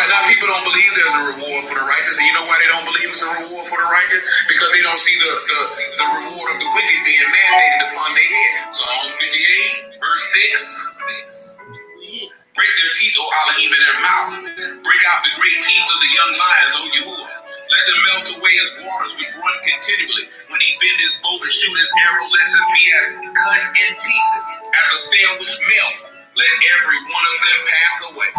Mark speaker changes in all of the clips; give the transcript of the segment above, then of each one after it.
Speaker 1: Right now, people don't believe there's a reward for the righteous, and you know why they don't believe it's a reward for the righteous? Because they don't see the reward of the wicked being mandated upon their head. Psalm 58, verse 6. Break their teeth, O Elohim, in their mouth. Break out the great teeth of the young lions, O Yahuwah. Let them melt away as waters which run continually. When he bend his bow to shoot his arrow, let them be as cut in pieces, as a stem which melt. Let every one of them pass away.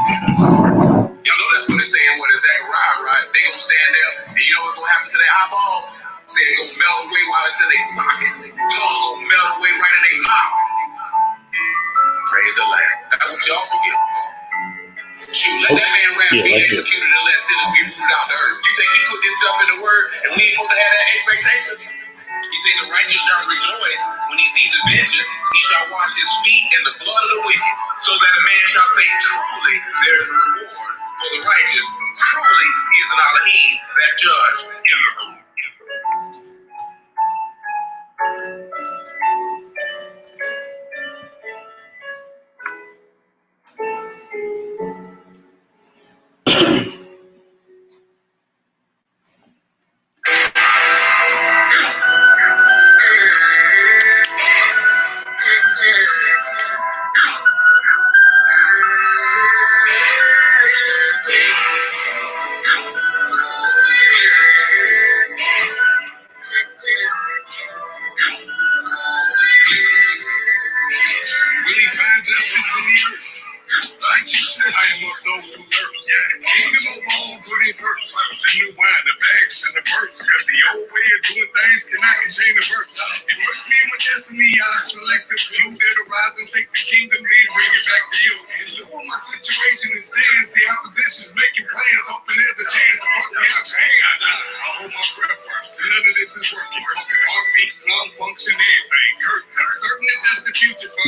Speaker 1: Y'all know that's what they say in what is Zechariah, right? They gonna stand there, and you know what's gonna happen to their eyeball? Say it gonna melt away while it's in their sockets. Tongue gonna melt away right in their mouth. Praise the Lamb. That's what y'all forget. Shoot, let that man rap be executed and let sinners be rooted out the earth. You think he put this stuff in the word and we ain't supposed to have that expectation? He said the righteous shall rejoice when he sees the vengeance. He shall wash his feet in the blood of the wicked, so that a man shall say, truly there is a reward for the righteous. Truly he is an Elohim that judge in the earth.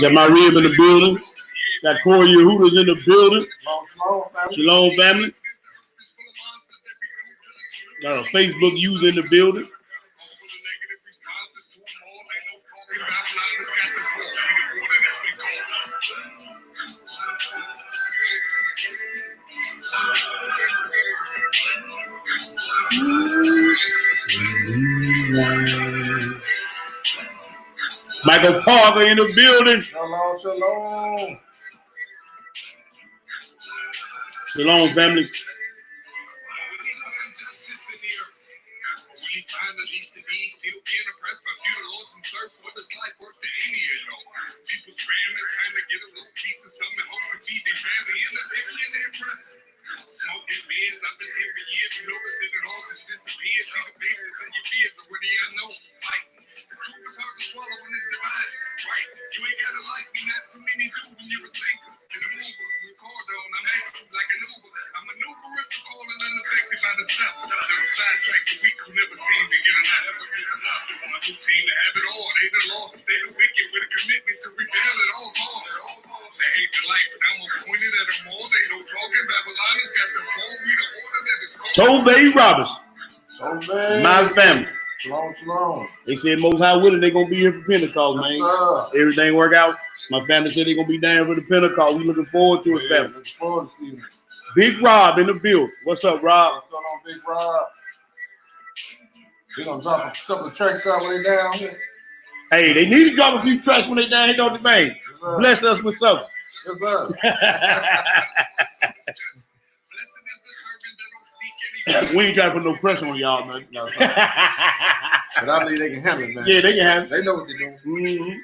Speaker 2: Got my rib in the building. Got Corey Yehuda's in the building. Shalom, family. Got a Facebook user in the building. Michael Parker in the building.
Speaker 3: Shalom, shalom.
Speaker 2: Shalom, family. Tobey Roberts. My family.
Speaker 3: Shalom, shalom.
Speaker 2: They said most high willing they gonna be here for Pentecost, man. Everything work out. My family said they gonna be down for the Pentecost. We looking forward to it, family.
Speaker 3: Looking forward to seeing it.
Speaker 2: Big Rob in the building. What's up, Rob?
Speaker 3: What's going on, Big Rob? We're gonna drop a couple of tracks out when they down here.
Speaker 2: Hey, they need to drop a few tracks when they down here, don't they, man? Bless us with something.
Speaker 3: Yes, sir.
Speaker 2: We ain't trying to put no pressure on y'all, man.
Speaker 3: No, but I believe they can handle it, man.
Speaker 2: Yeah, they can handle it.
Speaker 3: They know what they're doing.
Speaker 2: Mm-hmm.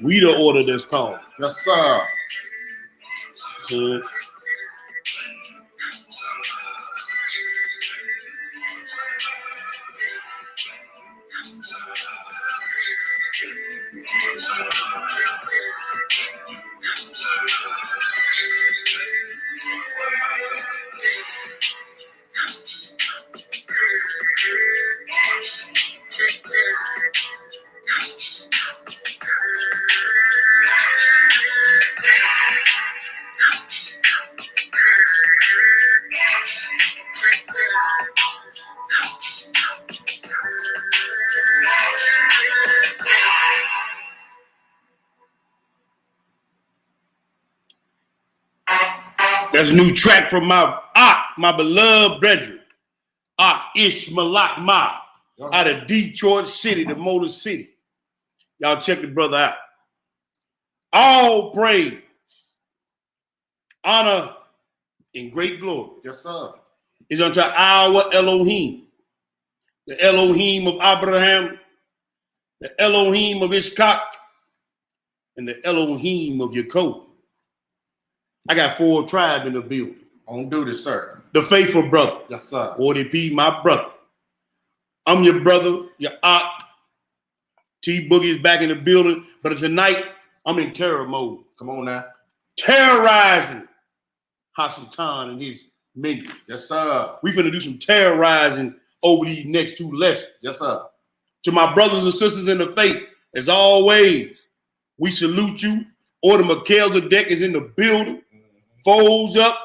Speaker 2: We the order that's called.
Speaker 3: Yes, sir.
Speaker 2: So, That's a new track from my beloved brethren, Ishmaelak Ma, out of Detroit City, the Motor City. Y'all check the brother out. All praise, honor, and great glory.
Speaker 3: Yes, sir.
Speaker 2: Is unto our Elohim, the Elohim of Abraham, the Elohim of Ishkak, and the Elohim of Jacob. I got 4 tribes in the building.
Speaker 3: On duty, sir.
Speaker 2: The faithful brother.
Speaker 3: Yes, sir.
Speaker 2: 40P, my brother. I'm your brother, your aunt. T Boogie is back in the building, but tonight I'm in terror mode.
Speaker 3: Come on now.
Speaker 2: Terrorizing Hasatan and his minions.
Speaker 3: Yes, sir.
Speaker 2: We finna do some terrorizing over these next 2 lessons.
Speaker 3: Yes, sir.
Speaker 2: To my brothers and sisters in the faith, as always, we salute you. Order Melchizedek is in the building. Folds up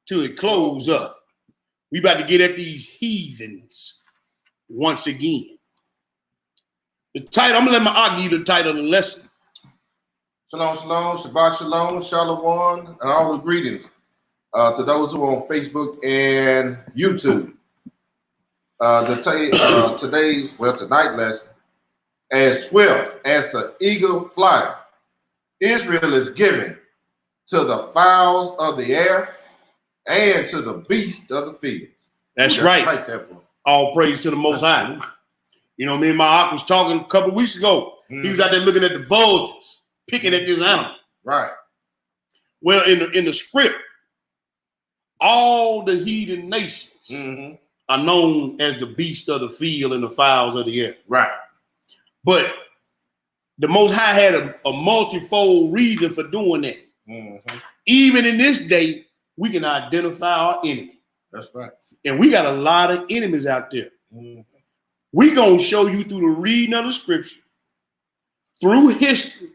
Speaker 2: till it close up. We about to get at these heathens once again. The title, I'm gonna let my aunt give you the title of the lesson.
Speaker 3: Shalom, shalom, Shabbat shalom, shalom, and all the greetings to those who are on Facebook and YouTube. Tonight lesson, as swift as the eagle flieth, Israel is given to the fowls of the air and to the beasts of the field.
Speaker 2: That's right. All praise to the Most High. You know, me and my aunt was talking a couple of weeks ago. He was out there looking at the vultures, picking at this animal.
Speaker 3: Right.
Speaker 2: Well, in the script, all the heathen nations are known as the beasts of the field and the fowls of the air.
Speaker 3: Right.
Speaker 2: But the Most High had a multifold reason for doing that. Even in this day, we can identify our enemy.
Speaker 3: That's right.
Speaker 2: And we got a lot of enemies out there. We're going to show you through the reading of the scripture, through history.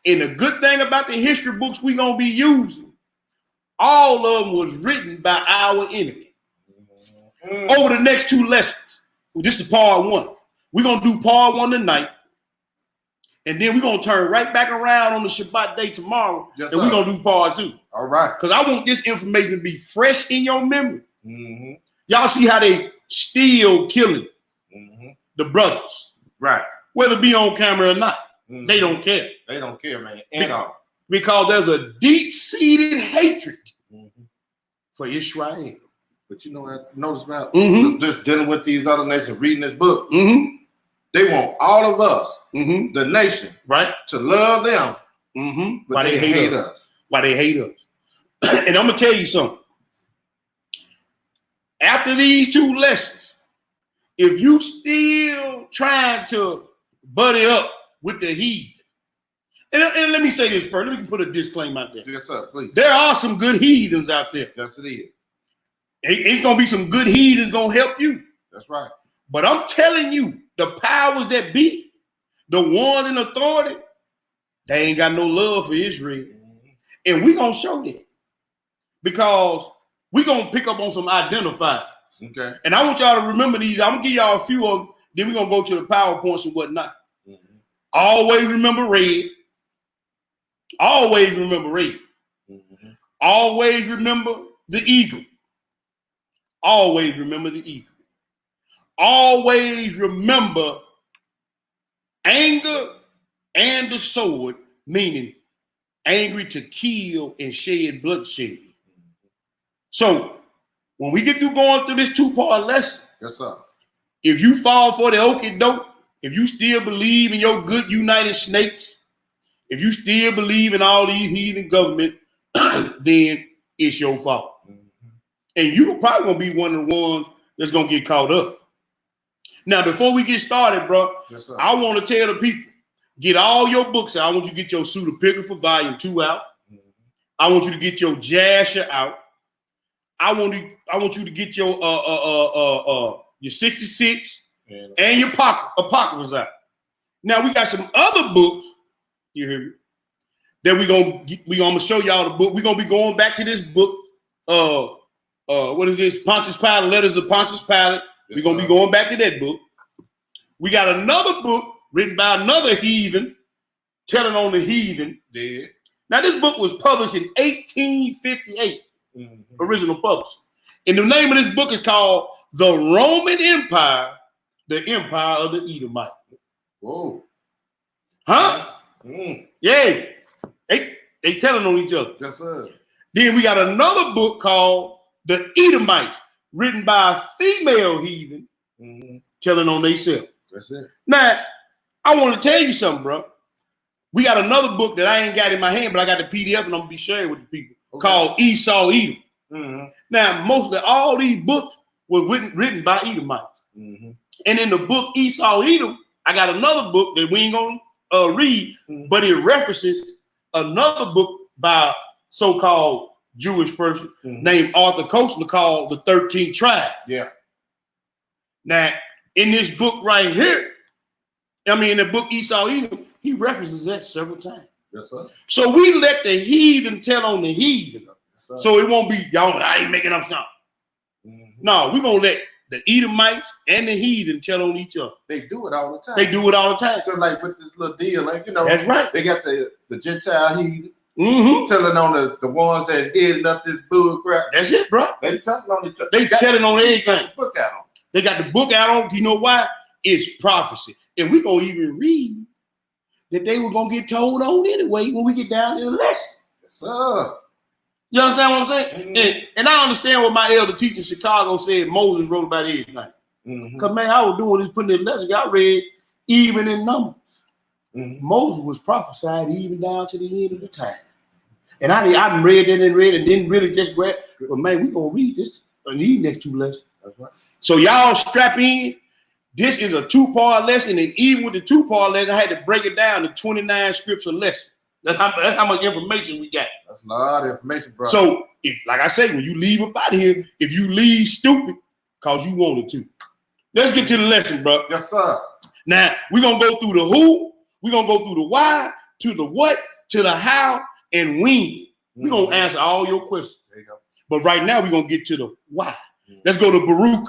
Speaker 2: And the good thing about the history books we're going to be using, all of them was written by our enemy. Over the next 2 lessons, this is part 1. We're going to do part 1 tonight. And then we're going to turn right back around on the Shabbat day tomorrow. Yes, and we're going to do part 2.
Speaker 3: All right.
Speaker 2: Because I want this information to be fresh in your memory. Y'all see how they still killing the brothers.
Speaker 3: Right.
Speaker 2: Whether it be on camera or not. They don't care.
Speaker 3: They don't care, man. At all.
Speaker 2: Because there's a deep-seated hatred for Israel.
Speaker 3: But you know what I noticed about just dealing with these other nations, reading this book. They want all of us, the nation,
Speaker 2: right,
Speaker 3: to love them. But
Speaker 2: why they hate us. Why they hate us. And I'm going to tell you something. After these 2 lessons, if you still trying to buddy up with the heathen, and let me say this first, let me put a disclaimer out there.
Speaker 3: Yes, sir, please.
Speaker 2: There are some good heathens out there.
Speaker 3: Yes, it is.
Speaker 2: It's going to be some good heathens going to help you.
Speaker 3: That's right.
Speaker 2: But I'm telling you, the powers that be, the ones in authority, they ain't got no love for Israel. And we're going to show that. Because we're going to pick up on some identifiers.
Speaker 3: Okay.
Speaker 2: And I want y'all to remember these. I'm going to give y'all a few of them. Then we're going to go to the PowerPoints and whatnot. Always remember red. Always remember red. Always remember the eagle. Always remember the eagle. Always remember anger and the sword, meaning angry to kill and shed bloodshed. So when we get through going through this 2-part lesson,
Speaker 3: yes, sir.
Speaker 2: If you fall for the okie doke, if you still believe in your good United Snakes, if you still believe in all these heathen government, then it's your fault. And you're probably gonna be one of the ones that's gonna get caught up. Now, before we get started, bro, yes, I want to tell the people, get all your books out. I want you to get your Suit of Picker for Volume 2 out. I want you to get your Jasher out. I want you to get your 66 and your Apocryphals out. Now we got some other books, you hear me, that we gonna show y'all the book. We're gonna be going back to this book. What is this? Pontius Pilate, Letters of Pontius Pilate. We're going to be going back to that book. We got another book written by another heathen, telling on the heathen.
Speaker 3: Yeah.
Speaker 2: Now, this book was published in 1858. Original publisher. And the name of this book is called The Roman Empire, the Empire of the Edomite.
Speaker 3: Whoa.
Speaker 2: Huh? Yeah. They telling on each other.
Speaker 3: Yes, sir.
Speaker 2: Then we got another book called The Edomites, written by a female heathen, telling on themselves.
Speaker 3: That's it.
Speaker 2: Now, I want to tell you something, bro. We got another book that I ain't got in my hand, but I got the PDF and I'm gonna be sharing with the people, called Esau Edom. Now, mostly all these books were written by Edomites. And in the book Esau Edom, I got another book that we ain't gonna read, but it references another book by a so-called Jewish person named Arthur Koestler called The 13th Tribe.
Speaker 3: Yeah.
Speaker 2: Now, in this book right here, in the book Esau Edom, he references that several times.
Speaker 3: Yes, sir.
Speaker 2: So we let the heathen tell on the heathen.
Speaker 3: Yes,
Speaker 2: so it won't be, y'all, I ain't making up something. No, we're going to let the Edomites and the heathen tell on each other.
Speaker 3: They do it all the time.
Speaker 2: They do it all the time.
Speaker 3: So like with this little deal, like,
Speaker 2: that's right.
Speaker 3: They got the Gentile heathen telling on the ones that headed up this bull crap.
Speaker 2: That's it, bro.
Speaker 3: They telling on each other.
Speaker 2: They telling on everything.
Speaker 3: Book out on.
Speaker 2: They got the book out on. You know why? It's prophecy. And we're going to even read that they were going to get told on anyway when we get down to the lesson.
Speaker 3: Yes, sir.
Speaker 2: You understand what I'm saying? And I understand what my elder teacher in Chicago said Moses wrote about everything. Because, man, I was doing this, putting this lesson. I read even in Numbers. Moses was prophesied even down to the end of the time. And I read that and didn't really just grab. But, man, we're going to read this in these next two lessons.
Speaker 3: That's right.
Speaker 2: So y'all strap in. This is a 2-part lesson, and even with the 2-part lesson, I had to break it down to 29 scripture lesson. That's how much information we got.
Speaker 3: That's a lot of information, bro.
Speaker 2: So, if, like I say, when you leave up out of here, if you leave stupid, cause you wanted to. Let's get to the lesson, bro.
Speaker 3: Yes, sir.
Speaker 2: Now, we're going to go through the who, we're going to go through the why, to the what, to the how, and when. We're going to answer all your questions.
Speaker 3: There you go.
Speaker 2: But right now, we're going to get to the why. Let's go to Baruch,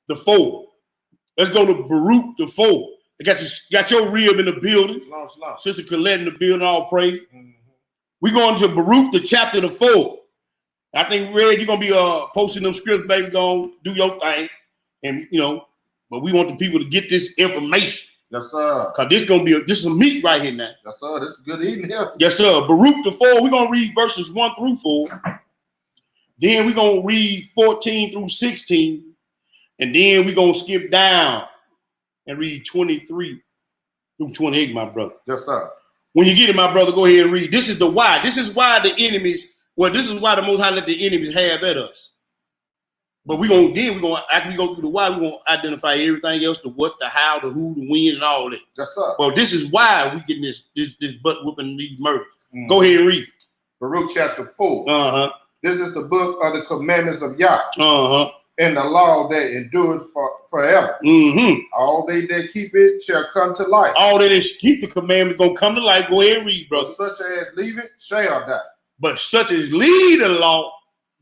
Speaker 2: the 4. Let's go to Baruch, the 4. I got your rib in the building.
Speaker 3: Slow.
Speaker 2: Sister Colette in the building, all praise. We're going to Baruch, the chapter, the 4. I think, Red, you're going to be posting them scripts, baby. Go do your thing. And, but we want the people to get this information.
Speaker 3: Yes, sir.
Speaker 2: Because this is going to be this is some meat right here now.
Speaker 3: Yes, sir. This is good eating here.
Speaker 2: Yes, sir. Baruch, the 4. We're going to read verses 1 through 4. Then we're going to read 14 through 16. And then we're going to skip down and read 23 through 28, my brother.
Speaker 3: Yes, sir.
Speaker 2: When you get it, my brother, go ahead and read. This is the why. This is why the enemies, this is why the Most High let the enemies have at us. But after we go through the why, we're going to identify everything else, the what, the how, the who, the when, and all that.
Speaker 3: Yes, sir.
Speaker 2: Well, this is why we getting this butt whooping, these murders. Go ahead and read.
Speaker 3: Baruch chapter 4. This is the book of the commandments of Yah. And the law that endures forever. All they that keep it shall come to life.
Speaker 2: All they that keep the commandments gonna come to life. Go ahead and read, brother.
Speaker 3: But such as leave it shall die.
Speaker 2: But such as leave the law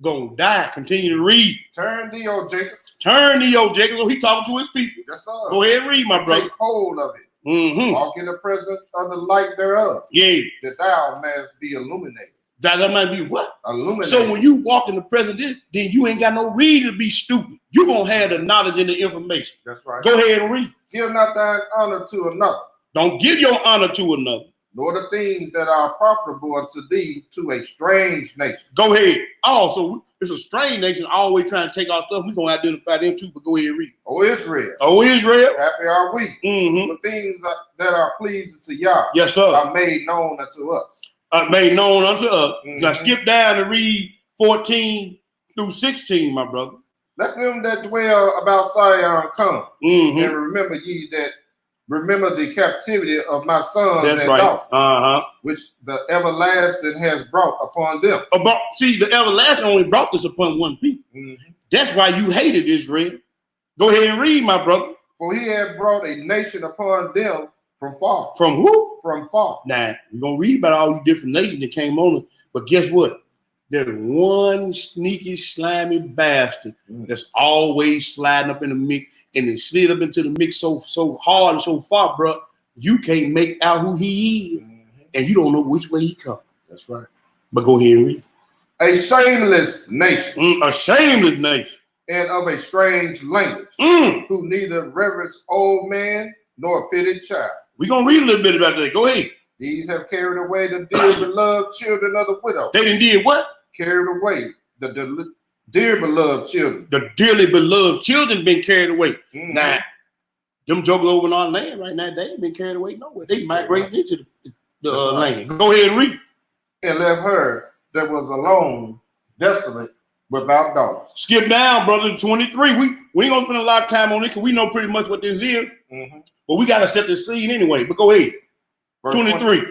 Speaker 2: gonna die. Continue to read.
Speaker 3: Turn thee, O Jacob.
Speaker 2: Turn thee, O Jacob. So he talking to his people.
Speaker 3: Yes, sir.
Speaker 2: Go ahead and read, my brother.
Speaker 3: Take hold of it. Walk in the presence of the light thereof.
Speaker 2: Yeah.
Speaker 3: That thou mayest be illuminated.
Speaker 2: That might be what?
Speaker 3: Illuminated.
Speaker 2: So when you walk in the present, then you ain't got no reason to be stupid. You're going to have the knowledge and the information.
Speaker 3: That's right.
Speaker 2: Go ahead and read.
Speaker 3: Give not thine honor to another.
Speaker 2: Don't give your honor to another.
Speaker 3: Nor the things that are profitable unto thee to a strange nation.
Speaker 2: Go ahead. Oh, so it's a strange nation always trying to take our stuff. We're going to identify them too, but go ahead and read.
Speaker 3: O Israel.
Speaker 2: O Israel.
Speaker 3: Happy are we. The things that are pleasing to Yah.
Speaker 2: Yes, sir.
Speaker 3: Are made known unto us.
Speaker 2: Made known unto us. Now skip down and read 14 through 16, my brother.
Speaker 3: Let them that dwell about Zion come, and remember the captivity of my sons and daughters, which the everlasting has brought upon them.
Speaker 2: See, the everlasting only brought this upon one people. That's why you hated Israel. Go ahead and read, my brother.
Speaker 3: For he had brought a nation upon them from far.
Speaker 2: From who?
Speaker 3: From far.
Speaker 2: Now, we're going to read about all these different nations that came on it. But guess what? There's one sneaky, slimy bastard that's always sliding up in the mix. And it slid up into the mix so hard and so far, bro, you can't make out who he is. And you don't know which way he comes.
Speaker 3: That's right.
Speaker 2: But go ahead and read.
Speaker 3: a shameless nation,
Speaker 2: A shameless nation.
Speaker 3: and of a strange language, who neither reverence old man nor pity child.
Speaker 2: We're going to read a little bit about that. Go ahead.
Speaker 3: These have carried away the dear beloved children of the widow.
Speaker 2: They did what?
Speaker 3: Carried away the dear beloved children.
Speaker 2: The dearly beloved children been carried away.
Speaker 3: Mm-hmm.
Speaker 2: Now, them jokers over in our land right now, they ain't been carried away nowhere. They migrated into the land. Go ahead and read.
Speaker 3: And left her that was alone, desolate, without daughters.
Speaker 2: Skip down, brother, to 23. We ain't going to spend a lot of time on it because we know pretty much what this is.
Speaker 3: Mm-hmm.
Speaker 2: But we got to set the scene anyway. But go ahead.
Speaker 3: Verse
Speaker 2: 23.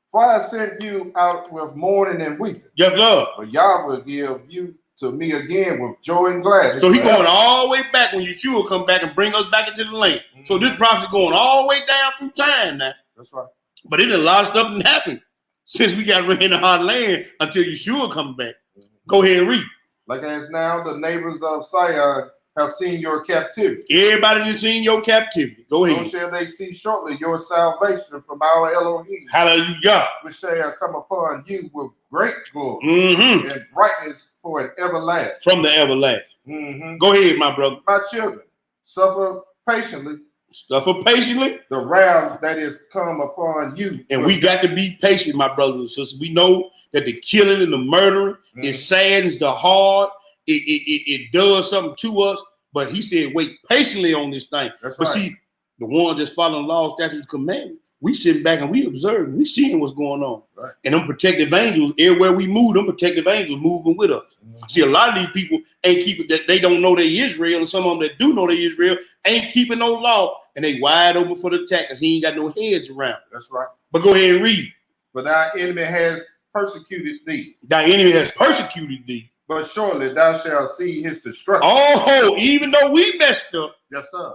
Speaker 3: For I sent you out with mourning and weeping.
Speaker 2: Yes, Lord.
Speaker 3: But Yah will give you to me again with joy and gladness.
Speaker 2: So he going all the way back when Yeshua will come back and bring us back into the land. Mm-hmm. So this prophecy going all the way down through time now.
Speaker 3: That's right.
Speaker 2: But it a lot of stuff didn't happen since we got rid of our land until Yeshua come back. Mm-hmm. Go ahead and read.
Speaker 3: Like as now the neighbors of Sion have seen your captivity.
Speaker 2: Everybody has seen your captivity. Go ahead.
Speaker 3: So shall they see shortly your salvation from our Elohim.
Speaker 2: Hallelujah.
Speaker 3: Which shall come upon you with great glory,
Speaker 2: mm-hmm.
Speaker 3: and brightness for an everlasting.
Speaker 2: From the everlasting.
Speaker 3: Mm-hmm.
Speaker 2: Go ahead, my brother.
Speaker 3: My children, suffer patiently.
Speaker 2: Suffer patiently.
Speaker 3: The wrath that is come upon you.
Speaker 2: And we got to be patient, my brothers and sisters. We know that the killing and the murdering, it saddens the heart. It does something to us. But he said, wait patiently on this thing.
Speaker 3: That's
Speaker 2: but
Speaker 3: right.
Speaker 2: See, the ones that's following law, statutes, commandments, we sitting back and we observing. We seeing what's going on.
Speaker 3: Right.
Speaker 2: And them protective angels, everywhere we move, them protective angels moving with us. Mm-hmm. See, a lot of these people ain't keeping that. They don't know they Israel. And some of them that do know they Israel ain't keeping no law. And they wide open for the attack because he ain't got no heads around.
Speaker 3: That's right.
Speaker 2: But go ahead and read.
Speaker 3: For thy enemy has persecuted thee.
Speaker 2: Thy enemy has persecuted thee.
Speaker 3: But surely thou shalt see his destruction.
Speaker 2: Oh, even though we messed up.
Speaker 3: Yes, sir.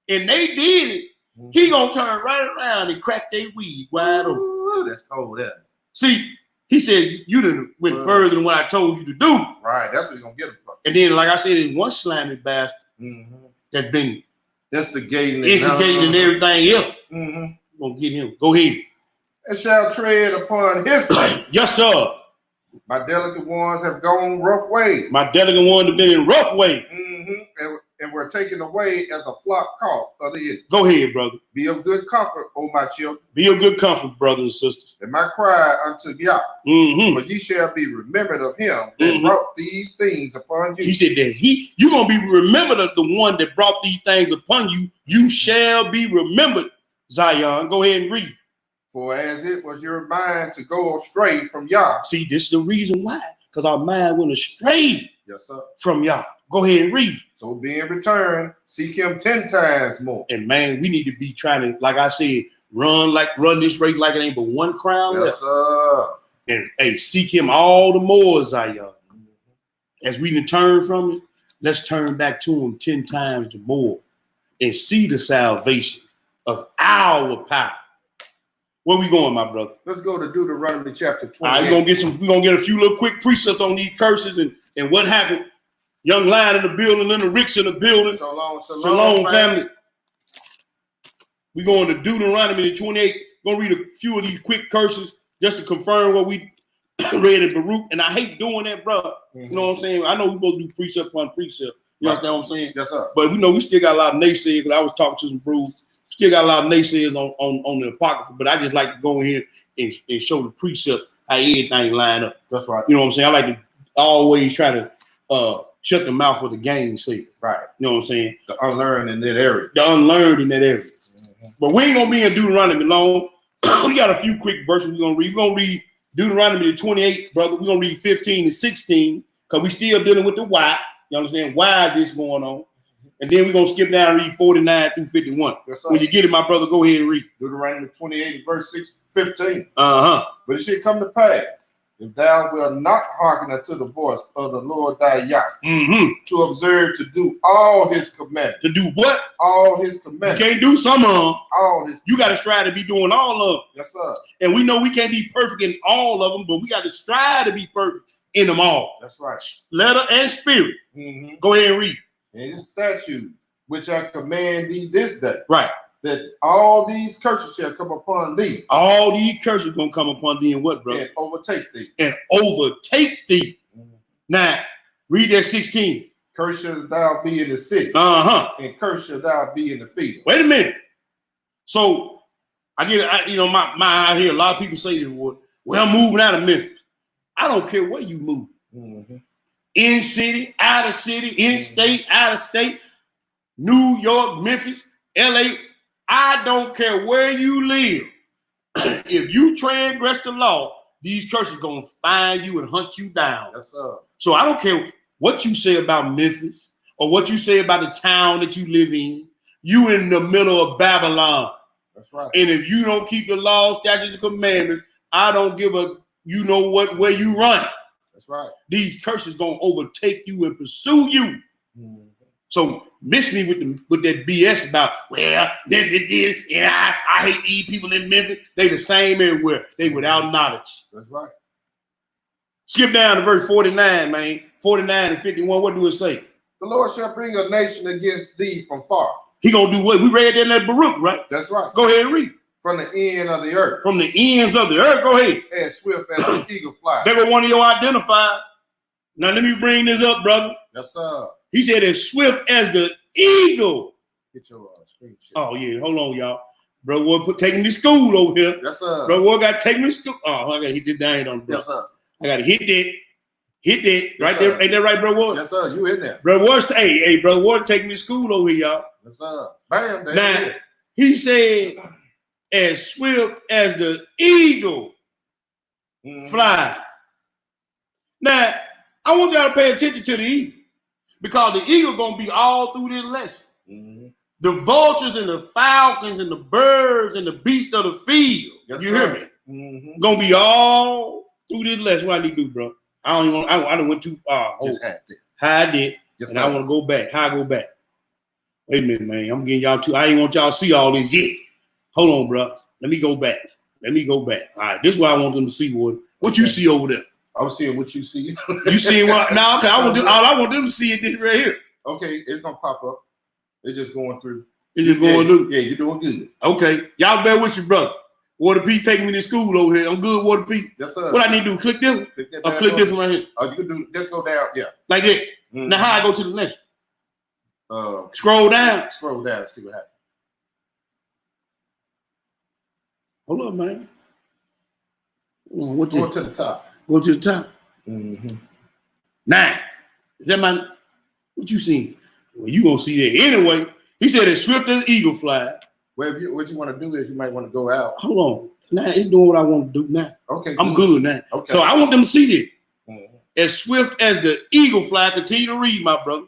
Speaker 2: And they did it. Mm-hmm. He gonna turn right around and crack their weed wide open.
Speaker 3: Ooh, that's cold there.
Speaker 2: See, he said you done went further than what I told you to do.
Speaker 3: Right, that's what you're gonna get him for.
Speaker 2: And then, like I said, there's one slimy bastard that's been
Speaker 3: instigating
Speaker 2: and everything else. Mm-hmm. Gonna get him. Go ahead.
Speaker 3: And shall tread upon his land.
Speaker 2: Yes, sir.
Speaker 3: My delicate ones have gone rough ways.
Speaker 2: My delicate ones have been in rough ways.
Speaker 3: Mm-hmm. And were taken away as a flock caught of the enemy.
Speaker 2: Go ahead, brother.
Speaker 3: Be of good comfort, O my children.
Speaker 2: Be of good comfort, brothers and sisters.
Speaker 3: And my cry unto Yah. Mm-hmm. For ye shall be remembered of him that brought these things upon you.
Speaker 2: He said that you're going to be remembered of the one that brought these things upon you. You shall be remembered, Zion. Go ahead and read.
Speaker 3: For as it was your mind to go astray from Yah.
Speaker 2: See, this is the reason why. Because our mind went astray.
Speaker 3: Yes, sir.
Speaker 2: From Yah. Go ahead and read.
Speaker 3: So being returned, seek him 10 times more.
Speaker 2: And man, we need to be trying to, like I said, run this race like it ain't but one crown left.
Speaker 3: Yes, sir.
Speaker 2: And hey, seek him all the more, Zion. As we done turn from it, let's turn back to him 10 times the more and see the salvation of our power. Where we going, my brother?
Speaker 3: Let's go to Deuteronomy chapter 28.
Speaker 2: All right, we're gonna get a few little quick precepts on these curses and what happened. Young Lion in the building, Linda Ricks in the building. Shalom, family. We're going to Deuteronomy 28. Gonna read a few of these quick curses just to confirm what we read in Baruch. And I hate doing that, brother. You know what I'm saying? I know we're supposed to do precept upon precept. You understand what I'm saying?
Speaker 3: Yes, sir.
Speaker 2: But we know we still got a lot of naysayers, because I was talking to some brews. Still got a lot of naysayers on the Apocrypha, but I just like to go in here and show the precept how everything line up.
Speaker 3: That's right.
Speaker 2: You know what I'm saying? I like to always try to shut the mouth of the gainsay.
Speaker 3: Right.
Speaker 2: You know what I'm saying?
Speaker 3: The unlearned in that area.
Speaker 2: But we ain't gonna be in Deuteronomy long. We got a few quick verses we're gonna read. We're gonna read Deuteronomy 28, brother. We're gonna read 15 and 16, because we still dealing with the why. You understand why this going on? And then we're gonna skip down and read 49 through 51.
Speaker 3: Yes, sir.
Speaker 2: When you get it, my brother, go ahead and read.
Speaker 3: Deuteronomy 28, verse 15.
Speaker 2: Uh-huh.
Speaker 3: But it should come to pass, if thou wilt not hearken unto the voice of the Lord thy Yah, to observe to do all his commandments.
Speaker 2: To do what?
Speaker 3: All his commandments.
Speaker 2: You can't do some of them.
Speaker 3: All his.
Speaker 2: You got to strive to be doing all of them.
Speaker 3: Yes, sir.
Speaker 2: And we know we can't be perfect in all of them, but we got to strive to be perfect in them all.
Speaker 3: That's right.
Speaker 2: Letter and spirit. Go ahead and read.
Speaker 3: And his statute, which I command thee this day.
Speaker 2: Right.
Speaker 3: That all these curses shall come upon thee.
Speaker 2: All these curses going to come upon thee and what, brother?
Speaker 3: And overtake thee.
Speaker 2: And overtake thee. Now, read that 16.
Speaker 3: Cursed shall thou be in the city, and cursed shall thou be in the field.
Speaker 2: Wait a minute. So I get, I hear a lot of people say, well, I'm moving out of Memphis. I don't care where you move. In city, out of city, in state, out of state, New York, Memphis, LA. I don't care where you live. If you transgress the law, these curses gonna find you and hunt you down.
Speaker 3: Yes, sir.
Speaker 2: So I don't care what you say about Memphis or what you say about the town that you live in. You in the middle of Babylon.
Speaker 3: That's right.
Speaker 2: And if you don't keep the laws, statutes, and commandments, I don't give a where you run.
Speaker 3: That's right.
Speaker 2: These curses gonna overtake you and pursue you. So miss me with that BS about, well, Memphis is, and I hate these people in Memphis. They the same everywhere. They without knowledge.
Speaker 3: That's right.
Speaker 2: Skip down to verse 49, man. 49 and 51. What do it say?
Speaker 3: The Lord shall bring a nation against thee from far.
Speaker 2: He gonna do what? We read that in that Baruch, right?
Speaker 3: That's right.
Speaker 2: Go ahead and read.
Speaker 3: From the end of the earth.
Speaker 2: From the ends of the earth. Go ahead.
Speaker 3: As swift as an eagle fly.
Speaker 2: There go one of your identifiers. Now let me bring this up, brother.
Speaker 3: Yes, sir.
Speaker 2: He said as swift as the eagle.
Speaker 3: Get your screen share.
Speaker 2: Oh yeah, hold on, y'all. Bro, Ward taking me to school over here.
Speaker 3: Yes, sir.
Speaker 2: Bro, Ward got to take me to school. Oh, I gotta hit this down on, bro.
Speaker 3: Yes, sir.
Speaker 2: I gotta hit that. Hit that.
Speaker 3: Yes,
Speaker 2: Right
Speaker 3: sir.
Speaker 2: there. Ain't that right, bro Ward?
Speaker 3: Yes, sir. You in there.
Speaker 2: Bro Ward, hey, bro Ward taking me to school over here, y'all.
Speaker 3: Yes, sir. Bam.
Speaker 2: Now, he said, as swift as the eagle fly. Now, I want y'all to pay attention to the eagle because the eagle gonna be all through this lesson. The vultures and the falcons and the birds and the beasts of the field.
Speaker 3: Yes,
Speaker 2: you
Speaker 3: sir.
Speaker 2: hear me? Gonna be all through this lesson. What I need to do, bro? I don't went too far.
Speaker 3: Just had that.
Speaker 2: How I did,
Speaker 3: Yes,
Speaker 2: and
Speaker 3: sir.
Speaker 2: I want to go back. How I go back? Wait a minute, man. I'm getting y'all too. I ain't want y'all to see all this yet. Hold on, bro. Let me go back. All right, this is what I want them to see, Wood. What you see over there?
Speaker 3: I'm seeing what you see.
Speaker 2: You seeing what? No, okay. All I want them to see is this right here.
Speaker 3: Okay, it's gonna pop up. It's just going through.
Speaker 2: It's just going through.
Speaker 3: Yeah, you're doing good.
Speaker 2: Okay, y'all bear with your brother. Water P taking me to school over here. I'm good, Water P.
Speaker 3: Yes, sir.
Speaker 2: What I need to do? Click this?
Speaker 3: Click that
Speaker 2: Or
Speaker 3: bad
Speaker 2: click this
Speaker 3: button.
Speaker 2: one right here?
Speaker 3: Oh, you can do. Just go down. Yeah.
Speaker 2: Like that. Now how I go to the next one?
Speaker 3: Uh,
Speaker 2: Scroll down.
Speaker 3: Scroll down and see what happens.
Speaker 2: Hold up, man. What
Speaker 3: Go to the top.
Speaker 2: Go to the top. 9. Is that my? What you seen? Well, you gonna see that anyway. He said as swift as eagle fly.
Speaker 3: Well, what you want to do is you might want to go out.
Speaker 2: Hold on. Now he's doing what I want to do now.
Speaker 3: Okay.
Speaker 2: I'm good now.
Speaker 3: Okay.
Speaker 2: So I want them to see this. As swift as the eagle fly. Continue to read, my brother.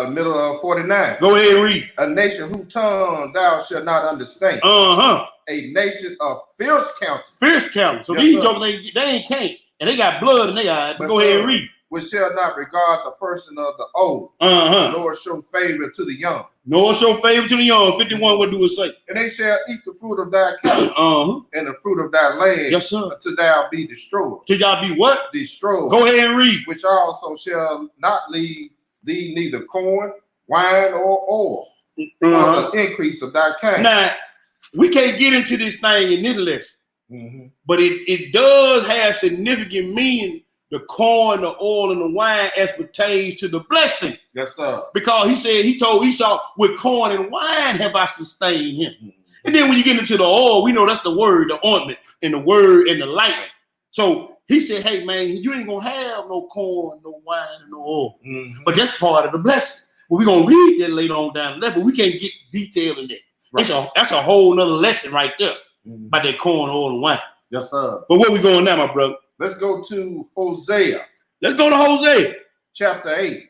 Speaker 3: Middle of 49.
Speaker 2: Go ahead and read.
Speaker 3: A nation whose tongue thou shalt not understand. A nation of fierce counsel.
Speaker 2: Fierce counsel. So
Speaker 3: Yes,
Speaker 2: these
Speaker 3: sir.
Speaker 2: jokers, they ain't can't. And they got blood in their eyes. But
Speaker 3: Yes,
Speaker 2: go ahead
Speaker 3: sir.
Speaker 2: and read.
Speaker 3: Which shall not regard the person of the old, nor show favor to the young.
Speaker 2: Nor show favor to the young. 51, what do it say?
Speaker 3: And they shall eat the fruit of thy cattle and the fruit of thy land,
Speaker 2: Yes, sir.
Speaker 3: until thou be destroyed.
Speaker 2: Till y'all be what?
Speaker 3: Destroyed.
Speaker 2: Go ahead and read.
Speaker 3: Which also shall not leave thee neither corn, wine, or oil, for the increase of thy kind.
Speaker 2: Now, we can't get into this thing in this lesson, but it does have significant meaning, the corn, the oil, and the wine as pertains to the blessing.
Speaker 3: Yes, sir.
Speaker 2: Because he told Esau, with corn and wine have I sustained him. And then when you get into the oil, we know that's the word, the ointment, and the word and the light. So he said, hey, man, you ain't going to have no corn, no wine, and no oil. But that's part of the blessing. But we're going to read that later on down the line, but we can't get detail in that. Right. That's a whole nother lesson right there about that corn, oil, and wine.
Speaker 3: Yes, sir.
Speaker 2: But where we going now, my brother?
Speaker 3: Let's go to Hosea.
Speaker 2: Let's go to Hosea.
Speaker 3: Chapter 8.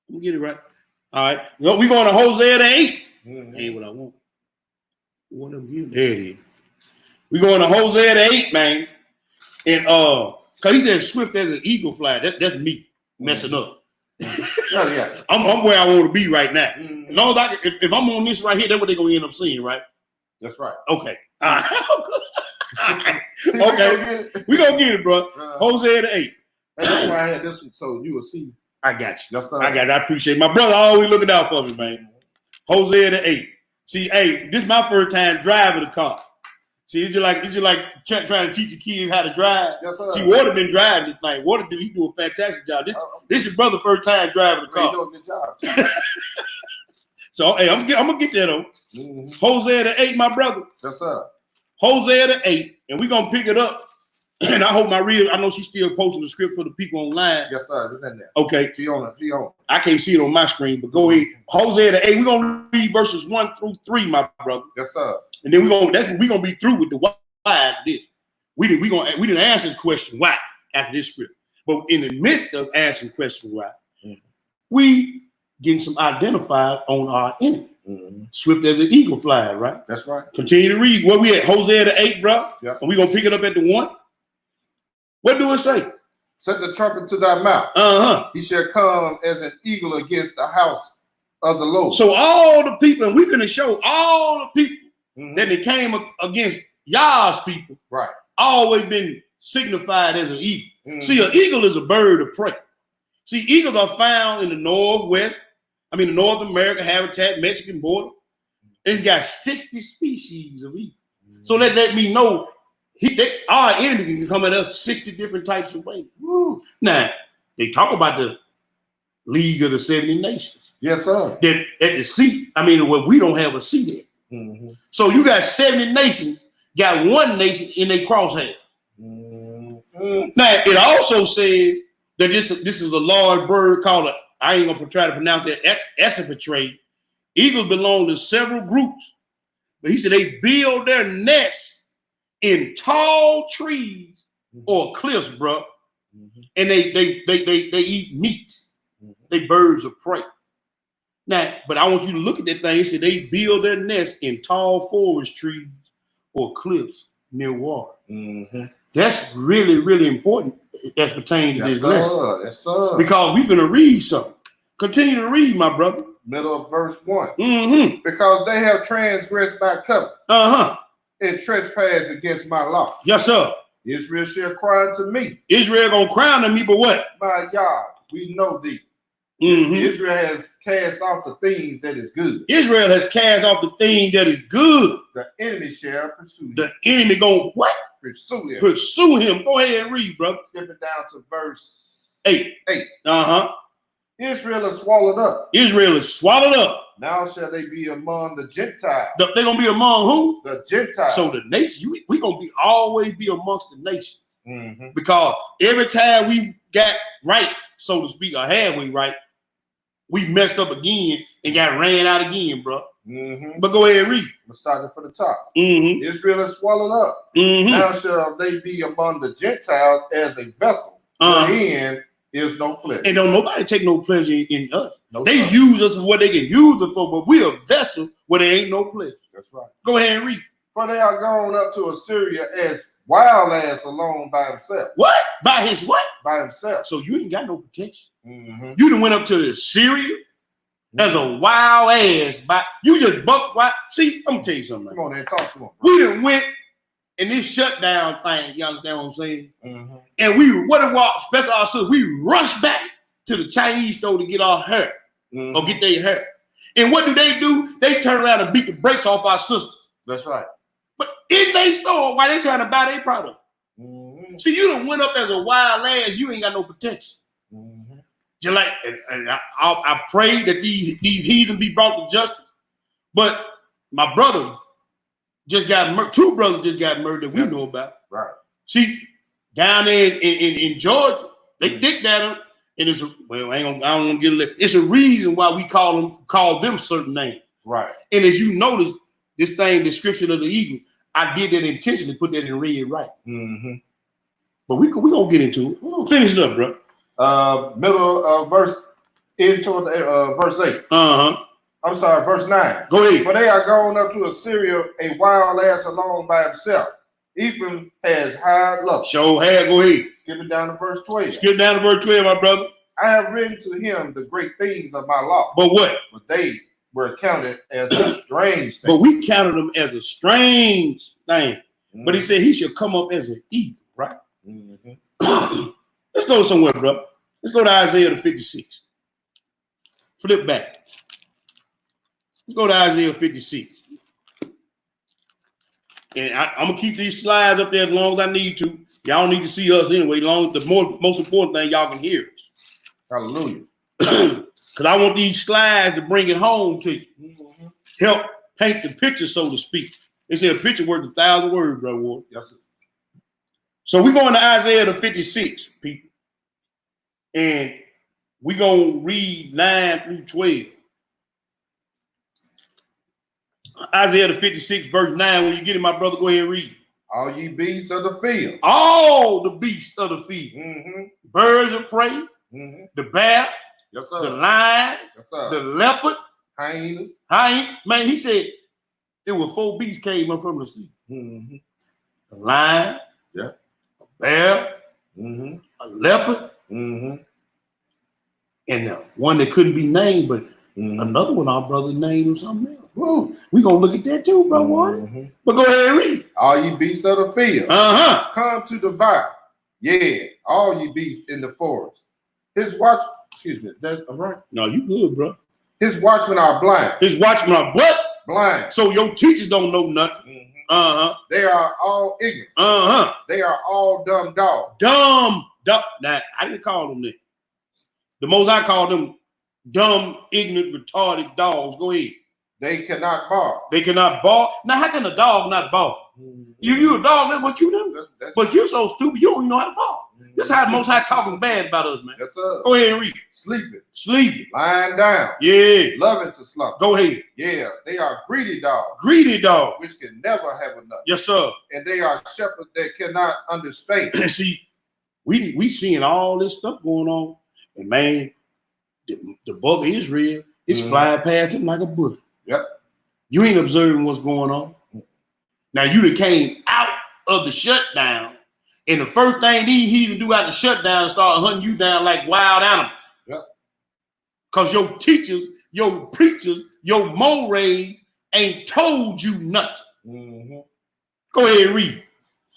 Speaker 2: Let me get it right. All right. We're going to Hosea the 8. Ain't what I want. What I'm getting. There it is. We're going to Hosea the 8, man. And because he said swift as an eagle fly. That's me messing up.
Speaker 3: Yeah.
Speaker 2: I'm where I want to be right now. As long as if I'm on this right here, that's what they're gonna end up seeing, right?
Speaker 3: That's right.
Speaker 2: Okay. All right. Okay. We gonna get it, bro. Hosea the 8.
Speaker 3: And that's why I had this one, so you will see.
Speaker 2: I got you.
Speaker 3: Yes, sir.
Speaker 2: I got it. I appreciate it. My brother always looking out for me, man. Hosea the 8. See, hey, this is my first time driving the car. See, it's just like trying to teach your kids how to drive.
Speaker 3: Yes, sir.
Speaker 2: See, Water been driving this thing. Water, he do a fantastic job. This your brother first time driving the car.
Speaker 3: He doing a good job.
Speaker 2: So, hey, I'm gonna get that though.
Speaker 3: Mm-hmm.
Speaker 2: Hosea the 8, my brother.
Speaker 3: Yes, sir.
Speaker 2: Hosea the 8, and we're gonna pick it up. And I hope I know she's still posting the script for the people online.
Speaker 3: Yes, sir. It's in there.
Speaker 2: Okay.
Speaker 3: She on it.
Speaker 2: I can't see it on my screen, but go ahead. Hosea the 8. We're gonna read verses 1 through 3, my brother.
Speaker 3: Yes, sir.
Speaker 2: And then we're gonna be through with the why after this. We didn't answer the question why after this script. But in the midst of answering the question why, we getting some identifiers on our enemy. Swift as an eagle fly, right?
Speaker 3: That's right.
Speaker 2: Continue to read. Where we at? Hosea the 8, bro.
Speaker 3: Yep.
Speaker 2: And we're gonna pick it up at the 1. What do it say?
Speaker 3: Set the trumpet to thy mouth. He shall come as an eagle against the house of the Lord.
Speaker 2: So all the people, and we're gonna show all the people that they came against Yah's people,
Speaker 3: right,
Speaker 2: always been signified as an eagle. See, an eagle is a bird of prey. See, eagles are found in the the North America habitat, Mexican border. It's got 60 species of eagles. So that let me know our enemy can come at us 60 different types of ways. Now, they talk about the League of the 70 Nations.
Speaker 3: Yes, sir.
Speaker 2: That at the seat, we don't have a seat there. So you got 70 nations, got one nation in a crosshair. Now, it also says that this is a large bird called I ain't gonna try to pronounce that, Essipetrate. Eagles belong to several groups, but he said they build their nests in tall trees or cliffs, bro, and they eat meat. They birds of prey. Now, but I want you to look at that thing. It said they build their nest in tall forest trees or cliffs near water. That's really, really important as pertains to this lesson.
Speaker 3: Yes, sir.
Speaker 2: Because we finna read something. Continue to read, my brother.
Speaker 3: Middle of verse 1. Because they have transgressed my covenant. And trespass against my law.
Speaker 2: Yes, sir.
Speaker 3: Israel shall cry unto me.
Speaker 2: Israel gonna cry unto me, but what?
Speaker 3: My Yah, we know thee. Israel has cast off the things that is good.
Speaker 2: Israel has cast off the thing that is good.
Speaker 3: The enemy shall pursue him.
Speaker 2: The enemy gonna what?
Speaker 3: Pursue him.
Speaker 2: Pursue him. Go ahead and read, brother.
Speaker 3: Skipping down to verse
Speaker 2: 8.
Speaker 3: Israel is swallowed up.
Speaker 2: Israel is swallowed up.
Speaker 3: Now shall they be among the Gentiles.
Speaker 2: They're gonna be among who?
Speaker 3: The Gentiles.
Speaker 2: So the nation, we gonna always be amongst the nation. Because every time we got right, so to speak, or had we right, we messed up again and got ran out again, bro. But go ahead and read.
Speaker 3: Let's start it from the top. Israel is swallowed up. Now shall they be among the Gentiles as a vessel, wherein is no pleasure.
Speaker 2: And don't nobody take no pleasure in us. They use us for what they can use us for, but we're a vessel where there ain't no pleasure.
Speaker 3: That's right.
Speaker 2: Go ahead and read.
Speaker 3: For they are gone up to Assyria as wild ass alone by himself.
Speaker 2: What? By his what?
Speaker 3: By himself.
Speaker 2: So you ain't got no protection. You done went up to the Assyria as a wild ass. You just buck wild. See, I'm gonna tell you something.
Speaker 3: Come on, man, talk to him.
Speaker 2: We done went in this shutdown thing. You understand what I'm saying? And especially ourselves, we rushed back to the Chinese store to get our hair or get their hair. And what do? They turn around and beat the brakes off our sisters.
Speaker 3: That's right.
Speaker 2: But in their store, why they trying to buy their product? See, you done went up as a wild ass. You ain't got no protection. Just like, and I pray that these heathen be brought to justice. But my brother just got murdered. 2 brothers just got murdered that we know about.
Speaker 3: Right.
Speaker 2: See, down there in Georgia, they dicked at him, and I don't want to get it. It's a reason why we call them certain names.
Speaker 3: Right.
Speaker 2: And as you notice, this thing, description of the eagle, I did that intentionally, put that in red right. But we gonna get into it. We'll finish it up, bro.
Speaker 3: Middle of verse into verse 8. I'm sorry, verse 9.
Speaker 2: Go ahead.
Speaker 3: For they are gone up to Assyria, a wild ass alone by himself. Ephraim has hired love.
Speaker 2: Go ahead.
Speaker 3: Skipping down to verse 12.
Speaker 2: Skip down to verse 12, my brother.
Speaker 3: I have written to him the great things of my law.
Speaker 2: But what?
Speaker 3: But they were counted as a strange thing.
Speaker 2: But we counted them as a strange thing. But he said he should come up as an eagle, right? Let's go somewhere, bro. Let's go to Isaiah the 56. Flip back. Let's go to Isaiah 56. And I'm gonna keep these slides up there as long as I need to. Y'all need to see us anyway. Most important thing y'all can hear us.
Speaker 3: Hallelujah.
Speaker 2: Because I want these slides to bring it home to you.
Speaker 3: Mm-hmm.
Speaker 2: Help paint the picture, so to speak. They say a picture worth 1,000 words, bro. Ward.
Speaker 3: Yes, sir.
Speaker 2: So we're going to Isaiah the 56, people. And we're going to read 9 through 12. Isaiah the 56, verse 9. When you get it, my brother, go ahead and read.
Speaker 3: All ye beasts of the field.
Speaker 2: All the beasts of the field.
Speaker 3: Mm-hmm.
Speaker 2: Birds of prey.
Speaker 3: Mm-hmm.
Speaker 2: The bear.
Speaker 3: Yes, sir.
Speaker 2: The lion.
Speaker 3: Yes, sir.
Speaker 2: The leopard.
Speaker 3: Hyena.
Speaker 2: Man, he said there were 4 beasts came up from the sea.
Speaker 3: Mm-hmm.
Speaker 2: A lion.
Speaker 3: Yeah.
Speaker 2: A bear.
Speaker 3: Mm-hmm.
Speaker 2: A leopard.
Speaker 3: Mm-hmm.
Speaker 2: And one that couldn't be named, but another one our brother named him something else. Woo. We gonna look at that too, bro. Mm-hmm. But go ahead and read.
Speaker 3: All ye beasts of the field, come to devour. Yeah, all ye beasts in the forest. His watch, excuse me, that's all right.
Speaker 2: No, you good, bro.
Speaker 3: His watchmen are blind.
Speaker 2: His watchmen are what?
Speaker 3: Blind.
Speaker 2: So your teachers don't know nothing. Mm-hmm.
Speaker 3: They are all ignorant. They are all dumb dogs.
Speaker 2: Dumb dog. Now I didn't call them that. The most I call them dumb, ignorant, retarded dogs. Go ahead.
Speaker 3: They cannot bark.
Speaker 2: They cannot bark. Now, how can a dog not bark? You a dog, that's what you do. But you're so stupid, you don't even know how to bark. This is how the Most High talking bad about us, man.
Speaker 3: Yes, sir.
Speaker 2: Go ahead and read.
Speaker 3: Sleeping. Lying down.
Speaker 2: Yeah.
Speaker 3: Loving to slumber.
Speaker 2: Go ahead.
Speaker 3: Yeah. They are greedy dogs.
Speaker 2: Greedy dogs.
Speaker 3: Which can never have enough.
Speaker 2: Yes, sir.
Speaker 3: And they are shepherds that cannot understand.
Speaker 2: See, we seeing all this stuff going on. And man, the bug of Israel is flying past them like a bullet.
Speaker 3: Yep.
Speaker 2: You ain't observing what's going on. Now you that came out of the shutdown, and the first thing these heathens do out the shutdown is start hunting you down like wild animals.
Speaker 3: Yep.
Speaker 2: Because your teachers, your preachers, your mores ain't told you nothing. Mm-hmm. Go ahead and read.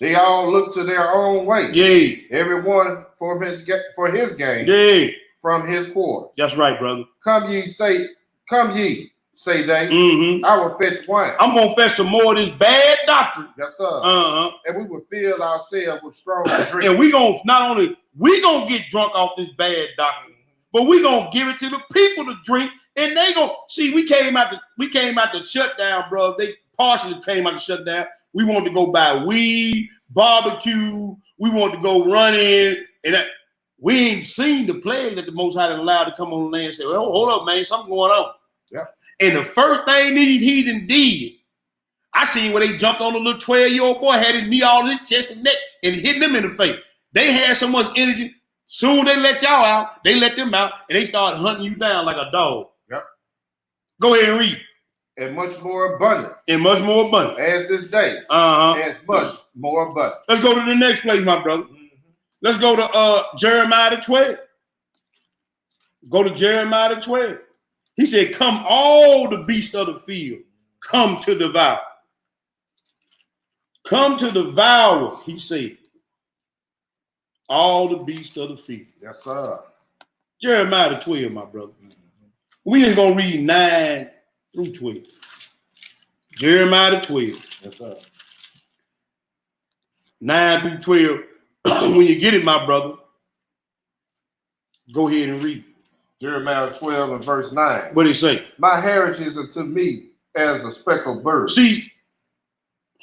Speaker 3: They all look to their own way.
Speaker 2: Yeah.
Speaker 3: Everyone for his gain.
Speaker 2: Yeah.
Speaker 3: From his quarter.
Speaker 2: That's right, brother.
Speaker 3: Come ye, say they. Mm-hmm. I will fetch wine.
Speaker 2: I'm gonna fetch some more of this bad doctrine.
Speaker 3: Yes, sir. And we will fill ourselves with strong drink.
Speaker 2: And we gonna we gonna get drunk off this bad doctrine, but we gonna give it to the people to drink, and they gonna see. We came out the shutdown, bro. They partially came out the shutdown. We wanted to go buy weed, barbecue. We wanted to go run in, and we ain't seen the plague that the Most High allowed to come on the land and say, "Well, hold up, man, something going on." Yeah. And the first thing these heathen did, I seen where they jumped on the little 12-year-old boy, had his knee all in his chest and neck, and hit them in the face. They had so much energy. Soon they let y'all out, they let them out, and they started hunting you down like a dog. Yep. Go ahead and read.
Speaker 3: And much more abundant.
Speaker 2: And much more abundant.
Speaker 3: As this day. As much more abundant.
Speaker 2: Let's go to the next place, my brother. Let's go to Jeremiah 12. Go to Jeremiah 12. He said, come all the beasts of the field, come to devour. Come to devour, he said. All the beasts of the field.
Speaker 3: Yes, sir.
Speaker 2: Jeremiah 12, my brother. We just going to read 9 through 12. Jeremiah 12.
Speaker 3: Yes, sir.
Speaker 2: 9 through 12. When you get it, my brother, go ahead and read.
Speaker 3: Jeremiah 12 and verse 9.
Speaker 2: What did it say?
Speaker 3: My heritage is unto me as a speckled bird.
Speaker 2: See,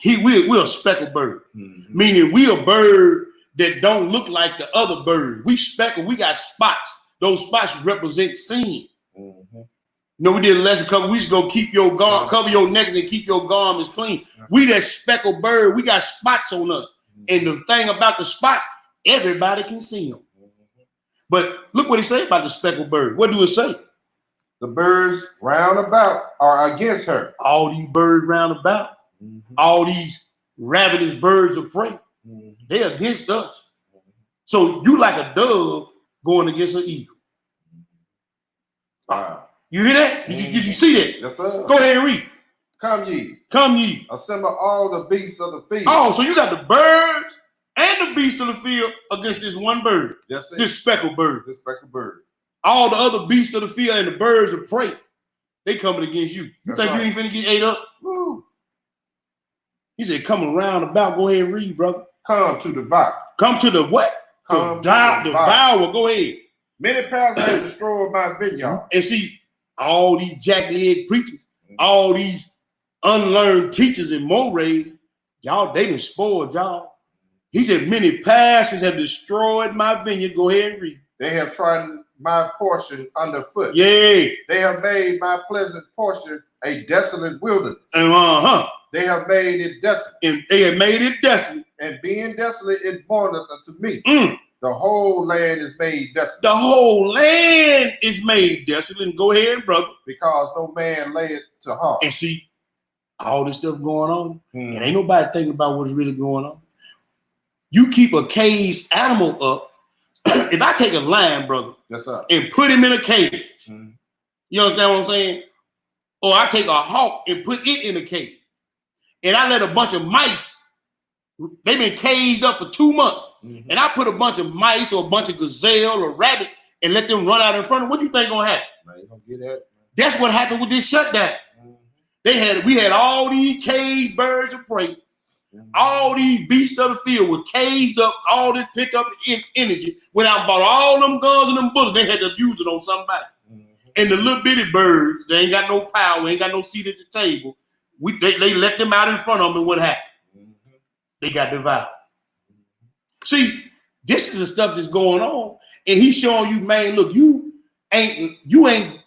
Speaker 2: we're a speckled bird. Meaning we a bird that don't look like the other birds. We speckled, we got spots. Those spots represent sin. You know, we did a lesson a couple weeks ago, keep your cover your neck and keep your garments clean. We that speckled bird, we got spots on us. And the thing about the spots, everybody can see them. But look what he said about the speckled bird. What do it say?
Speaker 3: The birds round about are against her.
Speaker 2: All these birds round about, all these ravenous birds of prey, they're against us. So you like a dove going against an eagle. You hear that? Did you see that?
Speaker 3: Yes, sir.
Speaker 2: Go ahead and read.
Speaker 3: Come ye.
Speaker 2: Come ye.
Speaker 3: Assemble all the beasts of the field.
Speaker 2: Oh, so you got the birds and the beasts of the field against this one bird.
Speaker 3: Yes, sir.
Speaker 2: This speckled bird.
Speaker 3: This speckled bird.
Speaker 2: All the other beasts of the field and the birds of prey, they coming against you. You think you ain't finna get ate up?
Speaker 3: Woo.
Speaker 2: He said, come around about. Go ahead and read, brother.
Speaker 3: Come to devour.
Speaker 2: Come to the what?
Speaker 3: Come to
Speaker 2: devour. Go ahead.
Speaker 3: Many pastors have destroyed my vineyard.
Speaker 2: And see, all these jackleg preachers, all these unlearned teachers in Moray, y'all, they done spoiled y'all. He said, many pastors have destroyed my vineyard. Go ahead and read.
Speaker 3: They have trodden my portion underfoot.
Speaker 2: Yeah.
Speaker 3: They have made my pleasant portion a desolate wilderness.
Speaker 2: They
Speaker 3: have made it desolate.
Speaker 2: And they have made it desolate.
Speaker 3: And being desolate, it mourneth unto me. The whole land is made desolate.
Speaker 2: The whole land is made desolate. And go ahead, brother.
Speaker 3: Because no man lay it to heart.
Speaker 2: And see, all this stuff going on, and ain't nobody thinking about what's really going on. You keep a caged animal up. If I take a lion, brother,
Speaker 3: yes, sir,
Speaker 2: and put him in a cage, you understand what I'm saying? Or I take a hawk and put it in a cage, and I let a bunch of mice, they've been caged up for 2 months, and I put a bunch of mice or a bunch of gazelle or rabbits and let them run out in front of them. What you think gonna happen?
Speaker 3: Man, you gonna get that?
Speaker 2: That's what happened with this shutdown. We had all these caged birds of prey. All these beasts of the field were caged up. All this picked up energy. Went out and bought all them guns and them bullets. They had to use it on somebody. And the little bitty birds, they ain't got no power, ain't got no seat at the table. They let them out in front of them, and what happened? They got devoured. See, this is the stuff that's going on, and he's showing you, man, look, you ain't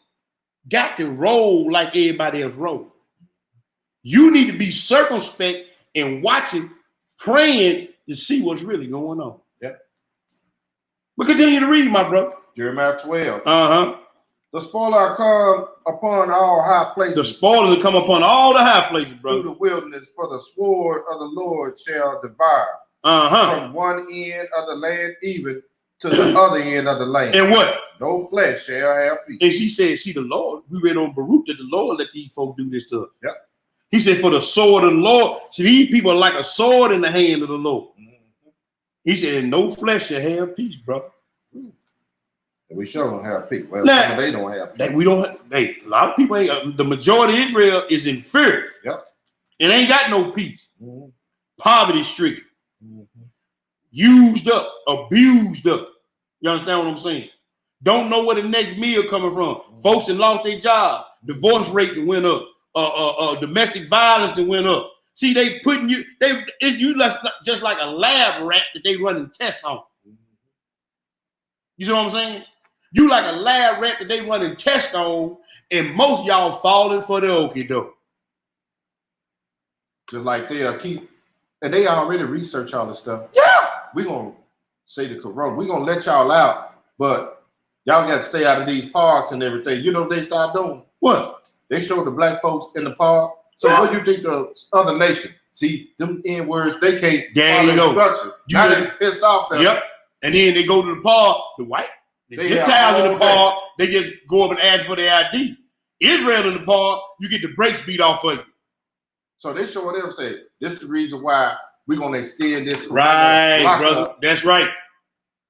Speaker 2: got to roll like everybody else roll. You need to be circumspect and watching, praying to see what's really going on.
Speaker 3: Yeah.
Speaker 2: But continue to read, my brother.
Speaker 3: Jeremiah 12.
Speaker 2: The
Speaker 3: spoiler come upon all high places.
Speaker 2: The spoilers will come upon all the high places, brother.
Speaker 3: Through the wilderness, for the sword of the Lord shall devour. From one end of the land even to the other end of the land.
Speaker 2: And what?
Speaker 3: No flesh shall have peace.
Speaker 2: And she said, see, the Lord, we read on Baruch that the Lord let these folk do this to us.
Speaker 3: Yep.
Speaker 2: He said, for the sword of the Lord. See, these people are like a sword in the hand of the Lord. He said, and no flesh shall have peace, brother.
Speaker 3: We sure don't have peace. Well,
Speaker 2: now,
Speaker 3: they don't have peace.
Speaker 2: A lot of people ain't, the majority of Israel is in fear.
Speaker 3: Yep.
Speaker 2: It ain't got no peace. Poverty stricken. Used up, abused up. You understand what I'm saying? Don't know where the next meal coming from. Folks that lost their job. Divorce rate that went up. Domestic violence that went up. See, they putting you, just like a lab rat that they running tests on. You see what I'm saying? You like a lab rat that they running tests on, and most y'all falling for the okie doke.
Speaker 3: Just like they'll keep, and they already research all this stuff.
Speaker 2: Yeah.
Speaker 3: We're gonna say the corona. We're gonna let y'all out, but y'all got to stay out of these parks and everything. You know what they start doing?
Speaker 2: What?
Speaker 3: They show the black folks in the park. So what do you think the other nation? See, them N-words, they can't
Speaker 2: there you go.
Speaker 3: Instruction. Now they pissed off them.
Speaker 2: Yep. And then they go to the park, the Gentiles in the park, they just go up and ask for their ID. Israel in the park, you get the brakes beat off of you.
Speaker 3: So they showing them, say, this is the reason why we're going to extend this.
Speaker 2: Right, brother. That's right.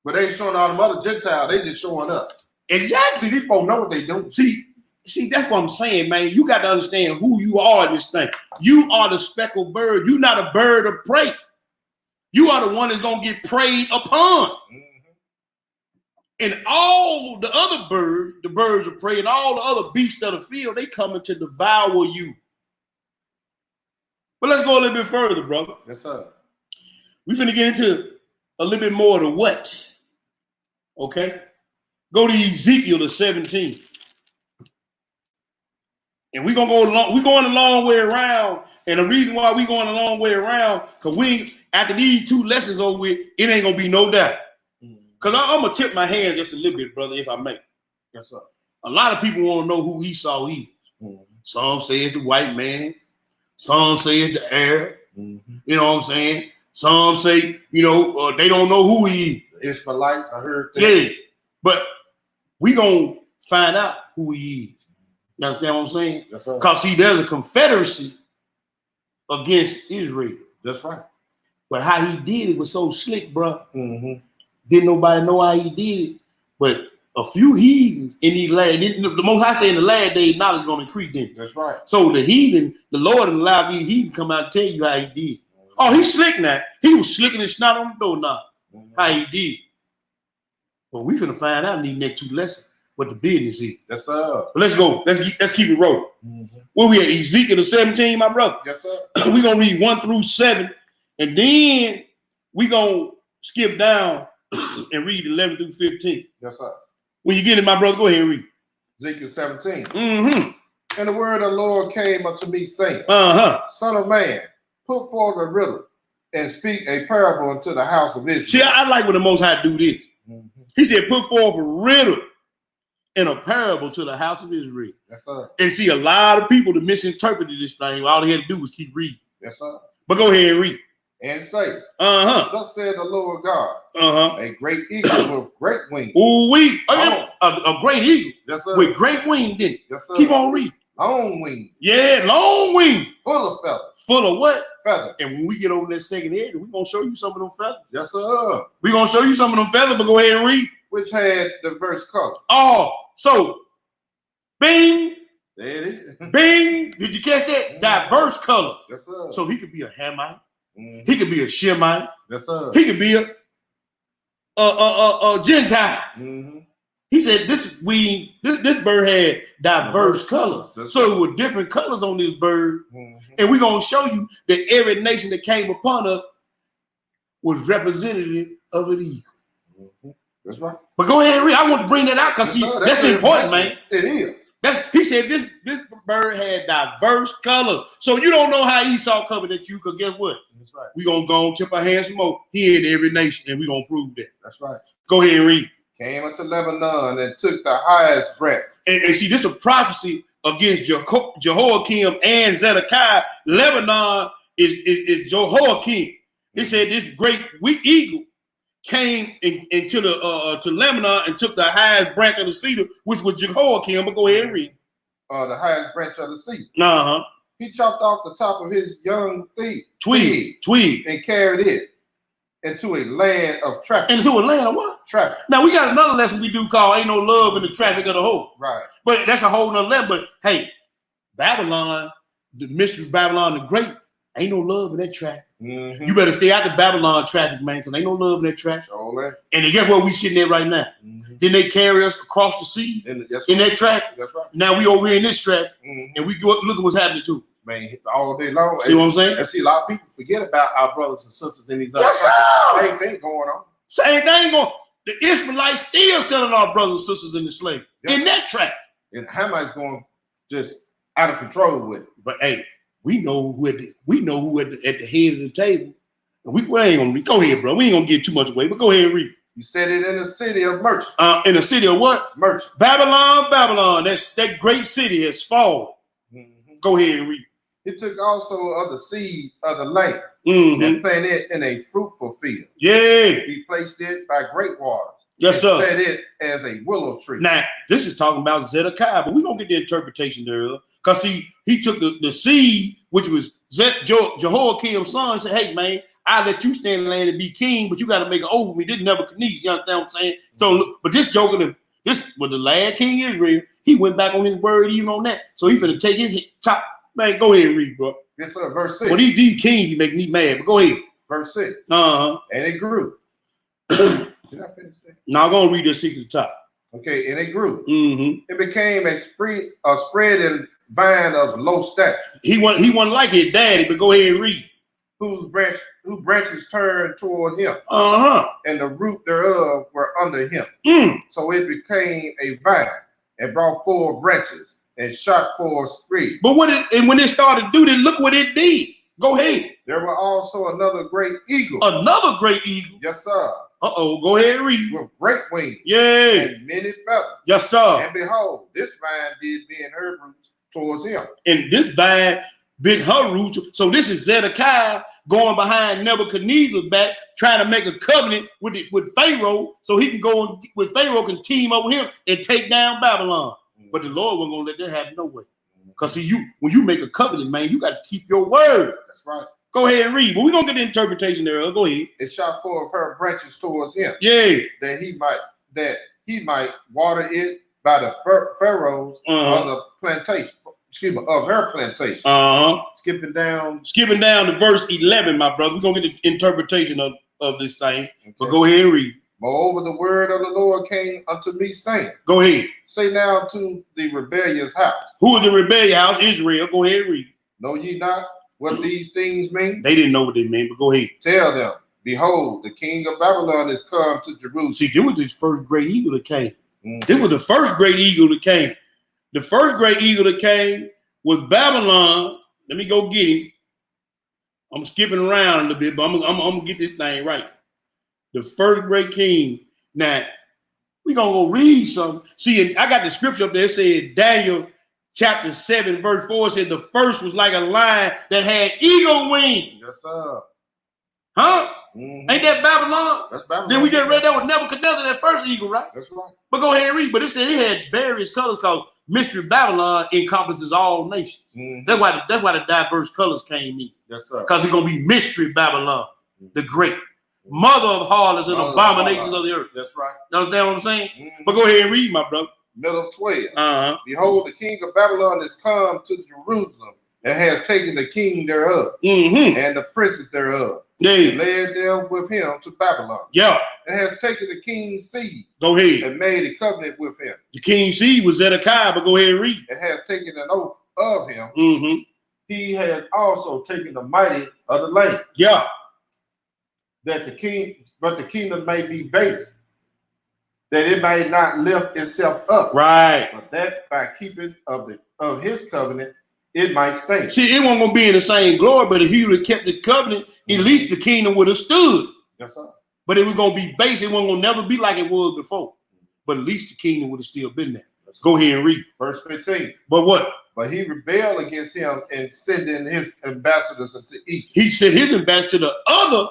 Speaker 3: But they ain't showing all them other Gentiles. They just showing us.
Speaker 2: Exactly.
Speaker 3: See, these folks know what they do.
Speaker 2: See, that's what I'm saying, man. You got to understand who you are in this thing. You are the speckled bird. You're not a bird of prey. You are the one that's going to get preyed upon. And all the other birds, the birds of prey, and all the other beasts of the field, they coming to devour you. But let's go a little bit further, brother.
Speaker 3: Yes, sir.
Speaker 2: We finna get into a little bit more of the what. Okay? Go to Ezekiel the 17. And we're gonna go along, we're going a long way around. And the reason why we're going a long way around, because after these two lessons over with, it ain't gonna be no doubt. Because I'm gonna tip my hand just a little bit, brother, if I may.
Speaker 3: Yes, sir.
Speaker 2: A lot of people want to know who Esau is. Some say it's the white man. Some say it's the Arab. You know what I'm saying? Some say, they don't know who he is.
Speaker 3: Israelites, I heard that.
Speaker 2: Yeah, but we gonna find out who he is. You understand what I'm saying?
Speaker 3: Yes, sir.
Speaker 2: Because see, there's a confederacy against Israel.
Speaker 3: That's right.
Speaker 2: But how he did it was so slick, bro. Didn't nobody know how he did it. But a few heathens in these last. The Most High say in the last days, knowledge is going to increase them.
Speaker 3: That's right.
Speaker 2: So the heathen, the Lord allowed these heathens to come out and tell you how he did. Oh, he's slick now. He was slicking his snot on the doorknob. How he did. But we finna find out in these next 2 lessons what the business is.
Speaker 3: Yes, sir.
Speaker 2: But let's go. Let's keep it rolling. Where we at? Ezekiel 17, my brother.
Speaker 3: Yes, sir.
Speaker 2: We're gonna read 1 through 7, and then we're gonna skip down and read 11 through 15.
Speaker 3: Yes, sir.
Speaker 2: When you get it, my brother, go ahead and read.
Speaker 3: Ezekiel 17.
Speaker 2: Mm-hmm.
Speaker 3: And the word of the Lord came unto me, saying, Son of man, put forth a riddle and speak a parable unto the house of Israel.
Speaker 2: See, I like when the Most High do this. He said, put forth a riddle and a parable to the house of Israel.
Speaker 3: Yes, sir.
Speaker 2: And see, a lot of people that misinterpreted this thing, all they had to do was keep reading.
Speaker 3: Yes, sir.
Speaker 2: But go ahead and read.
Speaker 3: And say, Thus said the Lord God, a great eagle with great wings.
Speaker 2: Ooh, a great eagle.
Speaker 3: Yes, sir.
Speaker 2: With great wings, didn't it?
Speaker 3: Yes, sir.
Speaker 2: Keep on reading.
Speaker 3: Long wings.
Speaker 2: Yeah, long wings.
Speaker 3: Full of feathers.
Speaker 2: Full of what?
Speaker 3: Feathers.
Speaker 2: And when we get over that second head, we're going to show you some of them feathers.
Speaker 3: Yes, sir.
Speaker 2: We're going to show you some of them feathers, but go ahead and read.
Speaker 3: Which had diverse colors.
Speaker 2: Oh, so, bing.
Speaker 3: There it is.
Speaker 2: Bing. Did you catch that? Diverse colors.
Speaker 3: Yes, sir.
Speaker 2: So he could be a Hamite. He could be a Shemite.
Speaker 3: Yes, sir.
Speaker 2: He could be a Gentile. He said this bird had diverse colors. So it was different colors on this bird. And we're going to show you that every nation that came upon us was representative of an eagle.
Speaker 3: That's right.
Speaker 2: But go ahead and read. I want to bring that out because that's important, man.
Speaker 3: It is.
Speaker 2: He said this bird had diverse colors. So you don't know how Esau covered at you, because guess what?
Speaker 3: That's right.
Speaker 2: We're going to go and tip our hands some more. He in every nation, and we're going to prove that.
Speaker 3: That's right.
Speaker 2: Go ahead and read.
Speaker 3: Came unto Lebanon and took the highest breadth.
Speaker 2: And see, this is a prophecy against Jehoiakim and Zedekiah. Lebanon is Jehoiakim. He said this great eagle came into to Lebanon and took the highest branch of the cedar, which was Jehoiakim. But go ahead and read.
Speaker 3: The highest branch of the cedar.
Speaker 2: He
Speaker 3: chopped off the top of his young
Speaker 2: twig,
Speaker 3: and carried it into a land of traffic.
Speaker 2: Into a land of what?
Speaker 3: Traffic.
Speaker 2: Now we got another lesson we do called "Ain't No Love in the Traffic of the Whole."
Speaker 3: Right.
Speaker 2: But that's a whole nother lesson. But hey, Babylon, the mystery of Babylon the Great, ain't no love in that traffic. You better stay out the Babylon traffic, man, because ain't no love in that traffic. And then guess where we sitting there right now? Then they carry us across the sea in that traffic. That's right. Now we over here in this traffic, and we go look at what's happening too.
Speaker 3: Man, all day long.
Speaker 2: See what I'm saying?
Speaker 3: And see, a lot of people forget about our brothers and sisters in these other
Speaker 2: countries.
Speaker 3: Same thing going on.
Speaker 2: Same thing going. The Israelites still selling our brothers and sisters in the slave in that traffic.
Speaker 3: And Hamas going just out of control with it.
Speaker 2: But hey, we know who at the head of the table. And we ain't gonna go ahead, bro. We ain't gonna get too much away, but go ahead and read.
Speaker 3: You said it in the city of merchants.
Speaker 2: In the city of what?
Speaker 3: Merchants.
Speaker 2: Babylon. That great city has fallen. Go ahead and read.
Speaker 3: He took also of the seed of the land and planted it in a fruitful field. Yeah. He placed it by great waters.
Speaker 2: Yes, sir.
Speaker 3: Set it as a willow tree.
Speaker 2: Now, this is talking about Zedekiah, but we're going to get the interpretation there. Because he took the seed, which was Jehoiakim's son, and said, hey, man, I let you stand in the land and be king, but you got to make an oath with me. This Nebuchadnezzar, you understand what I'm saying? So, but this joker, this was the last king of Israel. He went back on his word even on that. So he finna take his top. Man, go ahead and read, bro.
Speaker 3: Yes, sir. Verse 6.
Speaker 2: Well, these kings, you make me mad, but go ahead.
Speaker 3: Verse 6.
Speaker 2: And
Speaker 3: it grew. Did I finish that?
Speaker 2: No, I'm going to read this 6 to the top.
Speaker 3: Okay, and it grew. It became a spreading vine of low stature. He
Speaker 2: wasn't like his daddy, but go ahead and read.
Speaker 3: Whose branches turned toward him. And the root thereof were under him. So it became a vine and brought forth branches and shot forth spread.
Speaker 2: But when it started to do this, look what it did. Go ahead.
Speaker 3: There were also another great eagle.
Speaker 2: Another great eagle?
Speaker 3: Yes, sir.
Speaker 2: Go ahead and read.
Speaker 3: With great wings.
Speaker 2: Yeah.
Speaker 3: And many feathers.
Speaker 2: Yes, sir.
Speaker 3: And behold, this vine did bend her roots towards him.
Speaker 2: And this vine bent her roots. So this is Zedekiah going behind Nebuchadnezzar's back, trying to make a covenant with Pharaoh, so he can go with Pharaoh can team up with him and take down Babylon. But the Lord wasn't gonna let that happen no way. Because see, when you make a covenant, man, you got to keep your word.
Speaker 3: That's right.
Speaker 2: Go ahead and read. But we're gonna get the interpretation there. Go ahead.
Speaker 3: It shot forth her branches towards him.
Speaker 2: Yeah.
Speaker 3: That he might water it by the furrows of the plantation. Excuse me, of her plantation. Skipping down
Speaker 2: to verse 11, my brother. We're gonna get the interpretation of this thing. Okay. But go ahead and read.
Speaker 3: Moreover, the word of the Lord came unto me, saying,
Speaker 2: go ahead.
Speaker 3: Say now to the rebellious house.
Speaker 2: Who is the rebellious house? Israel. Go ahead and read.
Speaker 3: Know ye not what these things mean?
Speaker 2: They didn't know what they meant, but go ahead.
Speaker 3: Tell them, behold, the king of Babylon is come to Jerusalem.
Speaker 2: See, this was the first great eagle that came. This was the first great eagle that came. The first great eagle that came was Babylon. Let me go get him. I'm skipping around a little bit, but I'm gonna get this thing right. The first great king. Now, we're gonna go read something. See, I got the scripture up there. It said Daniel chapter 7, verse 4 said the first was like a lion that had eagle wings.
Speaker 3: Yes, sir.
Speaker 2: Huh? Ain't that Babylon?
Speaker 3: That's Babylon.
Speaker 2: Then we just read that with Nebuchadnezzar, that first eagle, right?
Speaker 3: That's right.
Speaker 2: But go ahead and read. But it said it had various colors called Mystery Babylon encompasses all nations. That's why the diverse colors came in.
Speaker 3: Yes, sir.
Speaker 2: Because it's gonna be Mystery Babylon, the great mother of harlots and abominations of the earth.
Speaker 3: That's right.
Speaker 2: You understand what I'm saying? But go ahead and read, my brother.
Speaker 3: Middle 12. Behold, the king of Babylon is come to Jerusalem and has taken the king thereof and the princes thereof. And led them with him to Babylon.
Speaker 2: Yeah.
Speaker 3: And has taken the king's seed.
Speaker 2: Go ahead.
Speaker 3: And made a covenant with him.
Speaker 2: The king's seed was Zedekiah, but go ahead and read.
Speaker 3: And has taken an oath of him. He has also taken the mighty of the land.
Speaker 2: Yeah.
Speaker 3: That the kingdom may be base, that it may not lift itself up.
Speaker 2: Right.
Speaker 3: But that by keeping of his covenant, it might stay.
Speaker 2: See, it wasn't gonna be in the same glory, but if he would have kept the covenant, at least the kingdom would have stood.
Speaker 3: Yes, sir.
Speaker 2: But it was gonna be base, it wasn't gonna never be like it was before. But at least the kingdom would have still been there. Go ahead and read.
Speaker 3: Verse 15.
Speaker 2: But what?
Speaker 3: But he rebelled against him and sending his ambassadors into Egypt.
Speaker 2: He sent his ambassador to the other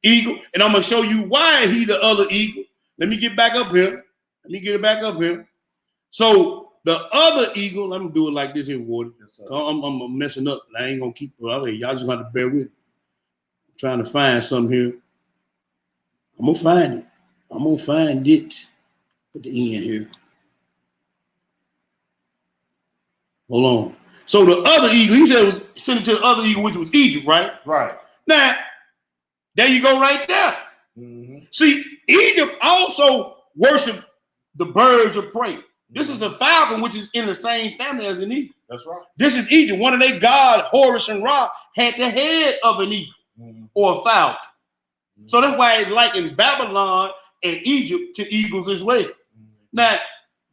Speaker 2: eagle, and I'm gonna show you why he the other eagle. Let me get back up here. Let me get it back up here. So the other eagle, let me do it like this here, Wardy. Yes, I'm messing up. I ain't gonna keep it. Y'all just have to bear with me. I'm trying to find something here. I'm gonna find it. I'm gonna find it at the end here. Hold on. So the other eagle, he said was sent it to the other eagle, which was Egypt, right?
Speaker 3: Right.
Speaker 2: Now, there you go right there. See, Egypt also worshiped the birds of prey. This is a falcon, which is in the same family as an eagle.
Speaker 3: That's right.
Speaker 2: This is Egypt. One of their gods, Horus and Ra, had the head of an eagle or a falcon. So that's why it's like in Babylon and Egypt to eagles as well. Now,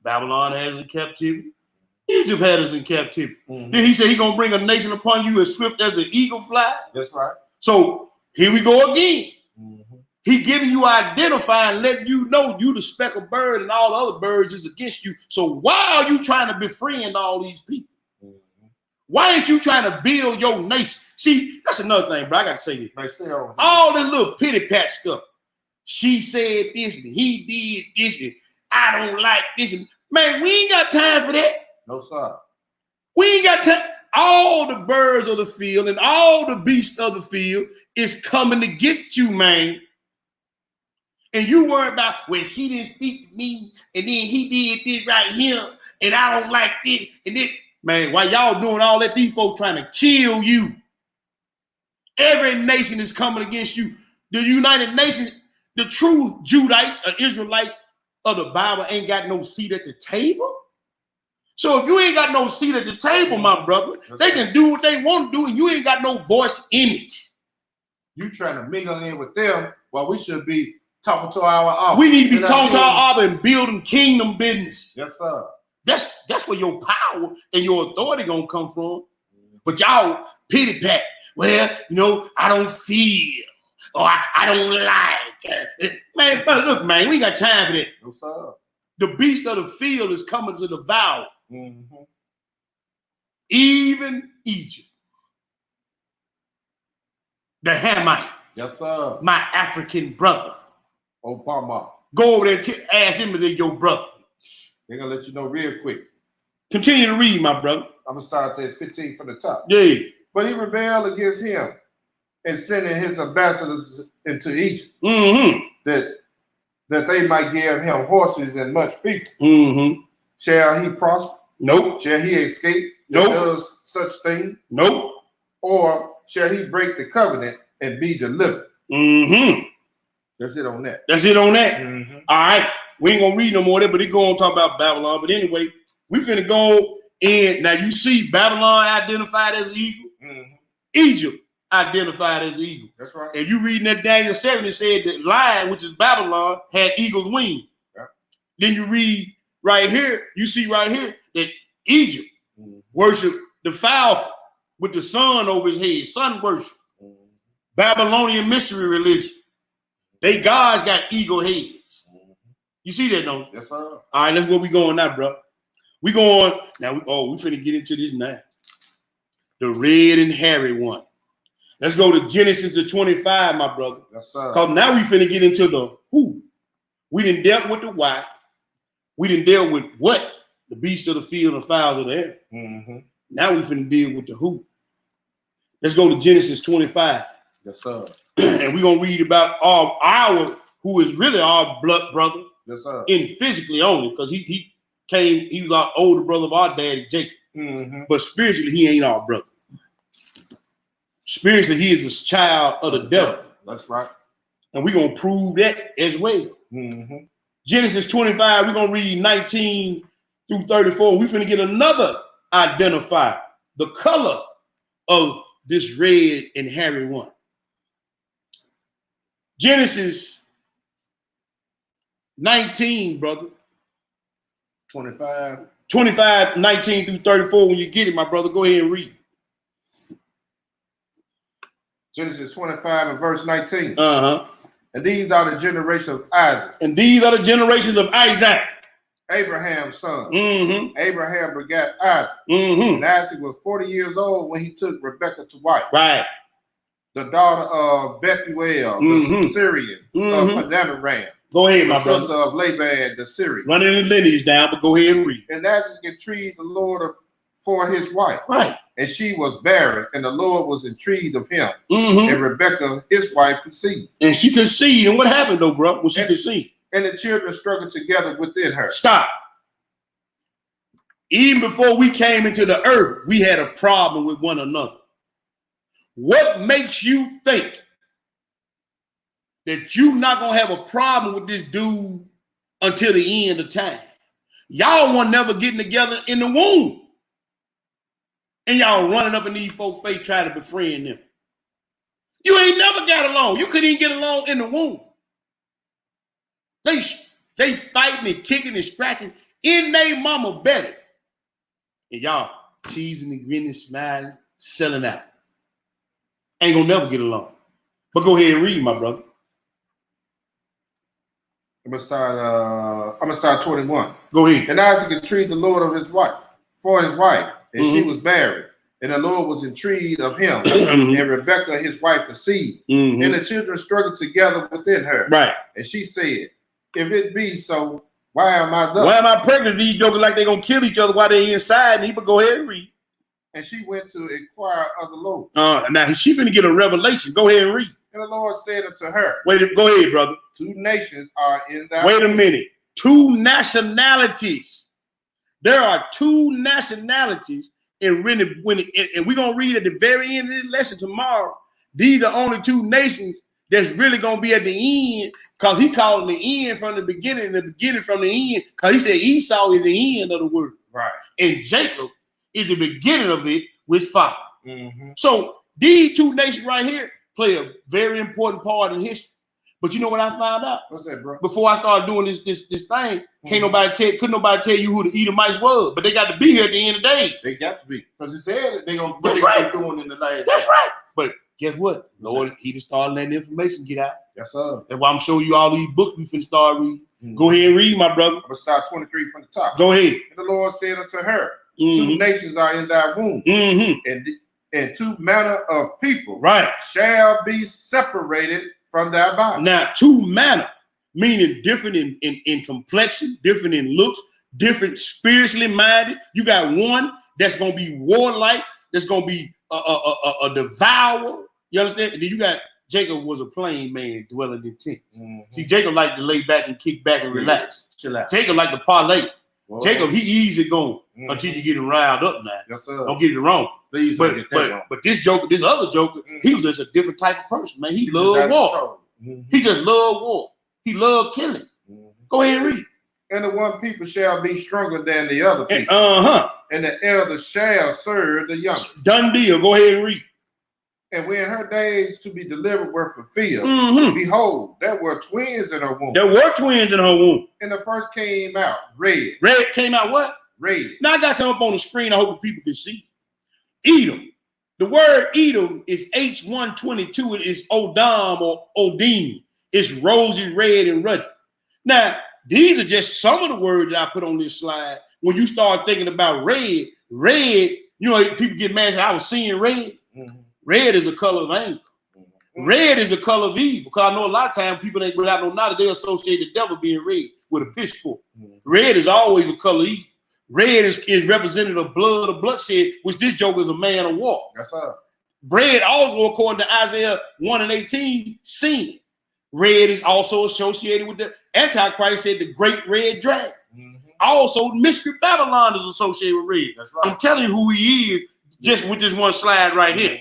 Speaker 2: Babylon has in captivity. Egypt had us in captivity. Then he said he's going to bring a nation upon you as swift as an eagle fly.
Speaker 3: That's right.
Speaker 2: So here we go again. He giving you identifying, letting you know you the speckled bird and all the other birds is against you. So why are you trying to befriend all these people? Why ain't you trying to build your nation? See, that's another thing, bro. I got to say this. All this little pity pat stuff. She said this and he did this and I don't like this. Man, we ain't got time for that.
Speaker 3: No, sir.
Speaker 2: We ain't got time. All the birds of the field and all the beasts of the field is coming to get you, man. And you worry about, well, she didn't speak to me, and then he did this right here, and I don't like this, and this. Man, while y'all doing all that, these folks trying to kill you. Every nation is coming against you. The United Nations, the true Judites or Israelites of the Bible ain't got no seat at the table. So if you ain't got no seat at the table, my brother, they can do what they want to do, and you ain't got no voice in it.
Speaker 3: You trying to mingle in with them while we should be talking to our Abba.
Speaker 2: We need to be talking to our Abba and building kingdom business.
Speaker 3: Yes, sir.
Speaker 2: That's where your power and your authority gonna come from. But y'all pity pat. Well, you know, I don't feel or I don't like. Man, but look, man, we ain't got time for that.
Speaker 3: No, sir.
Speaker 2: The beast of the field is coming to devour. Even Egypt. The Hamite.
Speaker 3: Yes, sir.
Speaker 2: My African brother.
Speaker 3: Obama.
Speaker 2: Go over there and ask him if they're your brother.
Speaker 3: They're going to let you know real quick.
Speaker 2: Continue to read, my brother.
Speaker 3: I'm going to start at 15 from the top.
Speaker 2: Yeah.
Speaker 3: But he rebelled against him and sending his ambassadors into Egypt. That that they might give him horses and much people.
Speaker 2: Mm-hmm.
Speaker 3: Shall he prosper?
Speaker 2: Nope.
Speaker 3: Shall he escape that
Speaker 2: Nope.
Speaker 3: does such thing?
Speaker 2: Nope.
Speaker 3: Or shall he break the covenant and be delivered?
Speaker 2: Mm-hmm.
Speaker 3: That's it on that.
Speaker 2: That's it on that.
Speaker 3: Mm-hmm.
Speaker 2: All right. We ain't gonna read no more of that, but it go on to talk about Babylon. But anyway, we finna go in. Now you see Babylon identified as eagle.
Speaker 3: Mm-hmm.
Speaker 2: Egypt identified as eagle.
Speaker 3: That's right.
Speaker 2: And you reading that Daniel 7, it said that lion, which is Babylon, had eagle's wings.
Speaker 3: Yeah.
Speaker 2: Then you read right here, you see right here that Egypt worshiped the falcon with the sun over his head, sun worship. Babylonian mystery religion. They gods got eagle heads. You see that, don't you?
Speaker 3: Yes, sir.
Speaker 2: All right, that's where we going now, bro. We going now. We finna get into this now. The red and hairy one. Let's go to Genesis the 25, my brother.
Speaker 3: Yes, sir.
Speaker 2: Because now we finna get into the who. We didn't dealt with the why. We didn't deal with what? The beast of the field and fowls of the air.
Speaker 3: Mm-hmm.
Speaker 2: Now we finna deal with the who. Let's go to Genesis 25.
Speaker 3: Yes, sir.
Speaker 2: And we're gonna read about our who is really our blood brother.
Speaker 3: Yes, sir.
Speaker 2: In physically only, because he was our older brother of our daddy, Jacob.
Speaker 3: Mm-hmm.
Speaker 2: But spiritually, he ain't our brother. Spiritually, he is the child of the devil.
Speaker 3: That's right.
Speaker 2: And we're going to prove that as well.
Speaker 3: Mm-hmm.
Speaker 2: Genesis 25, we're going to read 19 through 34. We're going to get another identifier, the color of this red and hairy one. Genesis 19, brother. 25, 19 through 34. When you get it, my brother, go ahead and read.
Speaker 3: Genesis 25 and verse 19.
Speaker 2: Uh-huh.
Speaker 3: And these are the generations of Isaac.
Speaker 2: And these are the generations of Isaac.
Speaker 3: Abraham's son.
Speaker 2: Mm-hmm.
Speaker 3: Abraham begat Isaac.
Speaker 2: Mm-hmm.
Speaker 3: And Isaac was 40 years old when he took Rebekah to wife.
Speaker 2: Right.
Speaker 3: The daughter of Bethuel, the Syrian, of Adamaram.
Speaker 2: Go ahead, my
Speaker 3: the
Speaker 2: brother.
Speaker 3: sister of Laban, the Syrian.
Speaker 2: Running the lineage down, but go ahead and read.
Speaker 3: And Isaac entreated the Lord for his wife.
Speaker 2: Right.
Speaker 3: And she was barren, and the Lord was intrigued of him.
Speaker 2: Mm-hmm.
Speaker 3: And Rebekah, his wife, conceived.
Speaker 2: And she conceived. And what happened, though, bro, when she conceived?
Speaker 3: And the children struggled together within her.
Speaker 2: Stop. Even before we came into the earth, we had a problem with one another. What makes you think that you're not going to have a problem with this dude until the end of time? Y'all weren't never getting together in the womb. And y'all running up in these folks' face trying to befriend them. You ain't never got along. You couldn't even get along in the womb. They fighting and kicking and scratching in their mama belly. And y'all cheesing and grinning, smiling, selling out. Ain't gonna never get along. But go ahead and read, my brother.
Speaker 3: I'm gonna start 21.
Speaker 2: Go ahead.
Speaker 3: And Isaac entreated the Lord of his wife for his wife, and she was barren. And the Lord was intrigued of him, and Rebekah his wife conceived. And the children struggled together within her.
Speaker 2: Right.
Speaker 3: And she said, if it be so, why am I thus?
Speaker 2: Why am I pregnant? These jokers like they gonna kill each other while they inside me, but go ahead and read.
Speaker 3: And she went to inquire of the Lord.
Speaker 2: Now she finna get a revelation. Go ahead and read.
Speaker 3: And the Lord said unto her,
Speaker 2: Go ahead, brother.
Speaker 3: 2 nations are in thy
Speaker 2: Wait a minute. 2 nationalities. There are 2 nationalities, and we're gonna read at the very end of this lesson tomorrow. These are only 2 nations that's really gonna be at the end, because he called the end from the beginning, and the beginning from the end, because he said Esau is the end of the world.
Speaker 3: Right.
Speaker 2: And Jacob is the beginning of it with father.
Speaker 3: Mm-hmm.
Speaker 2: So these 2 nations right here play a very important part in history. But you know what I found out?
Speaker 3: What's that, bro?
Speaker 2: Before I started doing this thing, couldn't nobody tell you who the Edomites was, but they got to be here at the end of the day.
Speaker 3: They got to be, because he said that they're gonna
Speaker 2: That's
Speaker 3: keep
Speaker 2: right.
Speaker 3: doing in the last.
Speaker 2: That's right. But guess what? Lord, he just started letting the information get out.
Speaker 3: Yes, sir.
Speaker 2: That's why I'm showing you all these books we finna start reading. Go ahead and read, my brother.
Speaker 3: I'm gonna start 23 from the top.
Speaker 2: Go ahead.
Speaker 3: And the Lord said unto her, 2 nations are in thy womb, and 2 manner of people shall be separated from thy body.
Speaker 2: Now, 2 manner, meaning different in complexion, different in looks, different spiritually minded. You got one that's gonna be warlike, that's gonna be a devourer. You understand? And then you got Jacob was a plain man dwelling in tents. See, Jacob liked to lay back and kick back and relax.
Speaker 3: Chill out.
Speaker 2: Jacob liked to parlay.
Speaker 3: Whoa.
Speaker 2: Jacob, he easy going until you get him riled up now.
Speaker 3: Yes, sir.
Speaker 2: Don't get it wrong.
Speaker 3: Please don't get that wrong.
Speaker 2: But this other Joker, he was just a different type of person, man. He loved war. He just loved war. He loved killing. Go ahead and read.
Speaker 3: And the one people shall be stronger than the other people. And the elder shall serve the younger.
Speaker 2: Done deal. Go ahead and read.
Speaker 3: And when her days to be delivered were fulfilled, behold, there were twins in her womb.
Speaker 2: There were twins in her womb.
Speaker 3: And the first came out red.
Speaker 2: Red came out what?
Speaker 3: Red.
Speaker 2: Now I got something up on the screen. I hope the people can see. Edom. The word Edom is H122. It is Odam or Odim. It's rosy, red, and ruddy. Now, these are just some of the words that I put on this slide. When you start thinking about red, people get mad. I was seeing red. Red is a color of anger. Red is a color of evil. Because I know a lot of times people ain't without no knowledge, they associate the devil being red with a pitchfork. Red is always a color of evil. Red is representative of blood or bloodshed, which this joker is a man of war.
Speaker 3: That's up.
Speaker 2: Red also, according to Isaiah 1:18, sin. Red is also associated with the Antichrist, said the great red dragon. Also, Mystery Babylon is associated with red.
Speaker 3: That's right.
Speaker 2: I'm telling you who he is just with this one slide right here.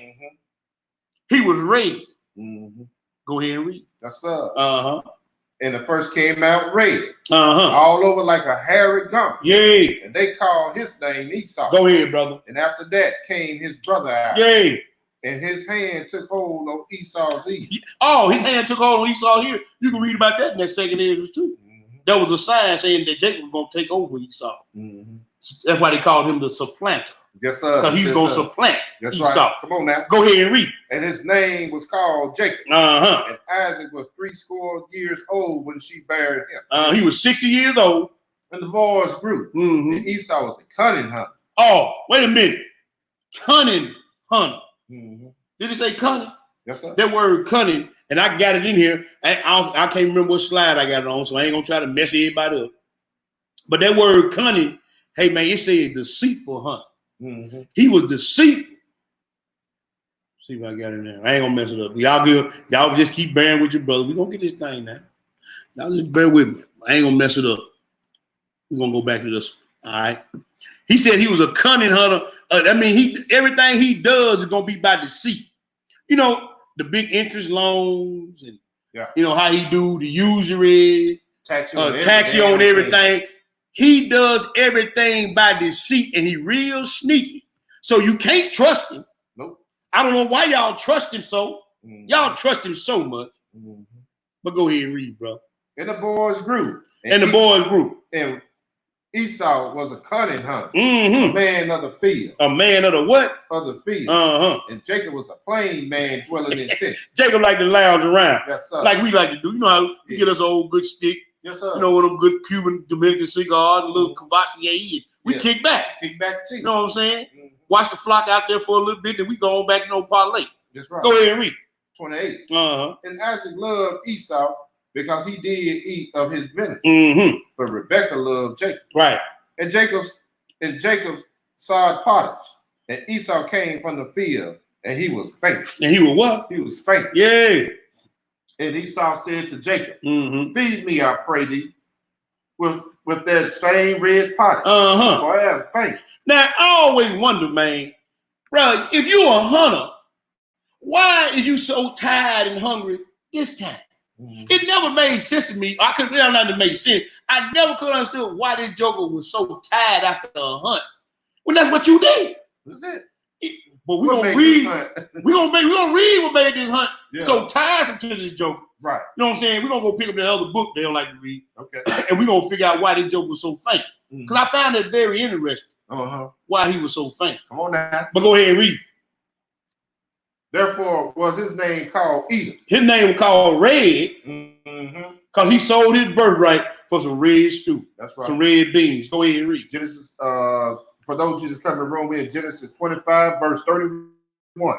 Speaker 2: He was red. Go ahead and read.
Speaker 3: That's up. And the first came out red.
Speaker 2: Uh-huh.
Speaker 3: All over like a hairy gump.
Speaker 2: Yay.
Speaker 3: And they called his name Esau.
Speaker 2: Go ahead, brother.
Speaker 3: And after that came his brother out.
Speaker 2: Yay.
Speaker 3: And his hand took hold on Esau's ear.
Speaker 2: Oh, his hand took hold on Esau here. You can read about that in that second Ezra too. There was a sign saying that Jacob was going to take over Esau. That's why they called him the supplanter.
Speaker 3: Yes, sir.
Speaker 2: Because he was going to supplant Esau.
Speaker 3: Right. Come on now.
Speaker 2: Go ahead and read.
Speaker 3: And his name was called Jacob. And Isaac was 80 years old when she buried him. He
Speaker 2: was 60 years old.
Speaker 3: And the boys grew. And Esau was a cunning hunter.
Speaker 2: Oh, wait a minute. Cunning hunter. Did it say cunning?
Speaker 3: Yes, sir.
Speaker 2: That word cunning, and I got it in here. I can't remember what slide I got it on, so I ain't going to try to mess everybody up. But that word cunning, hey, man, it said deceitful hunter. He was deceitful. See if I got it there. I ain't gonna mess it up. Y'all good. Y'all just keep bearing with your brother. We're gonna get this thing now. Y'all just bear with me. I ain't gonna mess it up. We're gonna go back to this. All right. He said he was a cunning hunter. Everything he does is gonna be by deceit. You know, the big interest loans and how he do the usury, taxi on everything. He does everything by deceit, and he real sneaky. So you can't trust him.
Speaker 3: Nope.
Speaker 2: I don't know why y'all trust him so. Y'all trust him so much. But go ahead and read, bro.
Speaker 3: And the boys grew.
Speaker 2: And the boys grew.
Speaker 3: And Esau was a cunning hunter, a man of the field.
Speaker 2: A man of the what?
Speaker 3: Of the field. And Jacob was a plain man dwelling in tents.
Speaker 2: Jacob liked to lounge around.
Speaker 3: Yes, sir.
Speaker 2: Like we like to do. You know how we get us an old good stick.
Speaker 3: Yes, sir.
Speaker 2: You know, one of them good Cuban Dominican cigars, a little Cavassier. We kick back.
Speaker 3: Kick back too.
Speaker 2: You know what I'm saying? Watch the flock out there for a little bit, and we go on back to no parlay.
Speaker 3: That's right.
Speaker 2: Go ahead and read.
Speaker 3: 28. And Isaac loved Esau because he did eat of his venison. But Rebekah loved Jacob.
Speaker 2: Right.
Speaker 3: And Jacob sawed pottage. And Esau came from the field, and he was faint.
Speaker 2: And he was what?
Speaker 3: He was faint.
Speaker 2: Yeah.
Speaker 3: And Esau said to Jacob, feed me, I pray thee, with that same red pottage. For I am faint.
Speaker 2: Now, I always wonder, man, bro, if you're a hunter, why is you so tired and hungry this time? It never made sense to me. I could not make sense. I never could understand why this joker was so tired after a hunt. Well, that's what you did.
Speaker 3: That's it.
Speaker 2: But we're gonna read. We're gonna read what made this hunt so tiresome to this joker.
Speaker 3: Right.
Speaker 2: You know what I'm saying? We're gonna go pick up that other book they don't like to read.
Speaker 3: Okay.
Speaker 2: And we're gonna figure out why this joker was so faint. Because I found it very interesting. Why he was so faint.
Speaker 3: Come on now.
Speaker 2: But go ahead and read.
Speaker 3: Therefore was his name called Edom.
Speaker 2: His name was called Red because he sold his birthright for some red stew. That's right. Some red beans. Go ahead and read.
Speaker 3: Genesis, for those who just come to the room, we're in Genesis 25, verse 31.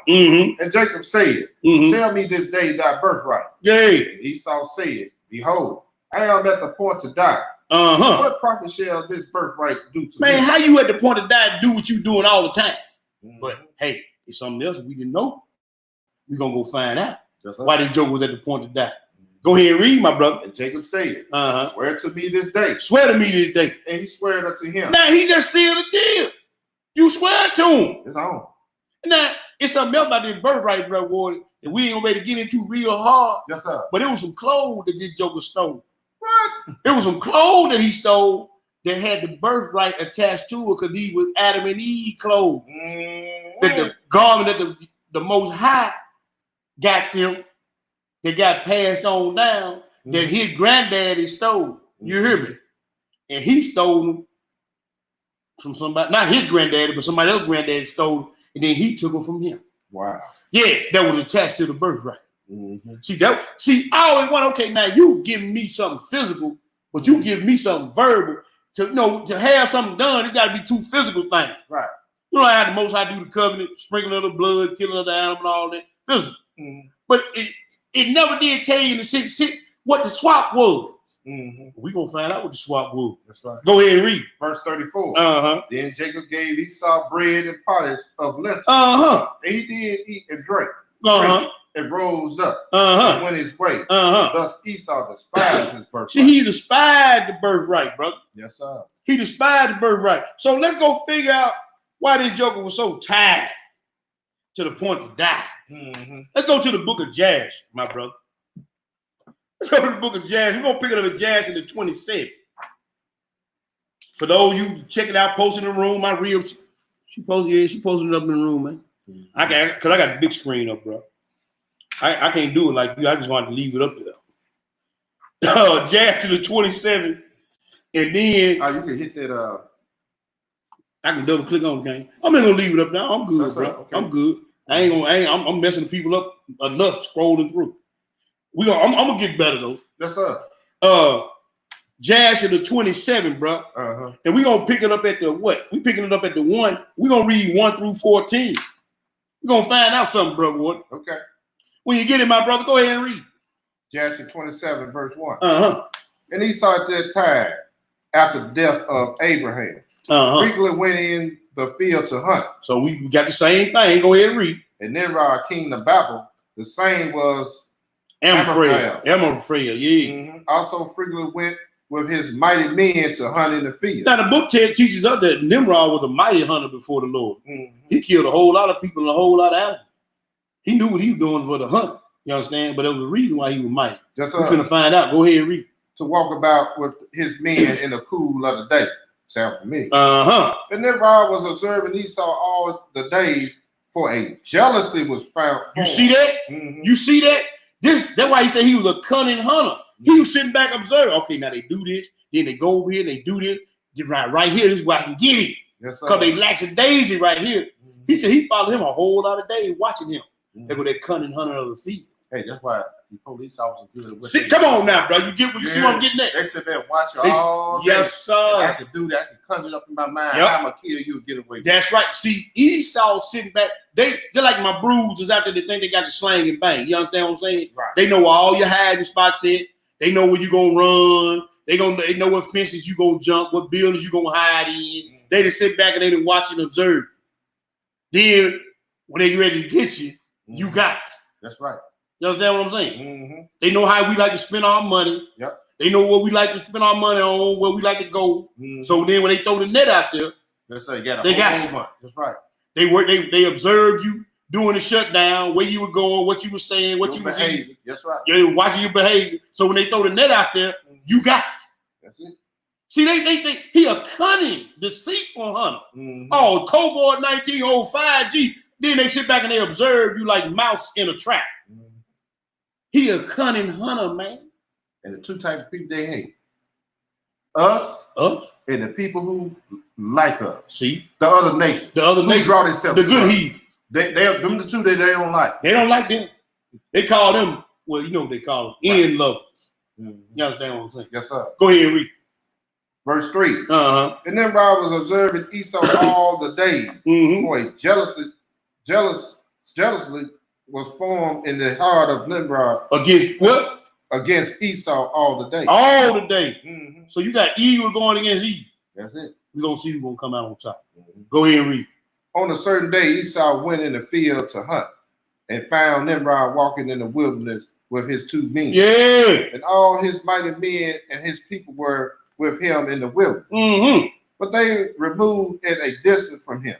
Speaker 3: And Jacob said, sell me this day thy birthright. And Esau said, behold, I am at the point to die. What profit shall this birthright do to me?
Speaker 2: Man, how you at the point to die do what you doing all the time? But hey, it's something else we didn't know. We're going to go find out.
Speaker 3: Yes,
Speaker 2: why this joker was at the point to die. Go ahead and read, my brother.
Speaker 3: And Jacob said,
Speaker 2: Uh-huh.
Speaker 3: swear to me this day.
Speaker 2: Swear to me this day.
Speaker 3: And he swore unto him.
Speaker 2: Now he just sealed a deal. You swear to him.
Speaker 3: It's on.
Speaker 2: Now, it's something else about this birthright, brother Ward, that we ain't gonna be able to get into real hard.
Speaker 3: Yes, sir.
Speaker 2: But it was some clothes that this joker stole.
Speaker 3: What?
Speaker 2: It was some clothes that he stole that had the birthright attached to it because these was Adam and Eve clothes. That the garment that the Most High got them, that got passed on down, that his granddaddy stole. You hear me? And he stole them from somebody, not his granddaddy, but somebody else's granddaddy stole them, and then he took them from him.
Speaker 3: Wow.
Speaker 2: Yeah, that was attached to the birthright. See, I always want, okay, now you giving me something physical, but you give me something verbal. To have something done, it's got to be two physical things.
Speaker 3: Right.
Speaker 2: You know how the Most High do the covenant, sprinkling of the blood, killing of the animal, and all that. Physical. But it never did tell you in the 6 what the swap was. We're going to find out what the swap was. That's right. Go ahead and read.
Speaker 3: Verse 34. Then Jacob gave Esau bread and pottage of lentils. And he did eat and drink. And rose up and went his way. Thus Esau despised his birthright.
Speaker 2: See, he despised the birthright, brother.
Speaker 3: Yes, sir.
Speaker 2: He despised the birthright. So let's go figure out why this joker was so tired to the point to die. Let's go to the book of Judges, my brother. Let's go to the book of Judges. We're going to pick it up at Judges in the 27th. For those you check it out, post in the room, my real, she posted it up in the room, man. Because I got the big screen up, bro. I can't do it like you. I just wanted to leave it up there. Judges to the 27th. And then
Speaker 3: you can hit that.
Speaker 2: I can double click on it. I'm not gonna leave it up now. I'm good, bro. Okay. I'm good. I'm messing the people up enough scrolling through. I'm gonna get better though.
Speaker 3: Yes, sir.
Speaker 2: Judges to the 27th, bro. And we're gonna pick it up at the what? We picking it up at the 1. We're gonna read 1 through 14. We're gonna find out something, brother Ward.
Speaker 3: Okay.
Speaker 2: When you get it, my brother, go ahead and read.
Speaker 3: Judges 27, verse 1. And Esau at that time, after the death of Abraham, frequently went in the field to hunt.
Speaker 2: So we got the same thing. Go ahead and read.
Speaker 3: And Nimrod, king of Babel, the same was
Speaker 2: Amraphel, yeah.
Speaker 3: Also frequently went with his mighty men to hunt in the field.
Speaker 2: Now the book teaches us that Nimrod was a mighty hunter before the Lord. He killed a whole lot of people and a whole lot of animals. He knew what he was doing for the hunt. You understand? But there was a reason why he was mighty. We're finna find out. Go ahead and read.
Speaker 3: To walk about with his men in the cool of the day. Sound familiar? And Nimrod was observing Esau all the days, for a jealousy was found.
Speaker 2: You see that? You see that? That's why he said he was a cunning hunter. He was sitting back observing. Okay, now they do this, then they go over here, and they do this. Right here, this is where I can get it. Because they lackadaisy right here. He said he followed him a whole lot of days watching him. They were that cunning hunter of the field.
Speaker 3: Hey, that's why the police officers good.
Speaker 2: See, come on now, bro. You get what you see what I'm getting at?
Speaker 3: They sit there and watch you all day.
Speaker 2: Yes, sir.
Speaker 3: I can do that. I can conjure up in my mind. I'm going to kill you and get away.
Speaker 2: That's right. See, Esau sitting back. They're like my bruisers out there. They think they got the slang and bang. You understand what I'm saying?
Speaker 3: Right.
Speaker 2: They know where all your hiding spots at. They know where you're going to run. They know what fences you're going to jump, what buildings you're going to hide in. They just sit back and they just watch and observe. Then, when they ready to get you, you got it.
Speaker 3: That's right.
Speaker 2: You understand what I'm saying? They know how we like to spend our money. They know what we like to spend our money on, where we like to go. So then when they throw the net out there,
Speaker 3: they got
Speaker 2: you.
Speaker 3: That's right.
Speaker 2: They observe you doing the shutdown, where you were going, what you were saying, what you were saying.
Speaker 3: That's right.
Speaker 2: They were watching your behavior. So when they throw the net out there, you got it.
Speaker 3: That's it.
Speaker 2: See, he a cunning, deceitful hunter. Oh, COVID-19, 5G. Then they sit back and they observe you like mouse in a trap. He a cunning hunter, man.
Speaker 3: And the two types of people they hate. Us, and the people who like us.
Speaker 2: See?
Speaker 3: The other nation. Draw themselves.
Speaker 2: The good heathens.
Speaker 3: Them the two that they don't like.
Speaker 2: They don't like them. They call them, well, you know what they call them, end lovers. You understand what I'm saying?
Speaker 3: Yes, sir.
Speaker 2: Go ahead and read.
Speaker 3: Verse 3. And Nimrod was observing Esau all the days, for a jealously was formed in the heart of Nimrod.
Speaker 2: Against what?
Speaker 3: Against Esau all the days.
Speaker 2: All the day. So you got evil going against evil.
Speaker 3: That's it.
Speaker 2: We're going to see who's going to come out on top. Go ahead and read.
Speaker 3: On a certain day, Esau went in the field to hunt. and found Nimrod walking in the wilderness with his 2 men.
Speaker 2: Yeah.
Speaker 3: And all his mighty men and his people were with him in the wilderness.
Speaker 2: Mm-hmm.
Speaker 3: But they removed at a distance from him,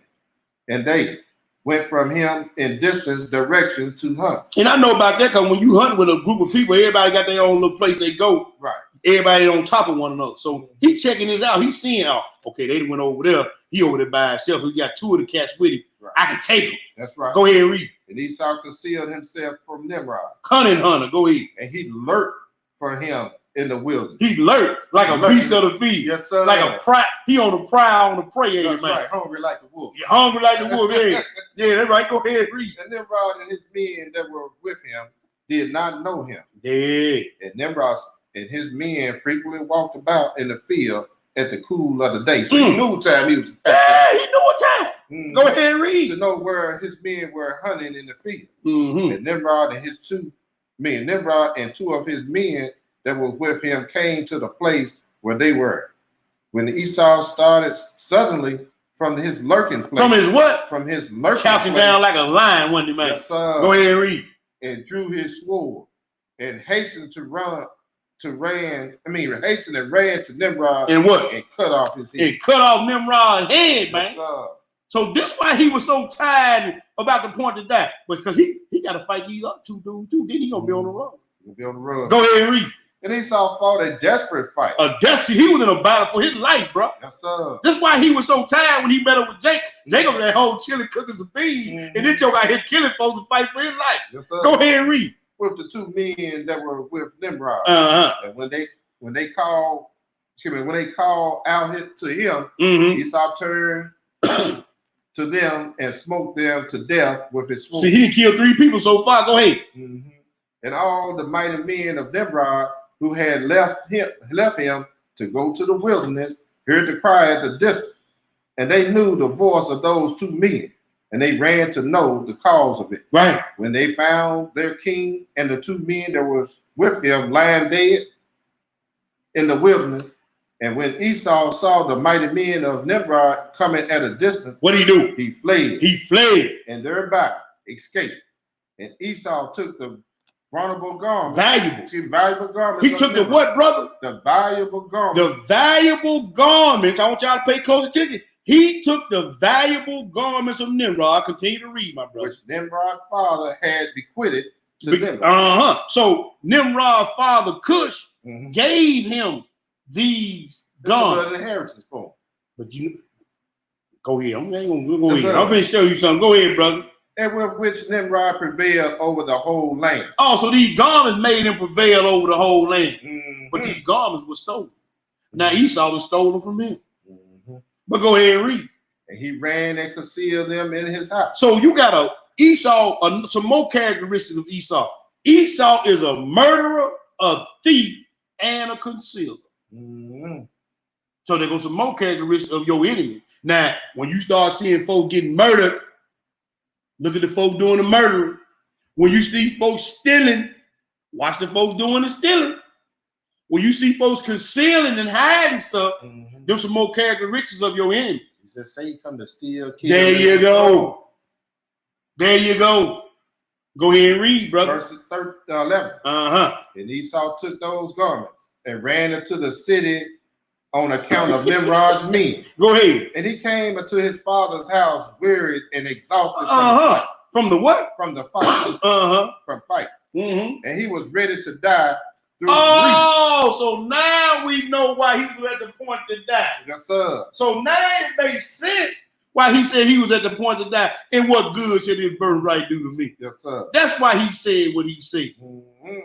Speaker 3: and they went from him in distance direction to hunt.
Speaker 2: And I know about that because when you hunt with a group of people, everybody got their own little place they go.
Speaker 3: Right.
Speaker 2: Everybody on top of one another. So he checking this out. He's seeing, oh, okay, they went over there. He over there by himself. He got 2 of the cats with him.
Speaker 3: Right.
Speaker 2: I can take them.
Speaker 3: That's right.
Speaker 2: Go ahead and read.
Speaker 3: And Esau concealed himself from Nimrod.
Speaker 2: Cunning hunter. Go ahead.
Speaker 3: And he lurked for him in the wilderness.
Speaker 2: He lurked like a beast of the field.
Speaker 3: Yes, sir.
Speaker 2: Like a prey. He on the prowl, on the prey.
Speaker 3: That's
Speaker 2: man.
Speaker 3: right. Hungry like the wolf.
Speaker 2: You're hungry like the wolf. Yeah. Yeah, that's right. Go ahead and read.
Speaker 3: And Nimrod and his men that were with him did not know him.
Speaker 2: Yeah.
Speaker 3: And Nimrod and his men frequently walked about in the field at the cool of the day. So he knew what time he was.
Speaker 2: Yeah, he knew what time.
Speaker 3: Mm-hmm.
Speaker 2: Go ahead and read.
Speaker 3: To know where his men were hunting in the field.
Speaker 2: Mm-hmm.
Speaker 3: And Nimrod and his 2 men, Nimrod and 2 of his men that were with him came to the place where they were. When Esau started suddenly from his lurking place.
Speaker 2: From his what?
Speaker 3: From his lurking
Speaker 2: Couching
Speaker 3: place.
Speaker 2: down like a lion, wasn't he, man?
Speaker 3: Yes, sir.
Speaker 2: Go ahead and read.
Speaker 3: And drew his sword and hastened and ran to Nimrod
Speaker 2: And what?
Speaker 3: and cut off his head.
Speaker 2: And cut off Nimrod's head, man.
Speaker 3: Yes, sir.
Speaker 2: So this why he was so tired about the point to die. Because he got to fight these other 2 dudes too. Then he gonna be on the road.
Speaker 3: He'll be on the road.
Speaker 2: Go ahead and read.
Speaker 3: And Esau fought a desperate fight.
Speaker 2: He was in a battle for his life, bro.
Speaker 3: Yes, sir.
Speaker 2: That's why he was so tired when he met up with Jacob. Jacob was at home chilling, cooking some beans, and then Joe out here killing folks to fight for his life.
Speaker 3: Yes, sir.
Speaker 2: Go ahead and read.
Speaker 3: With the 2 men that were with Nimrod.
Speaker 2: Uh-huh.
Speaker 3: And when they called out to him,
Speaker 2: Mm-hmm.
Speaker 3: Esau turned to them and smote them to death with his sword.
Speaker 2: See, he didn't kill 3 people so far. Go ahead.
Speaker 3: Mm-hmm. And all the mighty men of Nimrod who had left him to go to the wilderness heard the cry at the distance, and they knew the voice of those 2 men, and they ran to know the cause of it.
Speaker 2: Right.
Speaker 3: When they found their king and the 2 men that was with him lying dead in the wilderness, and when Esau saw the mighty men of Nimrod coming at a distance,
Speaker 2: what did he do?
Speaker 3: he fled.
Speaker 2: He fled.
Speaker 3: And thereby escaped. And Esau took the valuable garment.
Speaker 2: Valuable.
Speaker 3: Garments.
Speaker 2: He took the what, brother?
Speaker 3: The valuable garment.
Speaker 2: The valuable garments. I want y'all to pay close attention. He took the valuable garments of Nimrod. Continue to read, my brother.
Speaker 3: Which Nimrod's father had bequeathed to Nimrod.
Speaker 2: Uh-huh. So Nimrod's father, Cush, gave him these garments.
Speaker 3: An inheritance for him.
Speaker 2: But you go ahead. I'm finna show you something. Go ahead, brother.
Speaker 3: And with which Nimrod prevailed over the whole land.
Speaker 2: Oh, so these garments made him prevail over the whole land.
Speaker 3: Mm-hmm.
Speaker 2: But these garments were stolen. Now Esau was stolen from him. Mm-hmm. But go ahead and read.
Speaker 3: And he ran and concealed them in his house.
Speaker 2: So you got some more characteristics of Esau. Esau is a murderer, a thief, and a concealer.
Speaker 3: Mm-hmm.
Speaker 2: So there goes some more characteristics of your enemy. Now, when you start seeing folks getting murdered, look at the folks doing the murdering. When you see folks stealing, watch the folks doing the stealing. When you see folks concealing and hiding stuff, there's some more characteristics of your enemy.
Speaker 3: He says, "Say, come to steal, kill."
Speaker 2: There you go. There you go. Go ahead and read, brother.
Speaker 3: Verse 11. And Esau took those garments and ran into the city on account of Nimrod's men.
Speaker 2: Go ahead.
Speaker 3: And he came into his father's house wearied and exhausted
Speaker 2: from the what?
Speaker 3: From the fight. From fight. And he was ready to die through grief.
Speaker 2: So now we know why he was at the point to die.
Speaker 3: Yes, sir.
Speaker 2: So now it makes sense why he said he was at the point to die. And what good should his birthright do to me?
Speaker 3: Yes, sir.
Speaker 2: That's why he said what he said.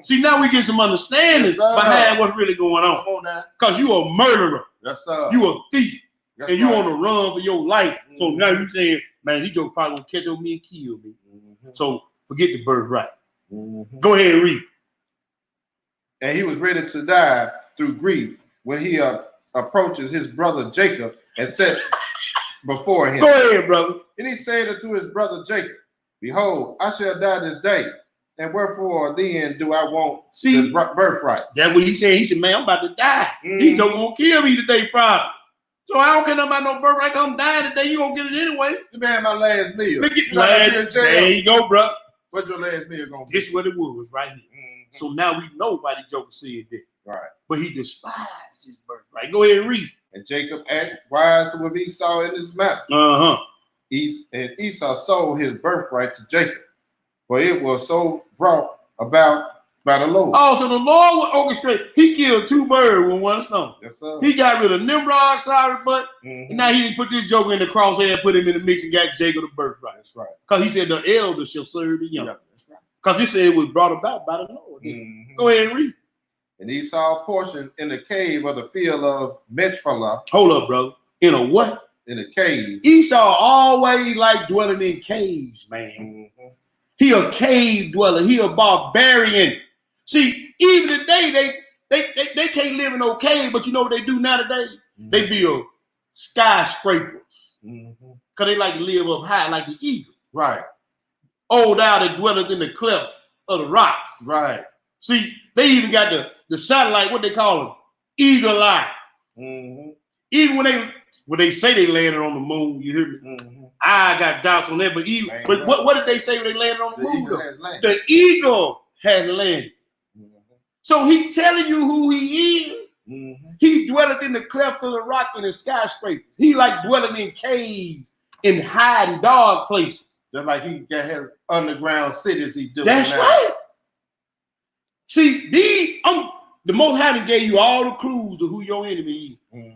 Speaker 2: See, now we get some understanding behind what's really going on.
Speaker 3: Come on now.
Speaker 2: Because you a murderer.
Speaker 3: Yes, sir.
Speaker 2: You a thief.
Speaker 3: That's
Speaker 2: and you
Speaker 3: right.
Speaker 2: on the run for your life. So now you saying, man, he just probably gonna catch up me and kill me. So forget the birthright. Go ahead and read.
Speaker 3: And he was ready to die through grief when he approaches his brother Jacob and said before him.
Speaker 2: Go ahead, brother.
Speaker 3: And he said unto his brother Jacob, "Behold, I shall die this day, and wherefore then do I want this birthright?"
Speaker 2: That's what he said. He said, "Man, I'm about to die. He just gonna kill me today, probably. So I don't care nothing about no birthright. I'm dying today. You gonna get it anyway.
Speaker 3: You man, my last meal.
Speaker 2: There you go, bro.
Speaker 3: What your last meal gonna be?
Speaker 2: This what it was right here. So now we know why the Joker said that.
Speaker 3: Right.
Speaker 2: But he despised his birthright. Go ahead and read.
Speaker 3: And Jacob acted wise with Esau in his matter.
Speaker 2: Uh-huh.
Speaker 3: And Esau sold his birthright to Jacob, for it was so brought about by the Lord.
Speaker 2: Oh, so the Lord would orchestrate. He killed 2 birds with 1 stone.
Speaker 3: Yes, sir.
Speaker 2: He got rid of Nimrod, sorry, but and now he didn't put this Joker in the crosshair and put him in the mix and got Jacob the birthright.
Speaker 3: That's right.
Speaker 2: Because he said the elder shall serve the young.
Speaker 3: Yeah, that's right.
Speaker 2: Because he said it was brought about by the Lord. Go ahead and read.
Speaker 3: And Esau portion in the cave of the field of Machpelah.
Speaker 2: Hold up, brother. In a what?
Speaker 3: In a cave.
Speaker 2: Esau always like dwelling in caves, man. He a cave dweller. He a barbarian. See, even today, they can't live in no cave, but you know what they do nowadays? They build skyscrapers. Because they like to live up high like the eagle.
Speaker 3: Right.
Speaker 2: Old owl that dwelleth in the cleft of the rock.
Speaker 3: Right.
Speaker 2: See, they even got the satellite, what they call them, eagle eye. Even when they say they landed on the moon, you hear me? I got doubts on that, but what did they say when they landed on the moon? The eagle has landed. So he telling you who he is. He dwelleth in the cleft of the rock in the skyscrapers. He like dwelling in caves, in high and dark places.
Speaker 3: Just like he got his underground cities he doing.
Speaker 2: That's
Speaker 3: now.
Speaker 2: right. See, the Most High gave you all the clues of who your enemy is.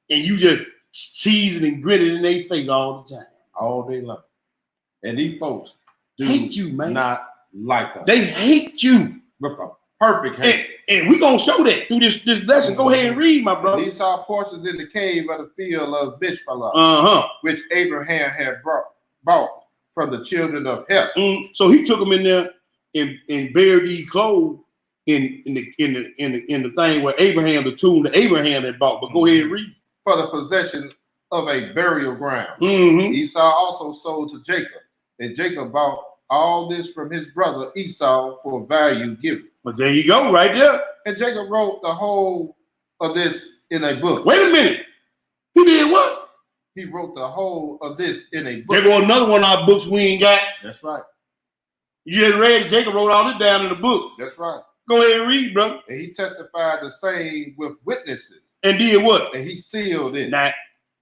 Speaker 2: And you just cheesing and grinning in their face all the time.
Speaker 3: All day long. And these folks
Speaker 2: hate you, man.
Speaker 3: Not like us.
Speaker 2: They hate you.
Speaker 3: With a perfect hate.
Speaker 2: And we're going to show that through this lesson. Go ahead and read, my brother.
Speaker 3: Esau portions in the cave of the field of Machpelah, which Abraham had bought from the children of Heth.
Speaker 2: So he took them in there and buried these clothes in the thing where Abraham, the tomb that Abraham had bought. But go ahead and read.
Speaker 3: For the possession of a burial ground. Esau also sold to Jacob, and Jacob bought all this from his brother Esau for value given.
Speaker 2: But there you go, right there.
Speaker 3: And Jacob wrote the whole of this in a book.
Speaker 2: Wait a minute. He did what?
Speaker 3: He wrote the whole of this in a book.
Speaker 2: There go another one of our books we ain't got.
Speaker 3: That's right.
Speaker 2: You just read it. Jacob wrote all this down in the book.
Speaker 3: That's right.
Speaker 2: Go ahead and read, brother.
Speaker 3: And he testified the same with witnesses.
Speaker 2: And did what?
Speaker 3: And he sealed it.
Speaker 2: Now,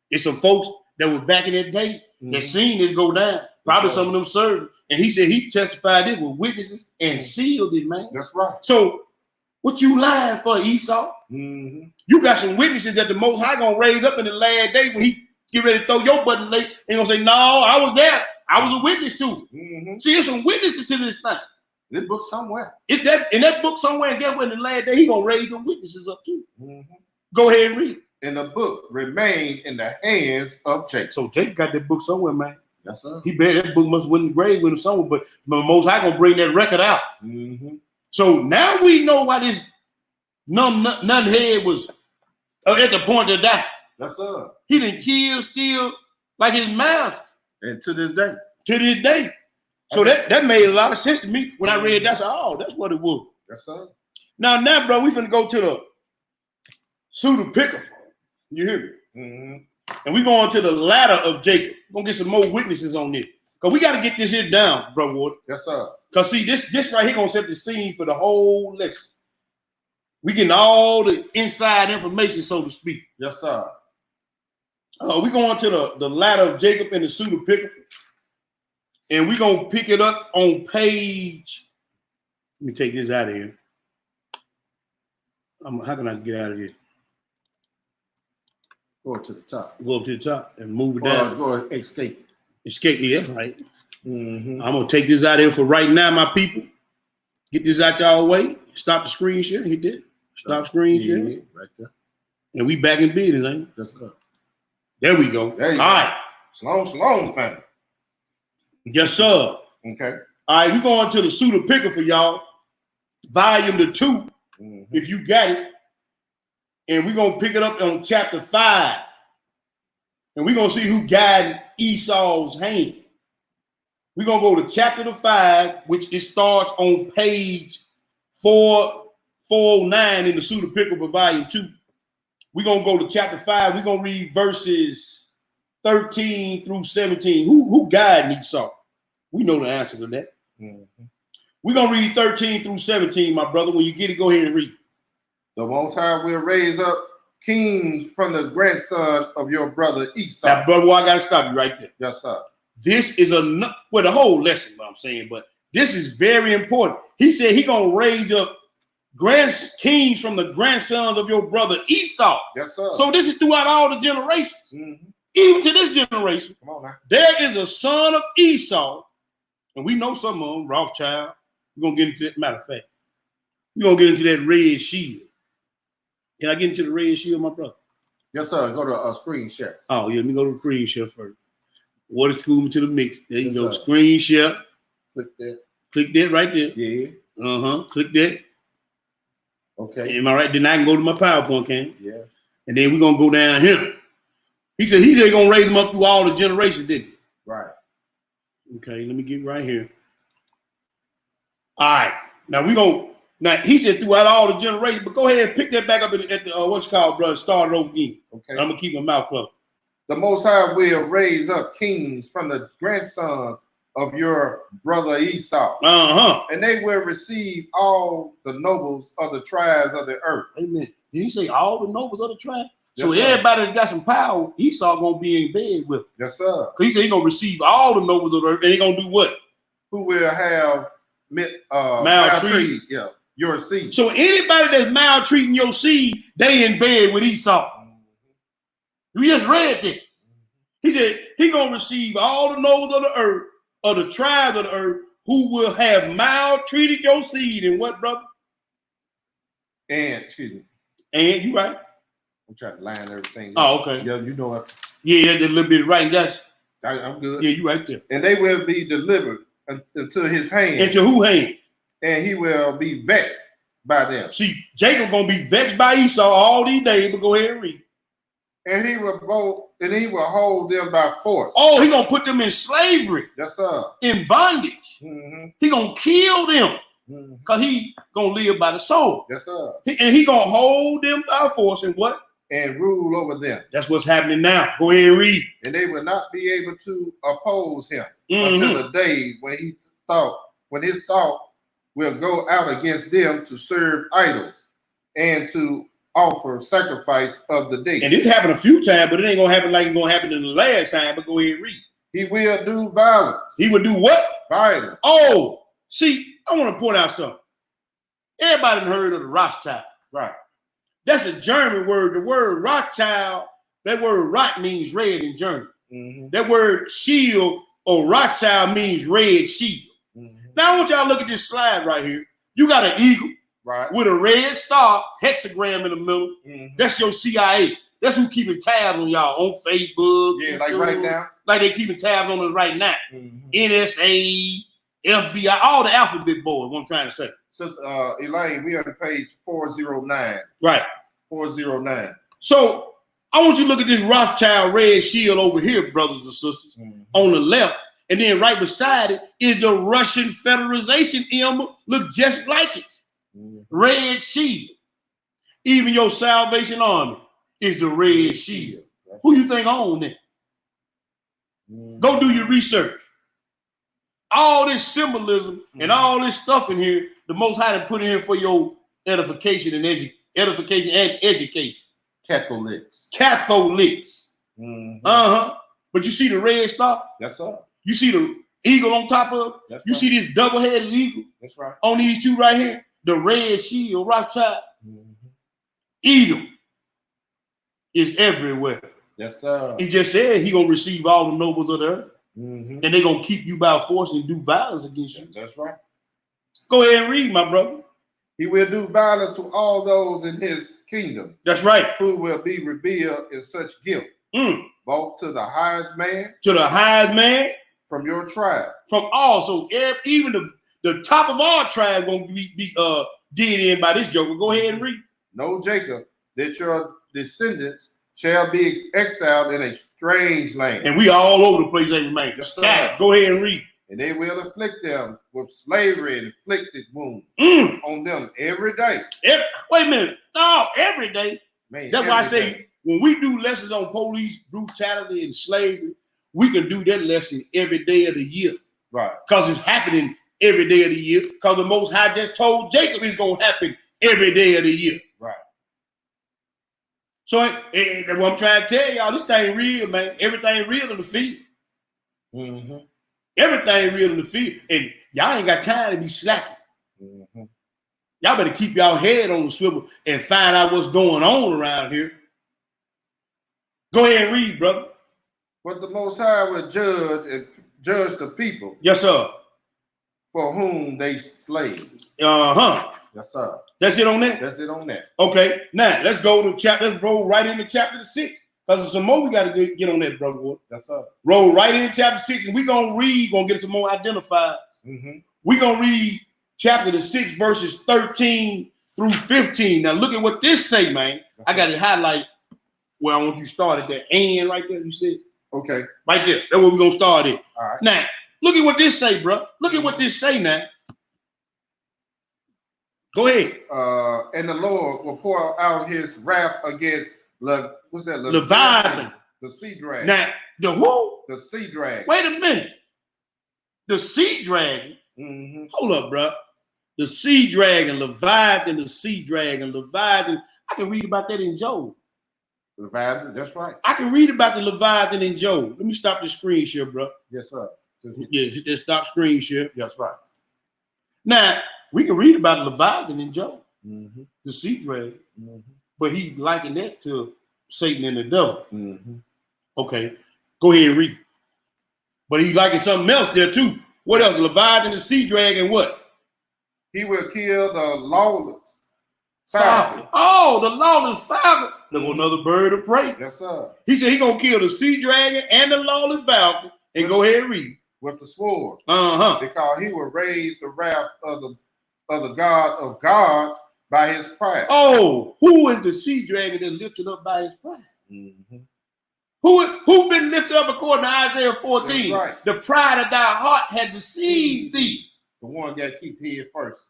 Speaker 2: it's some folks that was back in that day that seen this go down. Probably some of them served. And he said he testified it with witnesses and sealed it, man.
Speaker 3: That's right.
Speaker 2: So, what you lying for, Esau? You got some witnesses that the Most High gonna raise up in the last day when he get ready to throw your button late and gonna say, no, I was there. I was a witness to it. See, there's some witnesses to this thing.
Speaker 3: This book somewhere.
Speaker 2: In that book somewhere, and guess what? In the last day, he gonna raise them witnesses up too. Go ahead and read.
Speaker 3: And the book remained in the hands of Jacob.
Speaker 2: So Jacob got that book somewhere, man.
Speaker 3: Yes, sir.
Speaker 2: He bet that book must win the grave with him somewhere, but the Most High gonna bring that record out. So now we know why this none head was at the point to die.
Speaker 3: Yes, sir.
Speaker 2: He didn't kill, steal like his master.
Speaker 3: And to this day.
Speaker 2: To this day. So that made a lot of sense to me when I read that. I said, oh, that's what it was.
Speaker 3: Yes, sir.
Speaker 2: Now, bro, we finna go to the pseudepigrapha. You hear me? And we going to the ladder of Jacob. We're gonna get some more witnesses on this. Because we got to get this here down, bro, Ward.
Speaker 3: Yes, sir. Because
Speaker 2: see, this right here gonna set the scene for the whole lesson. We getting all the inside information, so to speak.
Speaker 3: Yes, sir.
Speaker 2: We going to the ladder of Jacob and the pseudepigrapha. And we're going to pick it up on page. Let me take this out of here. How can I get out of here?
Speaker 3: Go up to the top.
Speaker 2: Go up to the top and move it down.
Speaker 3: Go escape.
Speaker 2: Escape, yeah, right. I'm going to take this out of here for right now, my people. Get this out y'all way. Stop the screen share. Hit that. Stop screen share.
Speaker 3: Yeah, right there.
Speaker 2: And we back in business, ain't we?
Speaker 3: Yes, sir.
Speaker 2: There we go.
Speaker 3: There you
Speaker 2: all right.
Speaker 3: Shalom, family.
Speaker 2: Yes, sir.
Speaker 3: Okay.
Speaker 2: All right, we're going to the pseudepigrapha, y'all. Volume 2, if you got it. And we're going to pick it up on chapter 5. And we're going to see who guided Esau's hand. We're going to go to chapter 5, which it starts on page 409 in the pseudepigrapha, volume 2. We're going to go to chapter 5. We're going to read verses 13 through 17. Who guided Esau? We know the answer to that.
Speaker 3: Mm-hmm.
Speaker 2: We're going to read 13 through 17, my brother. When you get it, go ahead and read.
Speaker 3: The Most High will raise up kings from the grandson of your brother Esau.
Speaker 2: Now, brother, I got to stop you right there.
Speaker 3: Yes, sir.
Speaker 2: This is well, the whole lesson, what I'm saying, but this is very important. He said he going to raise up kings from the grandsons of your brother Esau.
Speaker 3: Yes, sir.
Speaker 2: So this is throughout all the generations.
Speaker 3: Mm-hmm.
Speaker 2: Even to this generation.
Speaker 3: Come on now.
Speaker 2: There is a son of Esau, and we know some of them, Rothschild. We're going to get into that. Matter of fact, we're going to get into that red shield. Can I get into the red shield, my brother?
Speaker 3: Yes, sir. Go to a screen share.
Speaker 2: Oh, yeah, let me go to the screen share first. Water school to the mix. There you go.
Speaker 3: Sir.
Speaker 2: Screen share.
Speaker 3: Click that.
Speaker 2: Click that right there.
Speaker 3: Yeah.
Speaker 2: Click that.
Speaker 3: Okay.
Speaker 2: Am I right? Then I can go to my PowerPoint, can?
Speaker 3: Yeah.
Speaker 2: And then we're going to go down here. He said he's going to raise them up through all the generations, didn't he?
Speaker 3: Right.
Speaker 2: Okay, let me get right here. All right. Now we're going to, now he said throughout all the generations, but go ahead and pick that back up at the what's called, brother, start it over again.
Speaker 3: Okay.
Speaker 2: I'm going to keep my mouth closed.
Speaker 3: The Most High will raise up kings from the grandsons of your brother Esau. And they will receive all the nobles of the tribes of the earth.
Speaker 2: Amen. Did he say all the nobles of the tribe?
Speaker 3: Yes,
Speaker 2: so
Speaker 3: sir.
Speaker 2: Everybody that got some power, Esau going to be in bed with him.
Speaker 3: Yes, sir.
Speaker 2: Because he said he's going to receive all the nobles of the earth, and he's going to do what?
Speaker 3: Who will have maltreated your seed. So
Speaker 2: anybody that's maltreating your seed, they in bed with Esau. We just read that. He said he's going to receive all the nobles of the earth, of the tribes of the earth, who will have maltreated your seed. And what, brother?
Speaker 3: And, excuse me.
Speaker 2: And you right.
Speaker 3: I'm trying to line everything up.
Speaker 2: Oh, okay.
Speaker 3: Yeah, you know what?
Speaker 2: Yeah, that little bit of right.
Speaker 3: I'm good.
Speaker 2: Yeah, you right there.
Speaker 3: And they will be delivered into his hand.
Speaker 2: Into whose hand?
Speaker 3: And he will be vexed by them.
Speaker 2: See, Jacob gonna be vexed by Esau all these days, but go ahead and read.
Speaker 3: And he will hold them by force.
Speaker 2: Oh, he gonna put them in slavery.
Speaker 3: Yes, sir.
Speaker 2: In bondage.
Speaker 3: Mm-hmm.
Speaker 2: He gonna kill them. Because he gonna live by the soul.
Speaker 3: Yes, sir.
Speaker 2: And he gonna hold them by force and what?
Speaker 3: And rule over them.
Speaker 2: That's what's happening now. Go ahead and read.
Speaker 3: And they will not be able to oppose him until the day when his thought will go out against them to serve idols and to offer sacrifice of the day.
Speaker 2: And it happened a few times, but it ain't gonna happen like it's gonna happen in the last time. But go ahead and read.
Speaker 3: He will do violence.
Speaker 2: He will do what?
Speaker 3: Violence.
Speaker 2: Oh, see, I want to point out something. Everybody heard of the Rothschild.
Speaker 3: Right.
Speaker 2: That's a German word. The word Rothschild, that word Rot means red in German. Mm-hmm. That word shield or Rothschild means red shield. Mm-hmm. Now I want y'all to look at this slide right here. You got an eagle with a red star, hexagram in the middle. Mm-hmm. That's your CIA. That's who keeping tabs on y'all on Facebook.
Speaker 3: Yeah, like right now.
Speaker 2: Like they keeping tabs on us right now. Mm-hmm. NSA, FBI, all the alphabet boys, what I'm trying to say.
Speaker 3: Sister Elaine, we are on page 409.
Speaker 2: Right.
Speaker 3: 409.
Speaker 2: So I want you to look at this Rothschild red shield over here, brothers and sisters, on the left. And then right beside it is the Russian Federation emblem. Look just like it. Red shield. Even your Salvation Army is the red shield. Who you think own that? Go do your research. All this symbolism and all this stuff in here, the Most High to put in here for your edification and education.
Speaker 3: Catholics.
Speaker 2: But you see the red star?
Speaker 3: Yes, sir.
Speaker 2: You see the eagle on top of it?
Speaker 3: That's
Speaker 2: you
Speaker 3: right.
Speaker 2: see this double-headed eagle?
Speaker 3: That's right.
Speaker 2: On these two right here? The red shield, Rothschild. Edom is everywhere.
Speaker 3: Yes, sir.
Speaker 2: He just said he gonna receive all the nobles of the earth. And they're gonna keep you by force and do violence against you.
Speaker 3: That's right.
Speaker 2: Go ahead and read, my brother.
Speaker 3: He will do violence to all those in his kingdom.
Speaker 2: That's right.
Speaker 3: Who will be revealed in such guilt. Both to the highest man.
Speaker 2: To the highest man.
Speaker 3: From your tribe.
Speaker 2: From all. So even the top of our tribe gonna be did in by this joker. Go ahead and read.
Speaker 3: No, Jacob, that your descendants shall be exiled in a strange land.
Speaker 2: And we all over the place they remain.
Speaker 3: Yes,
Speaker 2: go ahead and read.
Speaker 3: And they will afflict them with slavery and inflicted wounds on them every day.
Speaker 2: Wait a minute. No, every day.
Speaker 3: Man,
Speaker 2: that's why I say when we do lessons on police brutality and slavery, we can do that lesson every day of the year.
Speaker 3: Right.
Speaker 2: Because it's happening every day of the year because the Most High just told Jacob it's going to happen every day of the year.
Speaker 3: Right.
Speaker 2: So that's what I'm trying to tell y'all. This thing real, man. Everything real in the field.
Speaker 3: Mm-hmm.
Speaker 2: Everything real in the field. And y'all ain't got time to be slacking.
Speaker 3: Mm-hmm.
Speaker 2: Y'all better keep y'all head on the swivel and find out what's going on around here. Go ahead and read, brother.
Speaker 3: But the Most High will judge the people.
Speaker 2: Yes, sir.
Speaker 3: For whom they slave.
Speaker 2: Uh-huh.
Speaker 3: Yes, sir.
Speaker 2: That's it on that?
Speaker 3: That's it on that.
Speaker 2: Okay. Now, let's go to let's roll right into chapter 6. Because there's some more we got to get on that, brother.
Speaker 3: Yes, sir.
Speaker 2: Roll right into chapter 6, and we're going to read, going to get some more identifiers.
Speaker 3: Mm-hmm.
Speaker 2: We're going to read chapter 6, verses 13 through 15. Now, look at what this say, man. Okay. I got it highlighted where I want you to start at that end right there, you said.
Speaker 3: Okay.
Speaker 2: Right there. That's where we're going to start at.
Speaker 3: All right.
Speaker 2: Now, look at what this say, bro. Look at what this say now. Go ahead.
Speaker 3: And the Lord will pour out his wrath against
Speaker 2: Leviathan.
Speaker 3: The sea dragon.
Speaker 2: Now, the who?
Speaker 3: The sea dragon.
Speaker 2: Wait a minute. The sea dragon?
Speaker 3: Mm-hmm.
Speaker 2: Hold up, bro. The sea dragon, Leviathan, the sea dragon, Leviathan. I can read about that in Job.
Speaker 3: Leviathan, that's right.
Speaker 2: I can read about the Leviathan in Job. Let me stop the screen share, bro.
Speaker 3: Yes, sir.
Speaker 2: Just stop screen share.
Speaker 3: That's right.
Speaker 2: Now, we can read about Leviathan in Job,
Speaker 3: mm-hmm.
Speaker 2: the sea dragon,
Speaker 3: mm-hmm.
Speaker 2: but he likened that to Satan and the devil.
Speaker 3: Mm-hmm.
Speaker 2: Okay, go ahead and read. But he likened something else there too. What else? Leviathan, the sea dragon, what?
Speaker 3: He will kill the lawless falcon.
Speaker 2: Oh, the lawless falcon. Look, another bird of prey.
Speaker 3: Yes, sir.
Speaker 2: He said he's going to kill the sea dragon and the lawless falcon. And go ahead and read.
Speaker 3: With the sword.
Speaker 2: Uh-huh.
Speaker 3: Because he will raise the wrath of the God of gods by his pride.
Speaker 2: Oh, who is the sea dragon that lifted up by his pride?
Speaker 3: Mm-hmm.
Speaker 2: Who been lifted up according to Isaiah 14?
Speaker 3: Right.
Speaker 2: The pride of thy heart had deceived thee.
Speaker 3: The one got to keep head first.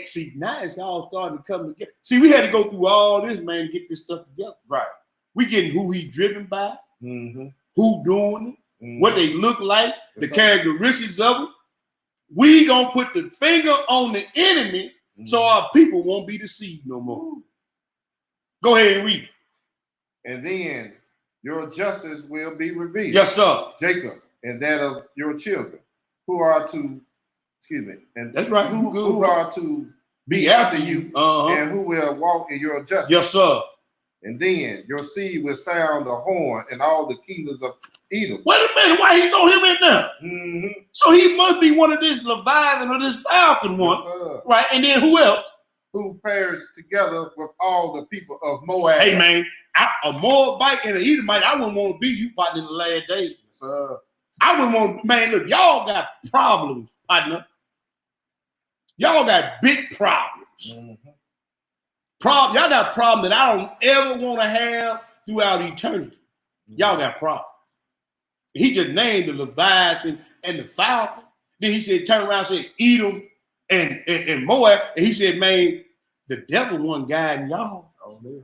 Speaker 2: See, now it's all starting to come together. See, we had to go through all this, man, to get this stuff together.
Speaker 3: Right.
Speaker 2: We getting who he driven by,
Speaker 3: mm-hmm.
Speaker 2: who doing it,
Speaker 3: mm-hmm.
Speaker 2: what they look like,
Speaker 3: That's
Speaker 2: the characteristics of it. We gonna put the finger on the enemy
Speaker 3: mm-hmm.
Speaker 2: so our people won't be deceived no more. Go ahead and read.
Speaker 3: And then your justice will be revealed.
Speaker 2: Yes, sir.
Speaker 3: Jacob, and that of your children, who are to, and
Speaker 2: that's right.
Speaker 3: Who are to
Speaker 2: be after you,
Speaker 3: and who will walk in your justice.
Speaker 2: Yes, sir.
Speaker 3: And then your seed will sound the horn and all the kingdoms of Edom.
Speaker 2: Wait a minute, why he throw him in there?
Speaker 3: Mm-hmm.
Speaker 2: So he must be one of this Leviathan or this Falcon one.
Speaker 3: Yes,
Speaker 2: right? And then who else?
Speaker 3: Who perished together with all the people of Moab.
Speaker 2: Hey, man, a Moabite and an Edomite, I wouldn't want to be you, partner, in the last days.
Speaker 3: Yes,
Speaker 2: I wouldn't want, man, look, y'all got problems, partner. Y'all got big problems.
Speaker 3: Mm-hmm.
Speaker 2: Y'all got problems that I don't ever want to have throughout eternity. Mm-hmm. Y'all got problems. He just named the Leviathan and the Falcon. Then he said, turn around and said, Edom and Moab. And he said, man, the devil one guiding y'all.
Speaker 3: Oh, man.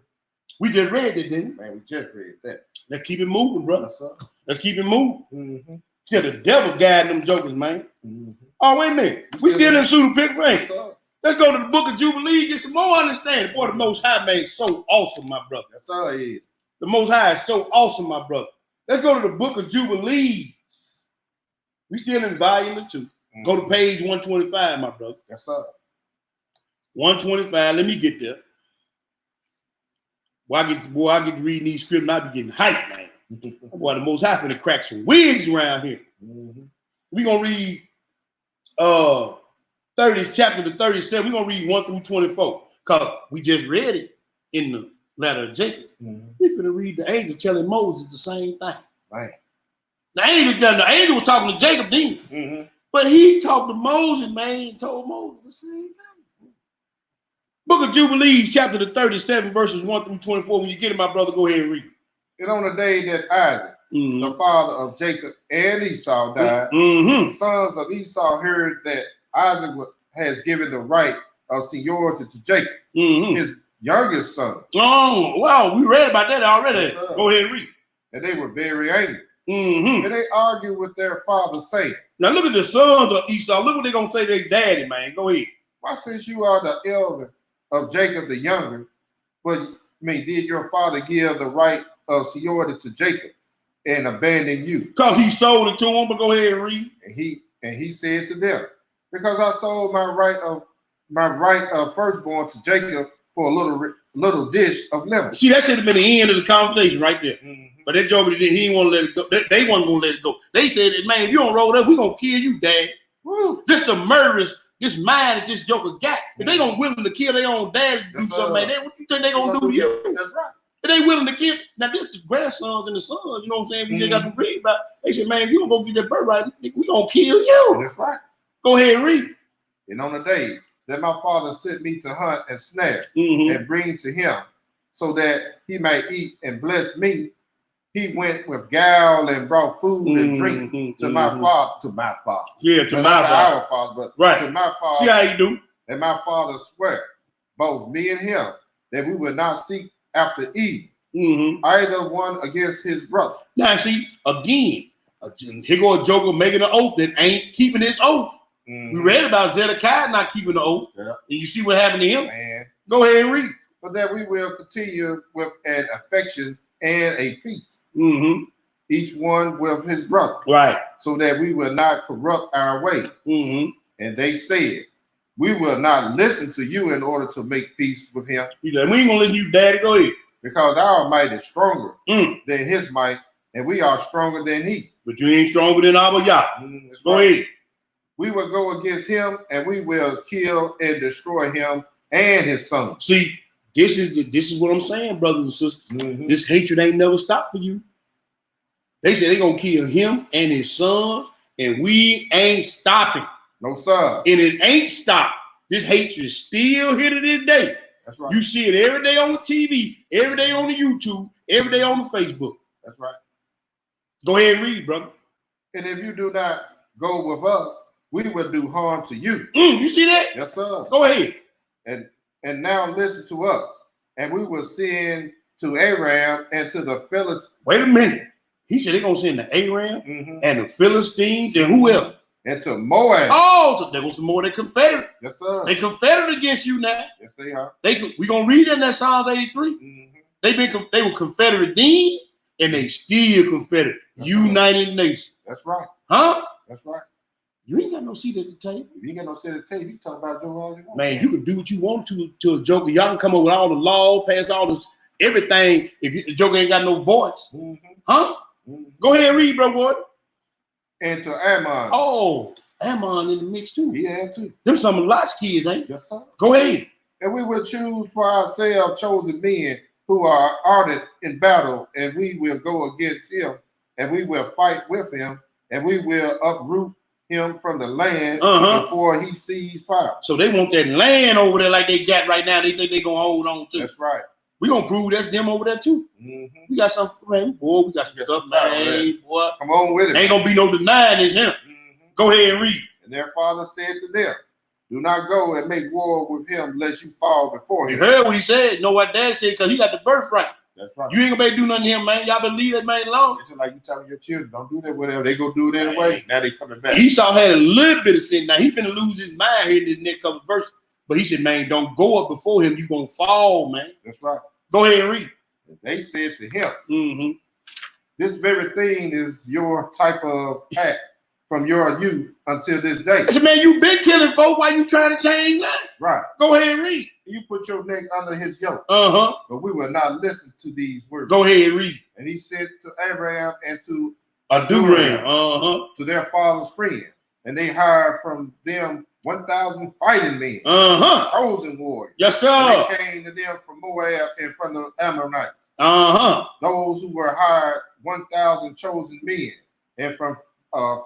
Speaker 2: We just read it, didn't we?
Speaker 3: Man, we just read that.
Speaker 2: Let's keep it moving, brother.
Speaker 3: Yes, sir.
Speaker 2: Let's keep it moving.
Speaker 3: Mm-hmm.
Speaker 2: See, the devil guiding them jokers, man.
Speaker 3: Mm-hmm.
Speaker 2: Oh, wait a minute. We still in Pseudo Pick Frank.
Speaker 3: Yes,
Speaker 2: let's go to the book of Jubilee, get some more understanding. Boy, the Most High made so awesome, my brother.
Speaker 3: Yes, sir. Yeah.
Speaker 2: The Most High is so awesome, my brother. Let's go to the book of Jubilees. We still in volume 2. Mm-hmm. Go to page 125, my brother.
Speaker 3: Yes, sir.
Speaker 2: 125. Let me get there. Boy, I get to reading these scripts and I be getting hyped, man. Boy, the Most High finna crack some wigs around here. Mm-hmm. We're going to read 30, chapter to 37. We're going to read 1 through 24. Because we just read it in the letter of Jacob. Mm-hmm. We're finna read the angel telling Moses the same thing.
Speaker 3: Right.
Speaker 2: The angel was talking to Jacob then. Mm-hmm. But he talked to Moses, man, and told Moses the same thing. Book of Jubilees, chapter the 37, verses 1 through 24. When you get it, my brother, go ahead and read.
Speaker 3: And on the day that Isaac, mm-hmm. the father of Jacob and Esau died,
Speaker 2: mm-hmm.
Speaker 3: the sons of Esau heard that Isaac has given the right of seniority to Jacob, mm-hmm. his youngest son.
Speaker 2: Oh, wow, we read about that already.
Speaker 3: Yes,
Speaker 2: go ahead and read.
Speaker 3: And they were very angry. And they argue with their father, saying,
Speaker 2: now look at the sons of Esau. Look what they're going to say to their daddy, man. Go ahead.
Speaker 3: why, since you are the elder of Jacob the younger, did your father give the right of seniority to Jacob and abandon you?
Speaker 2: Because he sold it to him, but go ahead and read.
Speaker 3: And he said to them, because I sold my right of firstborn to Jacob for a little dish of lemon.
Speaker 2: See, that should have been the end of the conversation right there. But that joker, he didn't want to let it go. They wasn't going to let it go. They said, man, if you don't roll up, we're going to kill you, dad.
Speaker 3: Woo.
Speaker 2: Just the murderers, this mind that this joker got. If they don't willing to kill their own dad to do something like that, what you think they going to do to you?
Speaker 3: That's right.
Speaker 2: If they willing to kill, now this is grandsons and the sons, you know what I'm saying? We just got to read about. They said, man, if you don't go get that birthright, we going to kill you.
Speaker 3: That's right.
Speaker 2: Go ahead and read.
Speaker 3: And on the day that my father sent me to hunt and snare and bring to him, so that he might eat and bless me, he went with gall and brought food and drink to my father.
Speaker 2: Yeah, to my
Speaker 3: not
Speaker 2: father.
Speaker 3: our father, but
Speaker 2: Right.
Speaker 3: to my father.
Speaker 2: See how you do?
Speaker 3: And my father swear, both me and him, that we would not seek after evil, either one against his brother.
Speaker 2: Now, see, again, here go a joker making an oath that ain't keeping his oath. We read about Zedekiah not keeping the oath.
Speaker 3: Yeah.
Speaker 2: And you see what happened to him?
Speaker 3: Man.
Speaker 2: Go ahead and read.
Speaker 3: But that we will continue with an affection and a peace, each one with his brother,
Speaker 2: Right.
Speaker 3: so that we will not corrupt our way. And they said, we will not listen to you in order to make peace with him.
Speaker 2: He said, we ain't gonna listen to you, daddy. Go ahead.
Speaker 3: Because our might is stronger than his might, and we are stronger than he.
Speaker 2: But you ain't stronger than Abba Yah. Go ahead.
Speaker 3: We will go against him, and we will kill and destroy him and his son.
Speaker 2: See, this is what I'm saying, brothers and sisters. This hatred ain't never stopped for you. They said they gonna kill him and his sons, and we ain't stopping.
Speaker 3: No, sir.
Speaker 2: And it ain't stopped. This hatred is still here to this day.
Speaker 3: That's right.
Speaker 2: You see it every day on the TV, every day on the YouTube, every day on the Facebook.
Speaker 3: That's right.
Speaker 2: Go ahead and read, brother.
Speaker 3: And if you do not go with us, we will do harm to you.
Speaker 2: You see that?
Speaker 3: Yes, sir.
Speaker 2: Go ahead.
Speaker 3: And now listen to us, and we will send to Aram and to the Philistines.
Speaker 2: Wait a minute. He said they're gonna send the Aram and the Philistines and who else?
Speaker 3: And to Moab.
Speaker 2: Oh, so there goes some more. They Confederate.
Speaker 3: Yes, sir.
Speaker 2: They Confederate against you now.
Speaker 3: Yes, they are.
Speaker 2: We gonna read in that Psalms 83. They were Confederate then, and they still Confederate. That's United right. Nations.
Speaker 3: That's right.
Speaker 2: Huh?
Speaker 3: That's right.
Speaker 2: You ain't got no seat at the table.
Speaker 3: You ain't got no seat at the table. You talk about Joe all you want.
Speaker 2: Man, you can do what you want to a joker. Y'all can come up with all the law, pass all this everything. If the joker ain't got no voice, huh? Go ahead and read, bro. What?
Speaker 3: And to Ammon.
Speaker 2: Oh, Ammon in the mix too.
Speaker 3: He had too.
Speaker 2: Them some of Lot's kids, ain't?
Speaker 3: Yes, sir.
Speaker 2: Go ahead.
Speaker 3: And we will choose for ourselves chosen men who are ardent in battle, and we will go against him, and we will fight with him, and we will uproot him from the land before he sees power.
Speaker 2: So they want that land over there like they got right now. They think they're gonna hold on to.
Speaker 3: That's right.
Speaker 2: We gonna prove that's them over there too. We got some, man, boy. We got some stuff, man, boy.
Speaker 3: Come on with it.
Speaker 2: Ain't gonna be no denying it's him. Go ahead and read.
Speaker 3: And their father said to them, do not go and make war with him lest you fall before him.
Speaker 2: You heard what he said. You know what dad said? Because he got the birthright.
Speaker 3: That's right.
Speaker 2: You ain't gonna be able to do nothing to him, man. Y'all better leave that man alone.
Speaker 3: It's just like you telling your children, don't do that, whatever. They go do it anyway. Now they coming back.
Speaker 2: Esau had a little bit of sin. Now he finna lose his mind here in this next couple of verses. But he said, man, don't go up before him. You gonna fall, man.
Speaker 3: That's right.
Speaker 2: Go ahead and read.
Speaker 3: They said to him, this very thing is your type of act from your youth until this day.
Speaker 2: I said, man, you been killing folk. Why you trying to change that?
Speaker 3: Right.
Speaker 2: Go ahead and read.
Speaker 3: You put your neck under his yoke. But we will not listen to these words.
Speaker 2: Go ahead and read.
Speaker 3: And he said to Abraham and to
Speaker 2: Aduram,
Speaker 3: to their father's friend, and they hired from them 1,000 fighting men, chosen warriors.
Speaker 2: Yes, sir.
Speaker 3: And they came to them from Moab and from the Ammonites. Those who were hired 1,000 chosen men, and from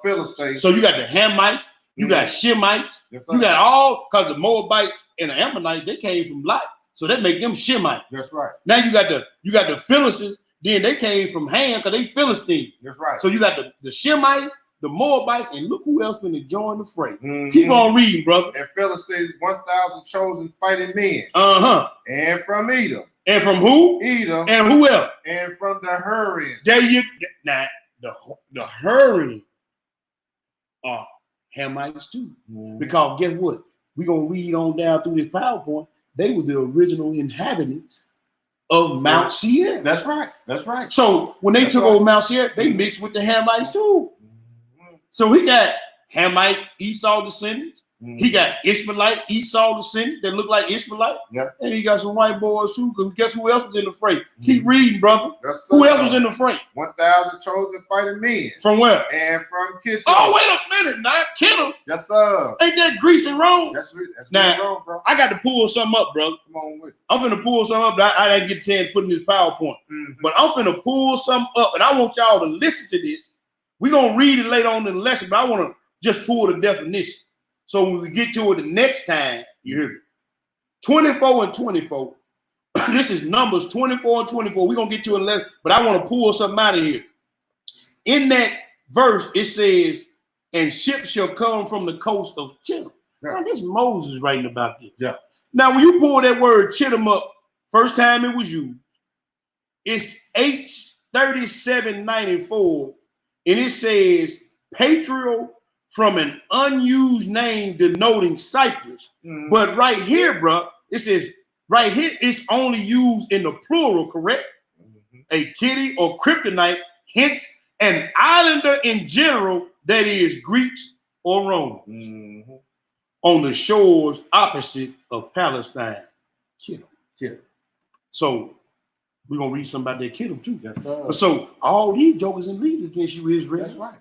Speaker 3: Philistines.
Speaker 2: So you got the Hamites, you got Shemites,
Speaker 3: yes, sir.
Speaker 2: You got all, because the Moabites and the Ammonites, they came from Lot, so that make them Shemites.
Speaker 3: That's right.
Speaker 2: Now you got the Philistines, then they came from Ham because they Philistines.
Speaker 3: That's right.
Speaker 2: So you got the Shemites, the Moabites, and look who else finna join the fray. Keep on reading, brother.
Speaker 3: And Philistines 1,000 chosen fighting men. And from Edom.
Speaker 2: And from who?
Speaker 3: Edom.
Speaker 2: And who else?
Speaker 3: And from the Hurrians.
Speaker 2: There you now the hurrying are Hamites too. Because guess what? We're going to read on down through this PowerPoint. They were the original inhabitants of Mount Seir.
Speaker 3: That's right. That's right.
Speaker 2: So when they took over Mount Seir, they mixed with the Hamites too. So he got Hamite, Esau descendants. He got Ishmaelite, Esau descendants that look like Ishmaelite.
Speaker 3: Yeah. And
Speaker 2: he got some white boys too. Because guess who else was in the fray? Keep reading, brother. Who else was in the fray?
Speaker 3: 1,000 chosen fighting men.
Speaker 2: From where?
Speaker 3: And from Kittim.
Speaker 2: Oh, wait a minute, not Kittim.
Speaker 3: Yes, sir.
Speaker 2: Ain't that Greece and Rome?
Speaker 3: That's
Speaker 2: now,
Speaker 3: wrong, bro.
Speaker 2: I got to pull something up, bro.
Speaker 3: Come on with it.
Speaker 2: I'm finna pull something up that I didn't get a chance to put in this PowerPoint. But I'm finna pull something up, and I want y'all to listen to this. We're going to read it later on in the lesson, but I want to just pull the definition. So when we get to it the next time, you hear me? 24 and 24. This is Numbers 24 and 24. We're going to get to it in lesson, but I want to pull something out of here. In that verse, it says, and ships shall come from the coast of Chittim. Yeah. Now, this is Moses writing about this.
Speaker 3: Yeah.
Speaker 2: Now, when you pull that word Chittim up, first time it was used, it's H3794, and it says, patrial from an unused name denoting Cyprus. But right here, bro, it says, right here, it's only used in the plural, correct? A kitty or kryptonite, hence an islander in general, that is Greeks or Romans, on the shores opposite of Palestine. Kittim. So we're going to read something about that Kittim too.
Speaker 3: Yes, sir.
Speaker 2: But so all these jokers in league against you, Israel.
Speaker 3: That's right.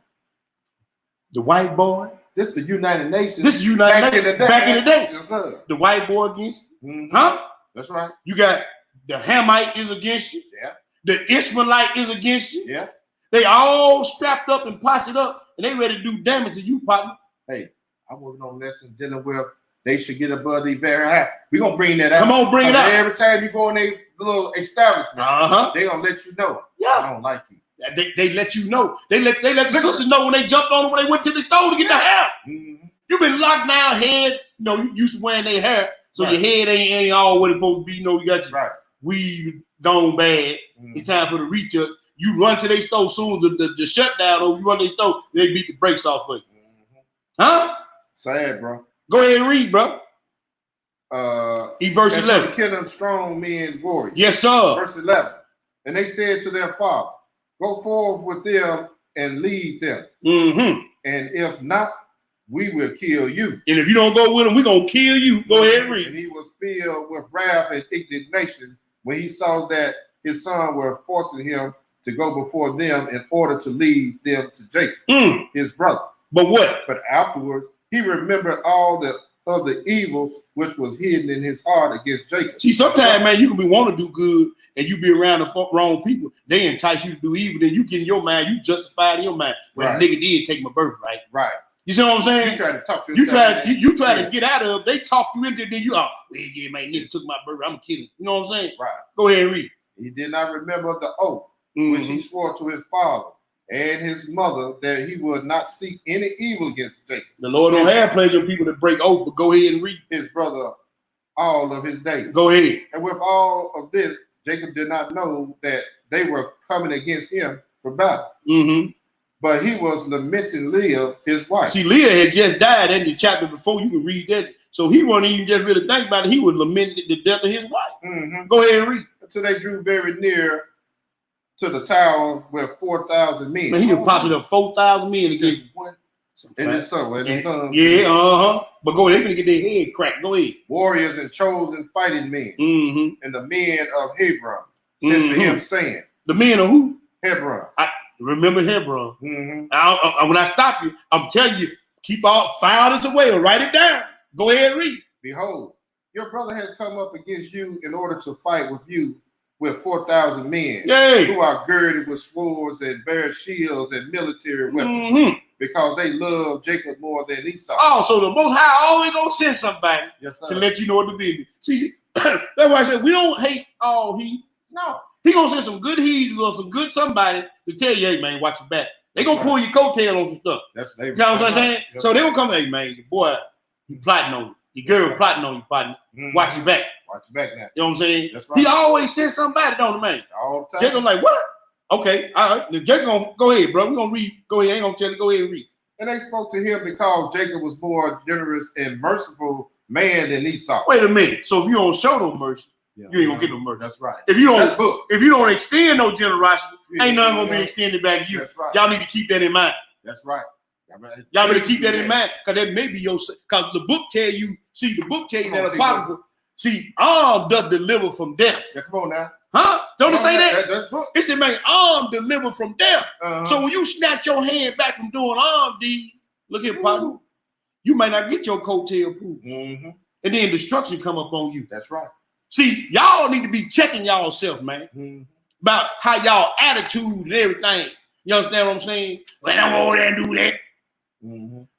Speaker 2: The white boy.
Speaker 3: This the United Nations.
Speaker 2: This is United Nations. Back in the day.
Speaker 3: Yes, sir.
Speaker 2: The white boy against you. Huh?
Speaker 3: That's right.
Speaker 2: You got the Hamite is against you.
Speaker 3: Yeah.
Speaker 2: The Ishmaelite is against you.
Speaker 3: Yeah.
Speaker 2: They all strapped up and posted up, and they ready to do damage to you, partner.
Speaker 3: Hey, I'm working on lessons dealing with they should get above the very high. We're going to bring that out.
Speaker 2: Come on, bring it out.
Speaker 3: Every time you go in their little establishment, they're going to let you know.
Speaker 2: Yeah.
Speaker 3: I don't like you.
Speaker 2: They let you know. They let the sisters know when they jumped on it, when they went to the store to get the hair. You've been locked down head. You know, you used to wearing their hair, so your head ain't all what it's supposed to be. You know, you got your weave gone bad. It's time for the retouch. You run to their store soon as the shutdown over. You run to their store, they beat the brakes off of you. Huh?
Speaker 3: Sad, bro.
Speaker 2: Go ahead and read, bro. Verse 11.
Speaker 3: Killing strong men warriors.
Speaker 2: Yes, sir.
Speaker 3: Verse 11. And they said to their father, go forth with them and lead them. And if not, we will kill you.
Speaker 2: And if you don't go with them, we're going to kill you. Go ahead and read.
Speaker 3: And he was filled with wrath and indignation when he saw that his son were forcing him to go before them in order to lead them to Jacob, his brother.
Speaker 2: But what?
Speaker 3: But afterwards, he remembered all the other evil which was hidden in his heart against Jacob.
Speaker 2: See, sometimes, man, you can be want to do good and you be around the wrong people. They entice you to do evil. Then you get in your mind, you justify in your mind. Well, the nigga did take my birthright.
Speaker 3: Right.
Speaker 2: You see what I'm saying?
Speaker 3: You try to talk
Speaker 2: you try to get out of it. They talk you into it. Then you, well, yeah, man, nigga took my birthright. I'm kidding. You know what I'm saying? Right. Go ahead and read.
Speaker 3: He did not remember the oath which he swore to his father and his mother that he would not seek any evil against Jacob.
Speaker 2: The Lord don't have pleasure in people that break oath, but go ahead and read.
Speaker 3: His brother all of his days.
Speaker 2: Go ahead.
Speaker 3: And with all of this, Jacob did not know that they were coming against him for battle. But he was lamenting Leah, his wife.
Speaker 2: See, Leah had just died in the chapter before. You can read that. So he wasn't even just really think about it. He was lamenting the death of his wife. Go ahead and read.
Speaker 3: Until they drew very near to the tower with 4,000 men.
Speaker 2: Man, he done posted up 4,000 men against
Speaker 3: one. And his son.
Speaker 2: But go ahead, they finna get their head cracked. Go ahead.
Speaker 3: Warriors and chosen fighting men. And the men of Hebron sent to him saying.
Speaker 2: The men of who?
Speaker 3: Hebron.
Speaker 2: Remember Hebron. When I stop you, I'm telling you, keep all file this away or write it down. Go ahead and read.
Speaker 3: Behold, your brother has come up against you in order to fight with you with 4,000 men who are girded with swords and bear shields and military weapons because they love Jacob more than Esau.
Speaker 2: Oh, so the Most High always gonna send somebody to let you know what to be. See, that's why I said we don't hate all heat. No. He gonna send some good heat or some good somebody to tell you, hey man, watch your back. They gonna pull your coattail on some stuff. You know what I'm saying? So they gonna come, hey man, your boy, he plotting on you. Your girl plotting on you, partner. Watch your back.
Speaker 3: Watch your back now.
Speaker 2: You know what I'm saying?
Speaker 3: That's right.
Speaker 2: He always sends somebody, don't he, man?
Speaker 3: All the time.
Speaker 2: Jacob like, what? Okay, all right. Jacob, go ahead, bro. We're gonna read. Go ahead. I ain't gonna tell you. Go ahead and read.
Speaker 3: And they spoke to him because Jacob was more generous and merciful man than Esau.
Speaker 2: Wait a minute. So if you don't show no mercy, you ain't gonna get no mercy.
Speaker 3: That's right.
Speaker 2: If you don't extend no generosity, ain't nothing gonna be extended back to you.
Speaker 3: That's right.
Speaker 2: Y'all need to keep that in mind.
Speaker 3: That's right.
Speaker 2: Y'all better keep that in mind, because that may be your. Because the book tell you. See, the book tell you that apocryphal. See, arm doth deliver from death.
Speaker 3: Yeah, come on now.
Speaker 2: Huh? Don't it say that?
Speaker 3: That's book.
Speaker 2: It said, man, arm deliver from death. So when you snatch your hand back from doing arm deed, look here, partner, you might not get your coattail pulled. And then destruction come up on you.
Speaker 3: That's right.
Speaker 2: See, y'all need to be checking y'allself, man, about how y'all attitude and everything. You understand what I'm saying? Well, I'm over there and do that.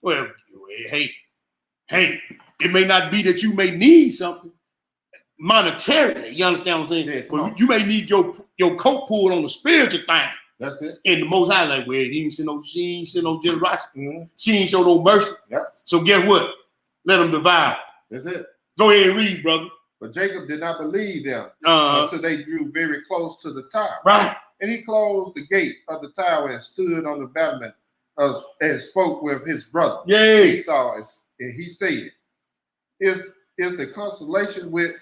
Speaker 2: Well, hey, it may not be that you may need something monetarily. You understand what I'm saying?
Speaker 3: Yeah,
Speaker 2: but you may need your coat pulled on the spiritual thing.
Speaker 3: That's it.
Speaker 2: And the Most High, like, well, she ain't send no generosity. She ain't show no mercy.
Speaker 3: Yep.
Speaker 2: So guess what? Let them devour.
Speaker 3: That's it.
Speaker 2: Go ahead and read, brother.
Speaker 3: But Jacob did not believe them until they drew very close to the tower.
Speaker 2: Right.
Speaker 3: And he closed the gate of the tower and stood on the battlement and spoke with his brother Esau, and he said, "Is the consolation with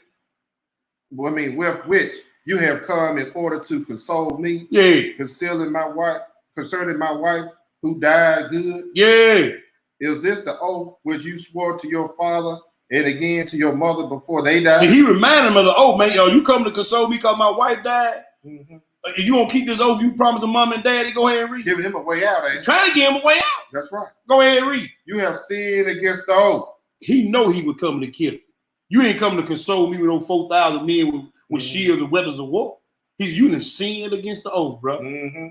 Speaker 3: which you have come in order to console me? Concerning my wife who died good? Is this the oath which you swore to your father and again to your mother before they died?"
Speaker 2: See, he reminded him of the oath, man. Yo, you come to console me because my wife died? You gonna keep this oath you promised to mom and daddy? Go ahead and read.
Speaker 3: Giving him a way out, ain't you?
Speaker 2: Trying to give him a way out.
Speaker 3: That's right.
Speaker 2: Go ahead and read.
Speaker 3: You have sinned against the oath.
Speaker 2: He know he would come to kill him. You ain't coming to console me with those 4,000 men with shields and weapons of war. You done sinned against the oath, bro.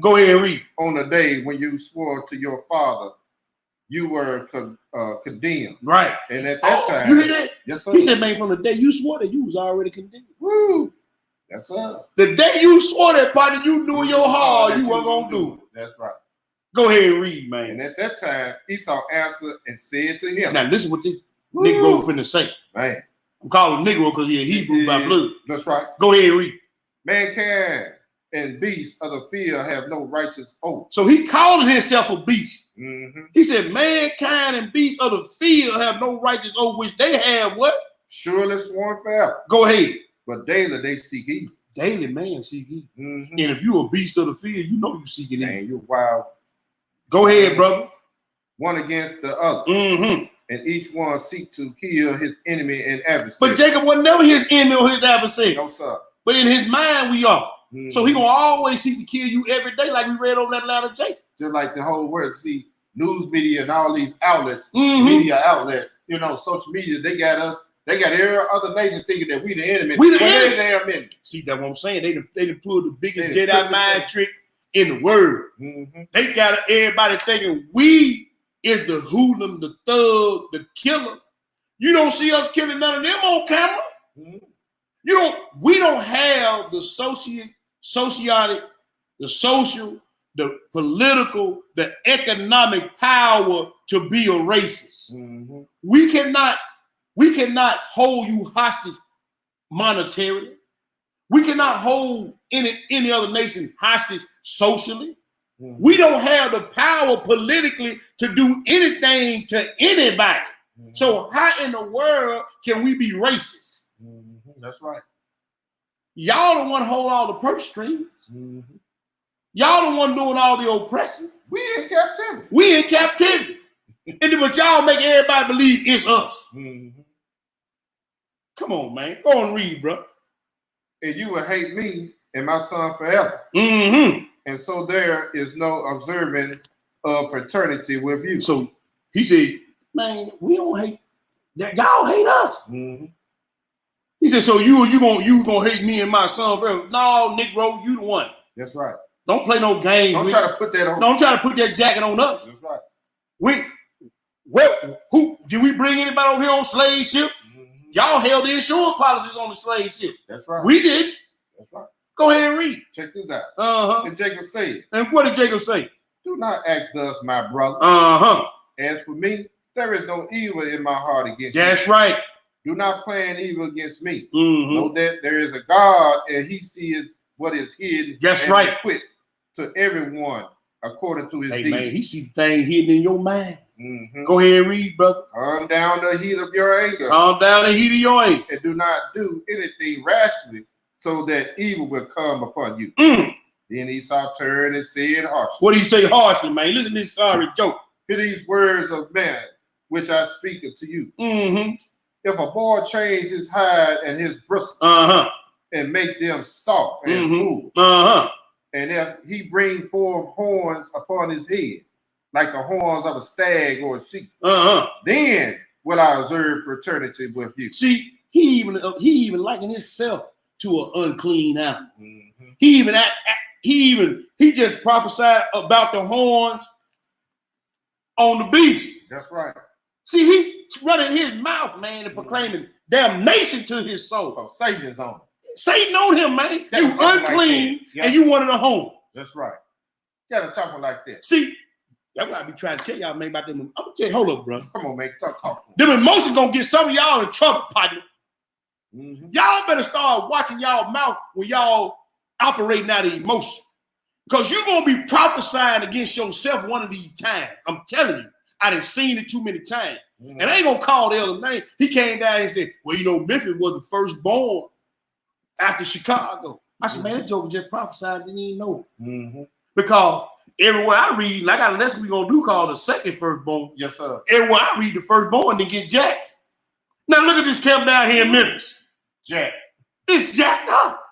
Speaker 2: Go ahead and read.
Speaker 3: On the day when you swore to your father, you were condemned.
Speaker 2: Right.
Speaker 3: And at that time,
Speaker 2: you hear that?
Speaker 3: Yes, sir.
Speaker 2: He said, man, from the day you swore that, you was already condemned.
Speaker 3: Woo. That's up.
Speaker 2: The day you swore that party, you knew in your heart you weren't gonna do it.
Speaker 3: That's right.
Speaker 2: Go ahead and read, man.
Speaker 3: And at that time, Esau answered and said to him.
Speaker 2: Now listen what this Negro finna say.
Speaker 3: Man.
Speaker 2: I'm calling him Negro because he's a Hebrew by blood.
Speaker 3: That's right.
Speaker 2: Go ahead and read.
Speaker 3: Mankind and beasts of the field have no righteous oath.
Speaker 2: So he calling himself a beast. He said, mankind and beasts of the field have no righteous oath, which they have what?
Speaker 3: Surely sworn forever.
Speaker 2: Go ahead.
Speaker 3: But daily they seek evil.
Speaker 2: Daily man seek evil. And if you a beast of the field, you know you seeking evil.
Speaker 3: Man, you're wild.
Speaker 2: Go ahead, brother.
Speaker 3: One against the other. And each one seek to kill his enemy and adversary.
Speaker 2: But Jacob was never his enemy or his adversary.
Speaker 3: No, sir.
Speaker 2: But in his mind, we are. So he gonna always seek to kill you every day, like we read over that letter of Jacob.
Speaker 3: Just like the whole world. See, news media and all these outlets, media outlets, social media, they got us. They got every other nation thinking that we the enemy.
Speaker 2: We the enemy.
Speaker 3: Damn enemy.
Speaker 2: See, that's what I'm saying. They done pulled the biggest Jedi mind trick in the world. They got everybody thinking we is the hooligan, the thug, the killer. You don't see us killing none of them on camera. We don't have the sociotic, the social, the political, the economic power to be a racist. We cannot hold you hostage monetarily. We cannot hold any other nation hostage socially. We don't have the power politically to do anything to anybody. So how in the world can we be racist?
Speaker 3: That's right.
Speaker 2: Y'all the one hold all the purse strings. Y'all the one doing all the oppressing.
Speaker 3: We in captivity.
Speaker 2: We in captivity. But y'all make everybody believe it's us. Come on, man. Go and read, bro.
Speaker 3: And you will hate me and my son forever. And so there is no observing of fraternity with you.
Speaker 2: So he said, man, we don't hate that. Y'all hate us. He said, so you gonna hate me and my son forever? No, Negro, you the one.
Speaker 3: That's right.
Speaker 2: Don't play no games.
Speaker 3: Don't try to put that on.
Speaker 2: Don't try to put that jacket on us.
Speaker 3: That's right.
Speaker 2: Who did we bring anybody over here on slave ship? Y'all held the insurance policies on the slave ship.
Speaker 3: That's right.
Speaker 2: We did.
Speaker 3: That's right.
Speaker 2: Go ahead and read.
Speaker 3: Check this out.
Speaker 2: And
Speaker 3: Jacob said,
Speaker 2: and what did Jacob say?
Speaker 3: do not act thus, my brother. As for me, there is no evil in my heart against you.
Speaker 2: That's right.
Speaker 3: Do not plan evil against me. Know that there is a God and he sees what is hidden.
Speaker 2: That's right.
Speaker 3: Quits to everyone according to his
Speaker 2: Hey,
Speaker 3: deeds.
Speaker 2: man, he see the thing hidden in your mind.
Speaker 3: Mm-hmm.
Speaker 2: Go ahead and read, brother.
Speaker 3: Calm down the heat of your anger.
Speaker 2: Calm down the heat of your anger.
Speaker 3: And do not do anything rashly, so that evil will come upon you. Then Esau turned and said harshly.
Speaker 2: What do you say harshly, man? Listen to this sorry joke.
Speaker 3: Hear these words of man, which I speak unto you. If a boy change his hide and his bristle, and make them soft as wool, and if he bring forth horns upon his head, like the horns of a stag or a sheep, then will I observe fraternity with you.
Speaker 2: See, he even likened himself to an unclean animal. He just prophesied about the horns on the beast.
Speaker 3: That's right.
Speaker 2: See, he running his mouth, man, and proclaiming damnation to his soul.
Speaker 3: So Satan is on him.
Speaker 2: Satan on him, man. You unclean and you wanted a home.
Speaker 3: That's right. You gotta talk like that.
Speaker 2: See, that's what I be trying to tell y'all, man, about them. I'm gonna tell you, hold up, bro.
Speaker 3: Come on, man. Talk.
Speaker 2: Them emotions gonna get some of y'all in trouble, partner. Y'all better start watching y'all mouth when y'all operating out of emotion. Because you're gonna be prophesying against yourself one of these times. I'm telling you, I done seen it too many times. And I ain't gonna call the other name. He came down and said, well, you know, Memphis was the firstborn after Chicago. I said, man, that joker just prophesied, didn't even know. Because everywhere I read, and I got a lesson we're gonna do called the second firstborn.
Speaker 3: Yes, sir.
Speaker 2: Everywhere I read, the firstborn didn't get jacked. Now look at this camp down here in Memphis.
Speaker 3: Jack.
Speaker 2: It's jacked up.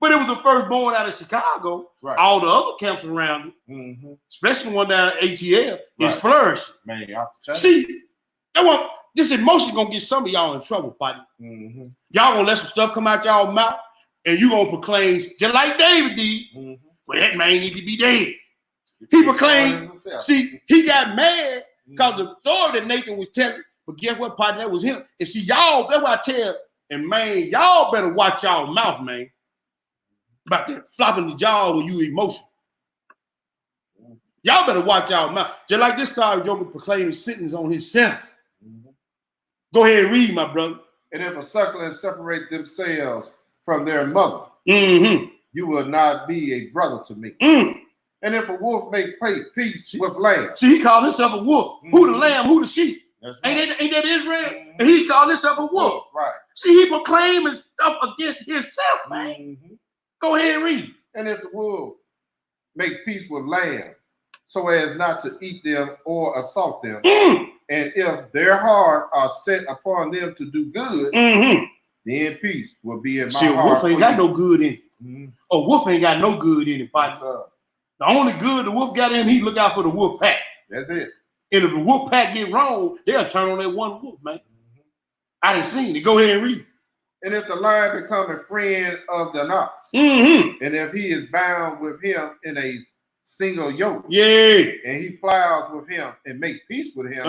Speaker 2: But it was the firstborn out of Chicago.
Speaker 3: Right.
Speaker 2: All the other camps around it, especially the one down at ATL, is flourishing.
Speaker 3: Man,
Speaker 2: see, this emotion gonna get some of y'all in trouble, partner. Y'all gonna let some stuff come out y'all mouth, and you gonna proclaim just like David did. Well, that man need to be dead. He proclaimed. See, he got mad because the story that Nathan was telling. But guess what, partner? That was him. And see, y'all. That's what I tell. And man, y'all better watch y'all mouth, man. About that flopping the jaw when you emotional. Y'all better watch y'all mouth. Just like this sorry joker proclaiming sentence on himself. Go ahead and read, my brother.
Speaker 3: And if a suckling separate themselves from their mother, you will not be a brother to me. And if a wolf make peace with lamb.
Speaker 2: See, he called himself a wolf. Who the lamb, who the sheep?
Speaker 3: That's right.
Speaker 2: Ain't that Israel? And he called himself a wolf.
Speaker 3: Right.
Speaker 2: See, he proclaiming stuff against himself, man. Go ahead and read.
Speaker 3: And if the wolf make peace with lamb, so as not to eat them or assault them, and if their heart are set upon them to do good, then peace will be in my heart.
Speaker 2: See, a wolf ain't got no good in it. A wolf ain't got no good in it, partner. The only good the wolf got in, he look out for the wolf pack.
Speaker 3: That's it.
Speaker 2: And if the wolf pack get wrong, they'll turn on that one wolf, man. I done seen it. Go ahead and read.
Speaker 3: And if the lion become a friend of the ox, and if he is bound with him in a single yoke, and he plows with him and make peace with him,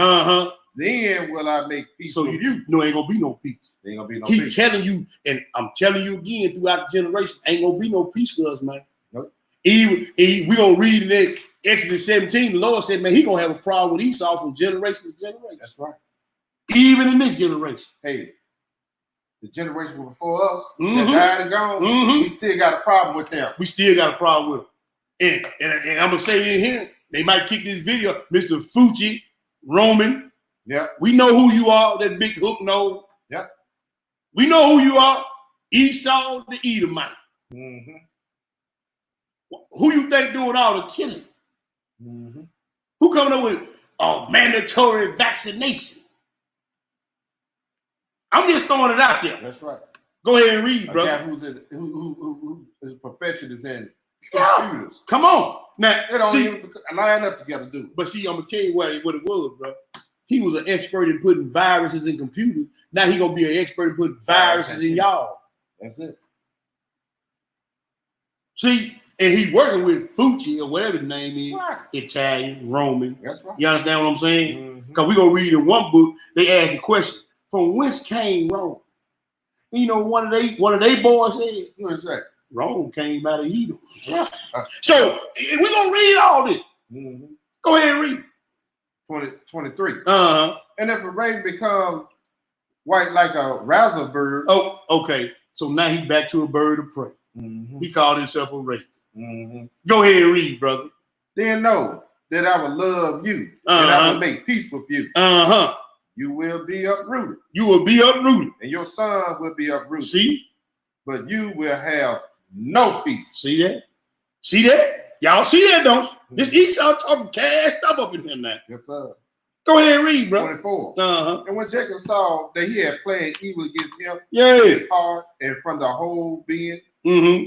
Speaker 3: then will I make peace with you.
Speaker 2: No, ain't gonna be no peace.
Speaker 3: Ain't gonna be no
Speaker 2: peace.
Speaker 3: He's
Speaker 2: telling you, and I'm telling you again throughout the generation, ain't gonna be no peace with us, man.
Speaker 3: Nope.
Speaker 2: We gonna read in that Exodus 17, the Lord said, man, he gonna have a problem with Esau from generation to generation.
Speaker 3: That's right.
Speaker 2: Even in this generation.
Speaker 3: Hey, the generation before us that died and gone, we still got a problem with them.
Speaker 2: We still got a problem with them. And I'm gonna say in here, they might kick this video, Mr. Fucci, Roman.
Speaker 3: Yeah.
Speaker 2: We know who you are, that big hook nose.
Speaker 3: Yeah.
Speaker 2: We know who you are, Esau the Edomite. Who you think doing all the killing? Who coming up with mandatory vaccination? I'm just throwing it out there.
Speaker 3: That's right.
Speaker 2: Go ahead and read, bro.
Speaker 3: A guy who his profession is in computers.
Speaker 2: Come on. Now,
Speaker 3: they don't even line up together, do it.
Speaker 2: But see, I'm gonna tell you what it was, bro. He was an expert in putting viruses in computers. Now he gonna be an expert in putting viruses in y'all.
Speaker 3: That's it.
Speaker 2: See, and he working with Fucci or whatever the name is,
Speaker 3: right.
Speaker 2: Italian, Roman.
Speaker 3: That's right.
Speaker 2: You understand what I'm saying? Because we gonna read in one book, they asked the question, from whence came Rome? You know, one of they boys said,
Speaker 3: what is that?
Speaker 2: Rome came out of Edom. So we gonna read all this. Go ahead and read.
Speaker 3: 23. And if a raven become white like a razzle bird.
Speaker 2: Oh, okay. So now he back to a bird of prey. He called himself a raven. Go ahead and read, brother.
Speaker 3: Then know that I will love you, and I will make peace with you. You will be uprooted.
Speaker 2: You will be uprooted.
Speaker 3: And your son will be uprooted.
Speaker 2: See?
Speaker 3: But you will have no peace.
Speaker 2: See that? See that? Y'all see that, don't you? This Esau talking cash stuff up in here now.
Speaker 3: Yes, sir.
Speaker 2: Go ahead and read, bro.
Speaker 3: 24. And when Jacob saw that he had planned evil against him,
Speaker 2: his
Speaker 3: heart and from the whole being,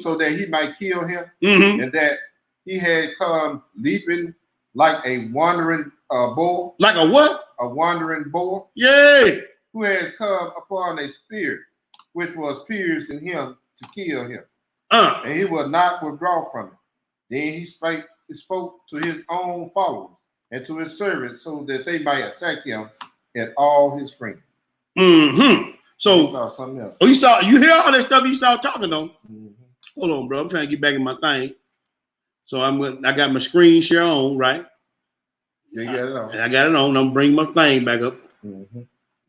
Speaker 3: so that he might kill him, and that he had come leaping like a wandering bull.
Speaker 2: Like a what?
Speaker 3: A wandering bull.
Speaker 2: Yeah.
Speaker 3: Who has come upon a spear, which was pierced in him to kill him. And he will not withdraw from it. Then he spoke to his own followers and to his servants, so that they might attack him and all his friends.
Speaker 2: So
Speaker 3: saw something else.
Speaker 2: Oh, you hear all that stuff Esau talking on? Hold on, bro. I'm trying to get back in my thing. So I got my screen share on, right?
Speaker 3: Yeah, you got it on.
Speaker 2: I got it on. I'm bringing my thing back up.
Speaker 3: You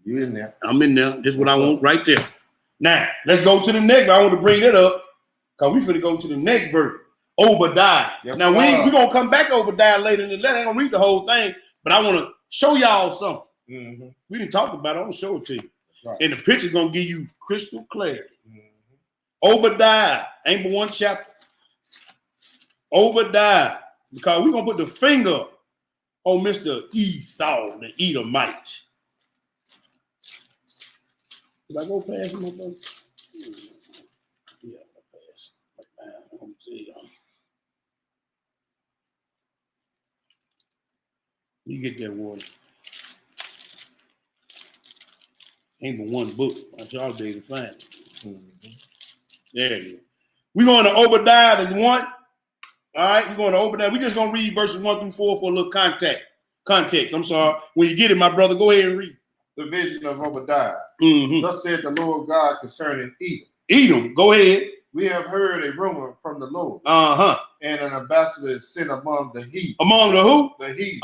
Speaker 3: in there?
Speaker 2: I'm in there. This is what I want right there. Now let's go to the next. I want to bring that up because we finna go to the next verse. Obadiah.
Speaker 3: Yes,
Speaker 2: now we're gonna come back to Obadiah later in the letter. I ain't gonna read the whole thing, but I want to show y'all something. We didn't talk about it. I'm gonna show it to you. Right. And the picture's gonna give you crystal clarity. Obadiah, ain't but one chapter. Obadiah, because we're gonna put the finger on Mr. Esau, the Edomite. Did I go past him? Yeah, I passed. Let me see. You get that water. Ain't but one book. I y'all be able to find it. There you go. We're going to Obadiah the 1. All right, we're going to Obadiah. We're just going to read verses 1 through 4 for a little context. I'm sorry. When you get it, my brother, go ahead and read.
Speaker 3: The vision of Obadiah. Thus said the Lord God concerning Edom.
Speaker 2: Edom, go ahead.
Speaker 3: We have heard a rumor from the Lord. And an ambassador is sent among the heathen. Among the who? The heathen.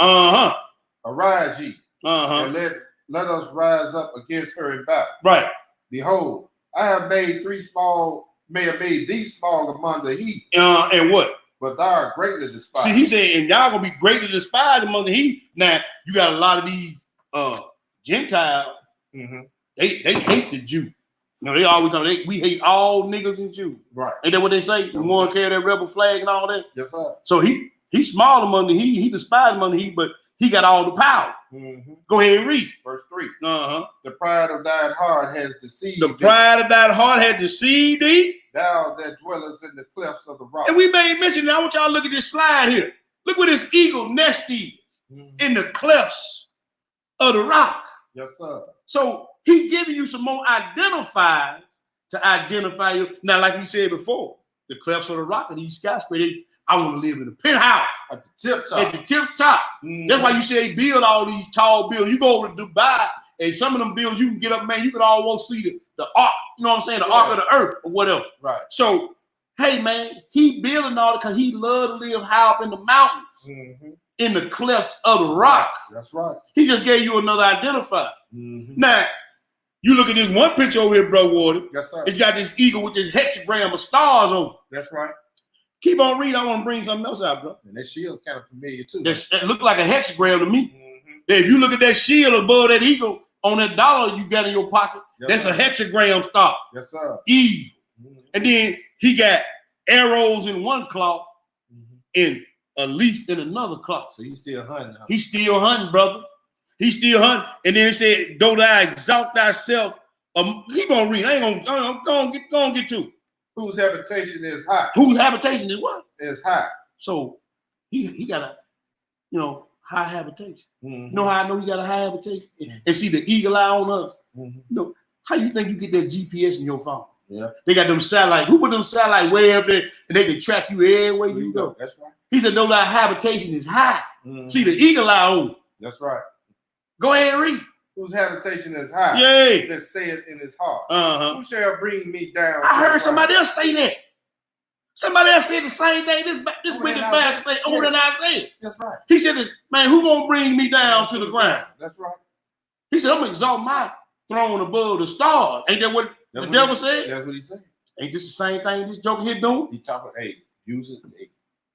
Speaker 3: Arise ye. And let us rise up against her in battle.
Speaker 2: Right.
Speaker 3: Behold, I have made thee small among the heathen.
Speaker 2: And what?
Speaker 3: But thou art greatly despised.
Speaker 2: See, he said, and y'all gonna be greatly despised among the heathen. Now, you got a lot of these Gentiles. They hate the Jew. You know, they always tell we hate all niggas and Jews. Right. Ain't that what they say? The one carry that rebel flag and all that?
Speaker 3: Yes, sir.
Speaker 2: So he's small among the heathen, he despised among the heathen, but he got all the power. Go ahead and read.
Speaker 3: Verse 3. The pride of thine heart has deceived
Speaker 2: The pride of thine heart has deceived thee.
Speaker 3: Thou that dwellest in the clefts of the rock.
Speaker 2: And we made mention, I want y'all to look at this slide here. Look where this eagle nest is in the clefts of the rock.
Speaker 3: Yes, sir.
Speaker 2: So he giving you some more identifiers to identify you. Now, like we said before, the clefts of the rock of these skyscrapers, I want to live in a penthouse.
Speaker 3: At the tip top.
Speaker 2: At the tip top. That's why you say they build all these tall buildings. You go over to Dubai, and some of them buildings you can get up, man, you can almost see the arc, you know what I'm saying? The arc of the earth or whatever.
Speaker 3: Right.
Speaker 2: So, hey, man, he building all that because he love to live high up in the mountains, in the clefts of the rock.
Speaker 3: That's right.
Speaker 2: He just gave you another identifier. Now, you look at this one picture over here, bro, Warden.
Speaker 3: Yes, sir.
Speaker 2: It's got this eagle with this hexagram of stars on it.
Speaker 3: That's right.
Speaker 2: Keep on reading. I want to bring something else out, bro.
Speaker 3: And that shield kind of familiar, too.
Speaker 2: It looked like a hexagram to me. If you look at that shield above that eagle on that dollar you got in your pocket, that's a hexagram star.
Speaker 3: Yes, sir.
Speaker 2: Evil. And then he got arrows in one claw and a leaf in another claw.
Speaker 3: So he's still hunting. Huh?
Speaker 2: He's still hunting, brother. He's still hunting. And then it said, though thou exalt thyself. Keep on reading. I ain't gonna get to it.
Speaker 3: Whose habitation is high.
Speaker 2: Whose habitation is what?
Speaker 3: Is high.
Speaker 2: So he got a, high habitation. You know how I know he got a high habitation? And see the eagle eye on us. You know, how you think you get that GPS in your phone?
Speaker 3: Yeah.
Speaker 2: They got them satellite. Who put them satellite way up there and they can track you everywhere you go?
Speaker 3: That's right.
Speaker 2: He said, no, that habitation is high. See the eagle eye on.
Speaker 3: That's right.
Speaker 2: Go ahead and read.
Speaker 3: Whose habitation is high.
Speaker 2: Yay.
Speaker 3: That saith in his heart. Who shall bring me down?
Speaker 2: I heard somebody else say that. Somebody else said the same thing. This wicked bastard said, older than Isaiah.
Speaker 3: That's right.
Speaker 2: He said, man, who gonna bring me down to the ground?
Speaker 3: That's right.
Speaker 2: He said, I'm gonna exalt my throne above the stars. Ain't that what the devil said?
Speaker 3: That's what he said.
Speaker 2: Ain't this the same thing this joker here doing?
Speaker 3: He talking, hey, Use it.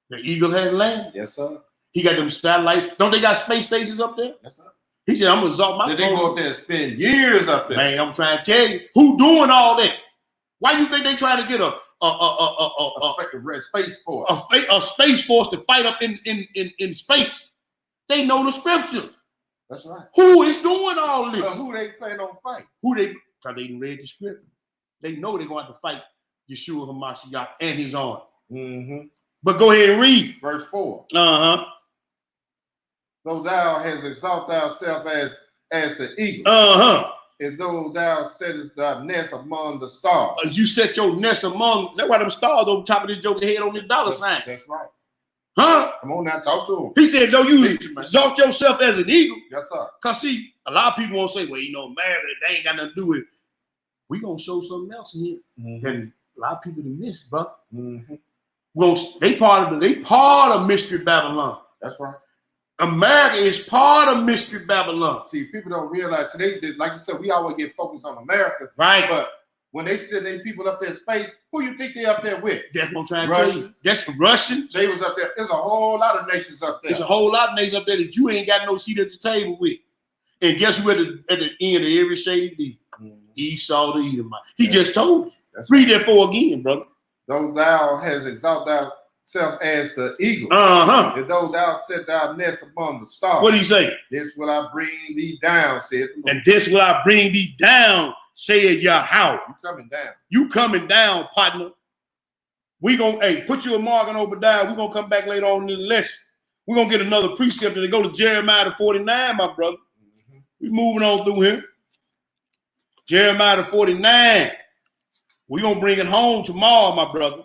Speaker 2: The eagle had land.
Speaker 3: Yes, sir.
Speaker 2: He got them satellites. Don't they got space stations up there?
Speaker 3: Yes, sir.
Speaker 2: He said, I'm gonna exalt my
Speaker 3: Did they go up there and spend years up there?
Speaker 2: Man, I'm trying to tell you, who doing all that? Why you think they trying to get a
Speaker 3: space force?
Speaker 2: A space force to fight up in space? They know the scriptures.
Speaker 3: That's right.
Speaker 2: Who is doing all this?
Speaker 3: Who they plan on fight?
Speaker 2: Because they read the script. They know they're going to have to fight Yeshua HaMashiach and his army.
Speaker 3: Mm-hmm.
Speaker 2: But go ahead and read.
Speaker 3: Verse 4.
Speaker 2: Uh-huh.
Speaker 3: Though thou hast exalted thyself as the eagle.
Speaker 2: Uh-huh.
Speaker 3: As though thou settest thy nest among the stars.
Speaker 2: You set your nest among, that's why them stars over top of this joker head on this dollar sign.
Speaker 3: That's right.
Speaker 2: Huh?
Speaker 3: Come on now, talk to him.
Speaker 2: He said, no, you exalt yourself as an eagle.
Speaker 3: Yes, sir.
Speaker 2: Because see, a lot of people won't say, well, you know, man, they ain't got nothing to do with it. We're going to show something else in here. Then a lot of people to miss, brother. They part of Mystery Babylon.
Speaker 3: That's right.
Speaker 2: America is part of Mystery Babylon. See,
Speaker 3: people don't realize, so they like you said, we always get focused on America.
Speaker 2: Right.
Speaker 3: But when they send their people up there in space, who you think they up there with?
Speaker 2: That's what I'm trying to tell you. That's Russians.
Speaker 3: They was up there. There's a whole lot of nations up there.
Speaker 2: There's a whole lot of nations up there that you ain't got no seat at the table with. And guess who at the end of every shady deal? Esau the Edomite. He just told you. Read that for again, brother.
Speaker 3: Though thou hast exalted thyself as the eagle, and though thou set thy nest among the stars.
Speaker 2: What did he say?
Speaker 3: This will I bring thee down, said the Lord.
Speaker 2: And this will I bring thee down, said Yahweh.
Speaker 3: You coming down. You
Speaker 2: coming down, partner. We gonna put you a mark on Obadiah. We're gonna come back later on in the lesson. We're gonna get another precept to go to Jeremiah 49, my brother. We're moving on through here. Jeremiah 49. We're gonna bring it home tomorrow, my brother.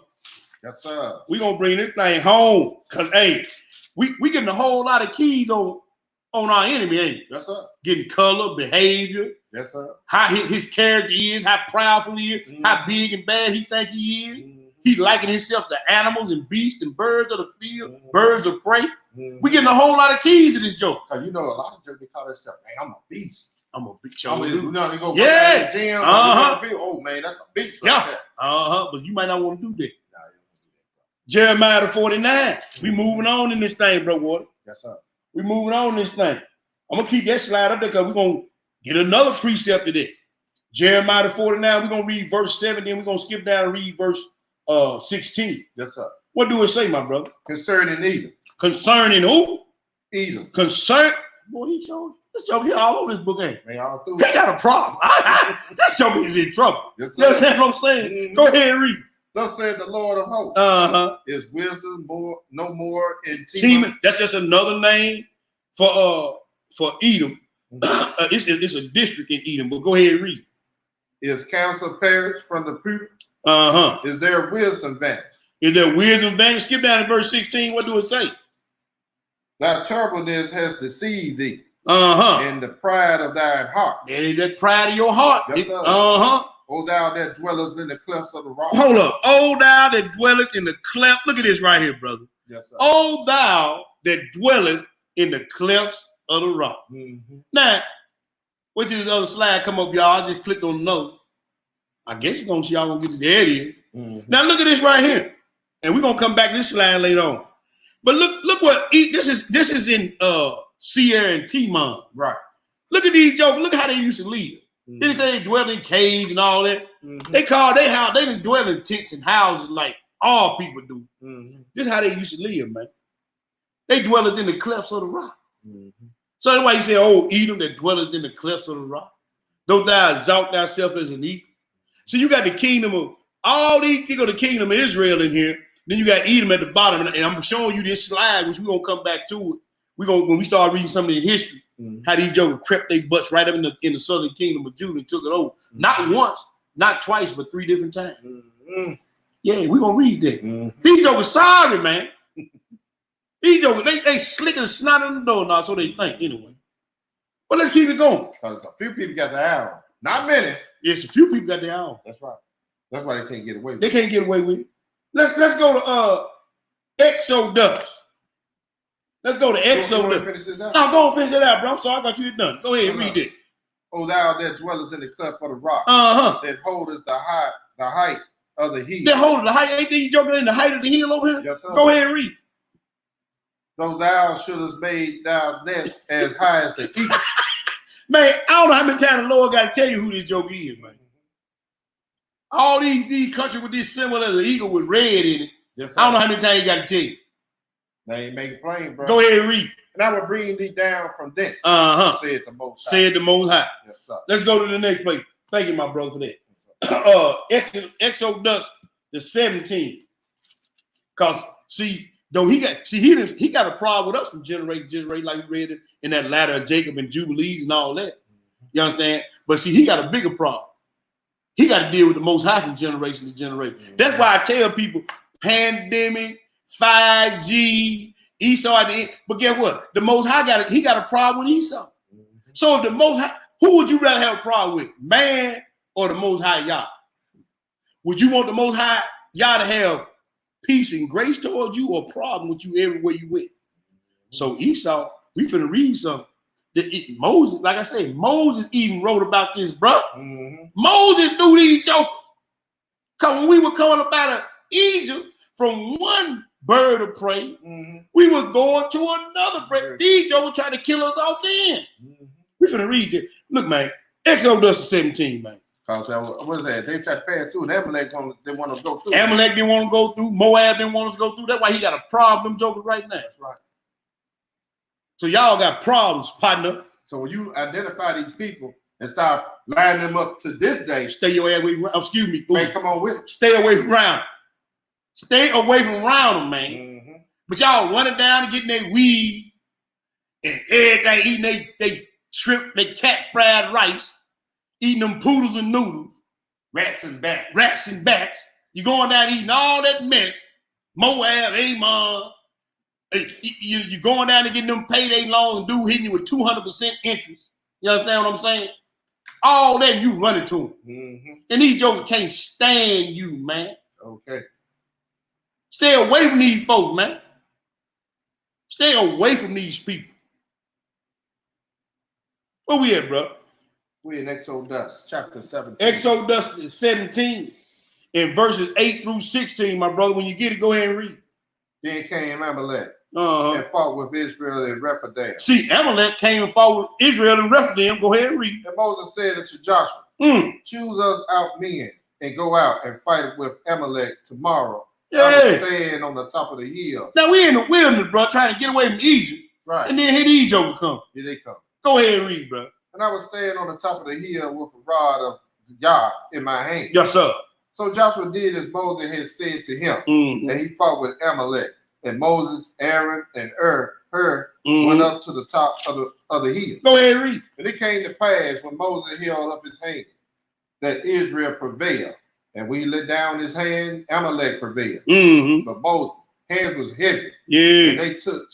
Speaker 3: Yes, sir.
Speaker 2: We're gonna bring this thing home. Cause we getting a whole lot of keys on our enemy, ain't we?
Speaker 3: Yes, sir.
Speaker 2: Getting color, behavior.
Speaker 3: Yes, sir.
Speaker 2: How his character is, how proudful he is, how big and bad he think he is. He liking himself to animals and beasts and birds of the field, birds of prey. We getting a whole lot of keys to this joke.
Speaker 3: Cause you know a lot of jokers call themselves, hey, I'm a beast.
Speaker 2: I'm a big
Speaker 3: show. You know, they go
Speaker 2: yeah.
Speaker 3: To the gym, oh man, that's a beast right there.
Speaker 2: But you might not want to do that. Jeremiah 49. We moving on in this thing, bro, Water.
Speaker 3: Yes, sir.
Speaker 2: We moving on in this thing. I'm gonna keep that slide up there because we're gonna get another precept to that. Jeremiah 49, we're gonna read verse 7, then we're gonna skip down and read verse 16.
Speaker 3: Yes, sir.
Speaker 2: What do it say, my brother?
Speaker 3: Concerning Edom.
Speaker 2: Concerning who?
Speaker 3: Edom.
Speaker 2: Boy, he shows this joke here all over this book, ain't
Speaker 3: he? All through.
Speaker 2: He got a problem. This joke is in trouble.
Speaker 3: Yes,
Speaker 2: you understand what I'm saying? Go ahead and read.
Speaker 3: Thus said the Lord of hosts. Is wisdom no more in Teman?
Speaker 2: That's just another name for Edom. It's a district in Edom, but go ahead and read.
Speaker 3: Is counsel perished from the people? Is there wisdom vanished?
Speaker 2: Is there wisdom vanished? Skip down to verse 16. What do it say?
Speaker 3: Thy terribleness has deceived thee. And the pride of thine heart.
Speaker 2: And that pride of your heart.
Speaker 3: Yes, sir. O thou that dwellest in the clefts of the rock.
Speaker 2: Hold up. O thou that dwelleth in the cleft. Look at this right here, brother.
Speaker 3: Yes, sir.
Speaker 2: O thou that dwelleth in the clefts of the rock. Now, wait till this other slide come up, y'all. I just clicked on another. I guess y'all gonna get to the area. Now look at this right here. And we're gonna come back to this slide later on. But look what this is in Sierra and Timon.
Speaker 3: Right.
Speaker 2: Look at these jokers. Look how they used to live. They say they dwell in caves and all that. They call their house, they didn't dwell in tents and houses like all people do. This is how they used to live, man. They dwelleth in the clefts of the rock. So that's why you say, oh, Edom that dwelleth in the clefts of the rock. Though thou exalt thyself as an eagle. So you got the kingdom of all these, you got the kingdom of Israel in here. Then you got Edom at the bottom, and I'm showing you this slide, which we're gonna come back to it. When we start reading some of the history, how these jokers crept their butts right up in the southern kingdom of Judah and took it over. Not once, not twice, but 3 different times. Yeah, we're gonna read that. These jokers sorry, man. These jokers, they slicking the snot in the door now, so they think anyway. But let's keep it going.
Speaker 3: Because a few people got the arrow. Not many.
Speaker 2: Yes, a few people got the arrow.
Speaker 3: That's right. That's why they can't get away with it.
Speaker 2: They can't get away with it. Let's go to Exodus. Let's go to Exodus.
Speaker 3: Finish this out?
Speaker 2: No, go and finish it out, bro. I'm sorry, I thought you done. Go ahead and read it.
Speaker 3: O thou that dwellest in the cleft of the rock, that holdest the height of the hill.
Speaker 2: They're holding the height. Ain't they joking in the height of the hill over here?
Speaker 3: Yes, sir.
Speaker 2: Go ahead and read.
Speaker 3: Though thou shouldest made thy nest as high as the eagle.
Speaker 2: Man, I don't know how many times the Lord got to tell you who this joke is, man. All these countries with this symbol of the eagle with red in it.
Speaker 3: Yes, sir.
Speaker 2: I don't know how many times you got to tell you.
Speaker 3: They ain't make it plain, bro.
Speaker 2: Go ahead and read.
Speaker 3: And I will bring thee down from thence. Said the Most High.
Speaker 2: Said the Most High.
Speaker 3: Yes, sir.
Speaker 2: Let's go to the next place. Thank you, my brother, for that. Exodus the 17. Cause see, though he got a problem with us from generation to generation, like we read in that ladder of Jacob and Jubilees and all that. You understand? But see, he got a bigger problem. He got to deal with the Most High from generation to generation. That's why I tell people, pandemic, 5G, Esau at the end. But guess what? The Most High got a problem with Esau. So if the Most High, who would you rather have a problem with, man or the Most High Yah? Would you want the Most High Yah to have peace and grace towards you, or a problem with you everywhere you went? So Esau, we finna read something. Moses, like I said, Moses even wrote about this, bro. Moses knew these jokers. Because when we were coming up out of Egypt from one bird of prey, we were going to another bird. These jokers tried to kill us off the end. We finna read this. Look, man, Exodus 17, man.
Speaker 3: What is that? They tried to pass through. And Amalek they want to go through.
Speaker 2: Amalek didn't want to go through. Moab didn't want us to go through. That's why he got a problem, them jokers right now.
Speaker 3: That's right.
Speaker 2: So y'all got problems, partner.
Speaker 3: So when you identify these people and start lining them up to this day,
Speaker 2: stay your ass away from, excuse me.
Speaker 3: Man, come on with it.
Speaker 2: Stay away from round. Stay away from round them, man. But y'all running down and getting their weed and everything, eating they shrimp, they cat fried rice, eating them poodles and noodles, rats and bats. You going down eating all that mess, Moab, Ammon. You going down and getting them payday loans and dude hitting you with 200% interest. You understand what I'm saying? All that you running to them. And these jokers can't stand you, man.
Speaker 3: Okay.
Speaker 2: Stay away from these folks, man. Stay away from these people. Where we at, bro?
Speaker 3: We in Exodus chapter 17.
Speaker 2: Exodus 17 in verses 8 through 16, my brother. When you get it, go ahead and read.
Speaker 3: Then came Amalek and fought with Israel in Rephidim.
Speaker 2: See, Amalek came and fought with Israel in Rephidim. Go ahead and read.
Speaker 3: And Moses said unto Joshua, choose us out men and go out and fight with Amalek tomorrow.
Speaker 2: Yeah.
Speaker 3: I will stand on the top of the hill.
Speaker 2: Now we in the wilderness, bro, trying to get away from Egypt.
Speaker 3: Right.
Speaker 2: And then here these jokers come.
Speaker 3: Here they come.
Speaker 2: Go ahead and read, bro.
Speaker 3: And I will stand on the top of the hill with a rod of Yah in my hand.
Speaker 2: Yes, sir.
Speaker 3: So Joshua did as Moses had said to him, and he fought with Amalek. And Moses, Aaron, and Hur went up to the top of the hill.
Speaker 2: Go ahead and read.
Speaker 3: And it came to pass when Moses held up his hand that Israel prevailed. And when he let down his hand, Amalek prevailed. But Moses' hands was heavy.
Speaker 2: Yeah.
Speaker 3: And they took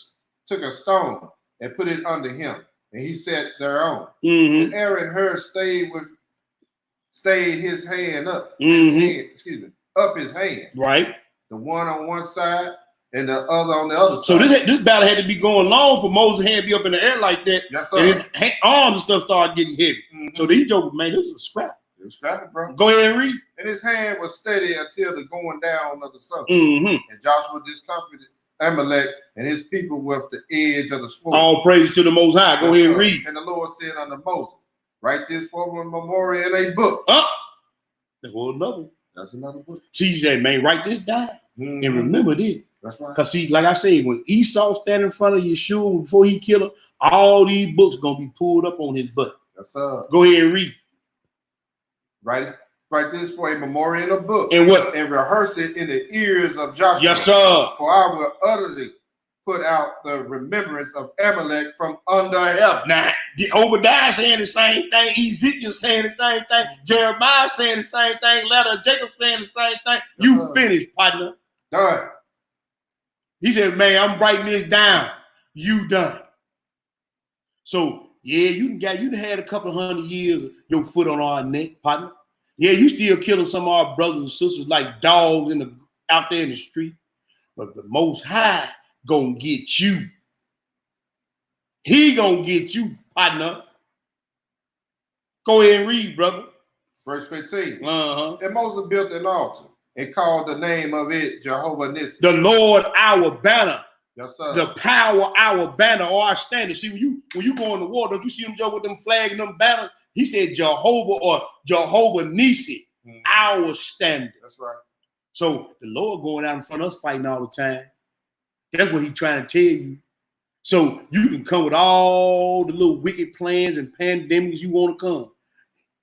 Speaker 3: a stone and put it under him. And he sat thereon. And Aaron Hur stayed his hand up. Up his hand. Right. The one on one side and the other on the other side.
Speaker 2: So this battle had to be going long for Moses' hand to be up in the air like that.
Speaker 3: Yes, sir.
Speaker 2: And his arms and stuff started getting heavy. So these jokers, man, this was a scrap.
Speaker 3: It was scrappy, bro.
Speaker 2: Go ahead and read.
Speaker 3: And his hand was steady until the going down of the sun. And Joshua discomfited Amalek and his people with the edge of the sword.
Speaker 2: All praise to the Most High. Go ahead and read.
Speaker 3: And the Lord said unto Moses, write this for a memorial in a book.
Speaker 2: There was another.
Speaker 3: That's another book.
Speaker 2: She said, man, write this down and remember this.
Speaker 3: That's right.
Speaker 2: Because see, like I said, when Esau stand in front of Yeshua before he kill him, all these books going to be pulled up on his butt.
Speaker 3: Yes, sir.
Speaker 2: Go ahead and read.
Speaker 3: Write this for a memorial in a book.
Speaker 2: And what?
Speaker 3: And rehearse it in the ears of Joshua.
Speaker 2: Yes, sir.
Speaker 3: For I will utterly put out the remembrance of Amalek from under heaven.
Speaker 2: Now, Obadiah saying the same thing. Ezekiel saying the same thing. Jeremiah saying the same thing. Letter of Jacob saying the same thing. You finished, partner.
Speaker 3: Done.
Speaker 2: He said, man, I'm writing this down. You done. So, yeah, you done had a couple of 100 years of your foot on our neck, partner. Yeah, you still killing some of our brothers and sisters like dogs out there in the street. But the Most High gonna get you. He gonna get you, partner. Go ahead and read, brother.
Speaker 3: Verse 15.
Speaker 2: And
Speaker 3: Moses built an altar and called the name of it Jehovah Nissi.
Speaker 2: The Lord our banner.
Speaker 3: Yes, sir.
Speaker 2: The power our banner or our standing. See, when you go in the war, don't you see them joke with them flag and them banners? He said Jehovah or Jehovah Nissi, our standing.
Speaker 3: That's right.
Speaker 2: So the Lord going out in front of us fighting all the time. That's what he's trying to tell you. So you can come with all the little wicked plans and pandemics you want to come.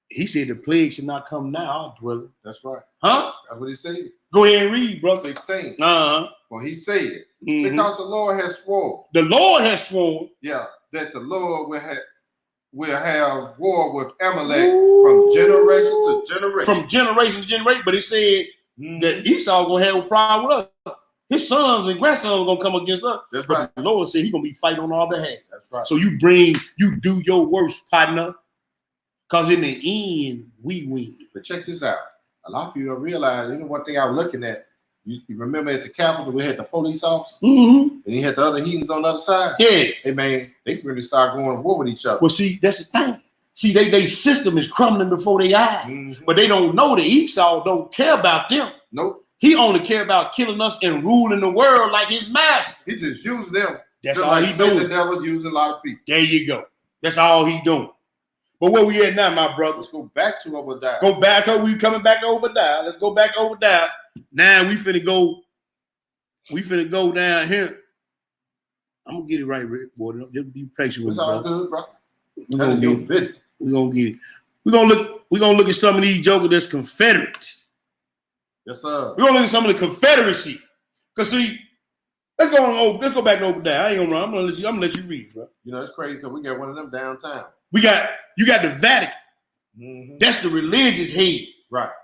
Speaker 2: He said the plague should not come now, our dwelling.
Speaker 3: That's right.
Speaker 2: Huh?
Speaker 3: That's what he said.
Speaker 2: Go ahead and read, brother.
Speaker 3: 16.
Speaker 2: Uh-huh.
Speaker 3: For he said, because the Lord has sworn.
Speaker 2: The Lord has sworn.
Speaker 3: Yeah, that the Lord will have war with Amalek from generation to generation.
Speaker 2: From generation to generation. But he said that Esau gonna have a problem with us. His sons and grandsons are gonna come against us.
Speaker 3: That's
Speaker 2: but
Speaker 3: right.
Speaker 2: The Lord said he's gonna be fighting on our behalf.
Speaker 3: That's right.
Speaker 2: So you do your worst, partner. Because in the end, we win.
Speaker 3: But check this out. A lot of people don't realize, one thing I was looking at, you remember at the Capitol, we had the police officer, and you had the other heathens on the other side.
Speaker 2: Yeah.
Speaker 3: Hey, man, they can really start going to war with each other.
Speaker 2: Well, see, that's the thing. See, they system is crumbling before their eyes. But they don't know that Esau don't care about them.
Speaker 3: Nope.
Speaker 2: He only care about killing us and ruling the world like his master.
Speaker 3: He just using them.
Speaker 2: That's
Speaker 3: just
Speaker 2: all
Speaker 3: like
Speaker 2: he doing.
Speaker 3: The devil using a lot of people.
Speaker 2: There you go. That's all he doing. But where we at now, my brother?
Speaker 3: Let's go back to Obadiah.
Speaker 2: Go back. We coming back to Obadiah. Let's go back to Obadiah. Now we finna go. We finna go down here. I'm gonna get it right, Rick. Boy, just be patient with
Speaker 3: me. It's
Speaker 2: bro.
Speaker 3: all good, bro.
Speaker 2: We're gonna get it. We're gonna get it. We're gonna look at some of these jokers that's Confederate.
Speaker 3: Yes, sir.
Speaker 2: We're gonna look at some of the Confederacy. Cause see, let's go back to Obadiah. I ain't gonna run. I'm gonna let you read, bro.
Speaker 3: It's crazy because we got one of them downtown.
Speaker 2: You got the Vatican. That's the religious head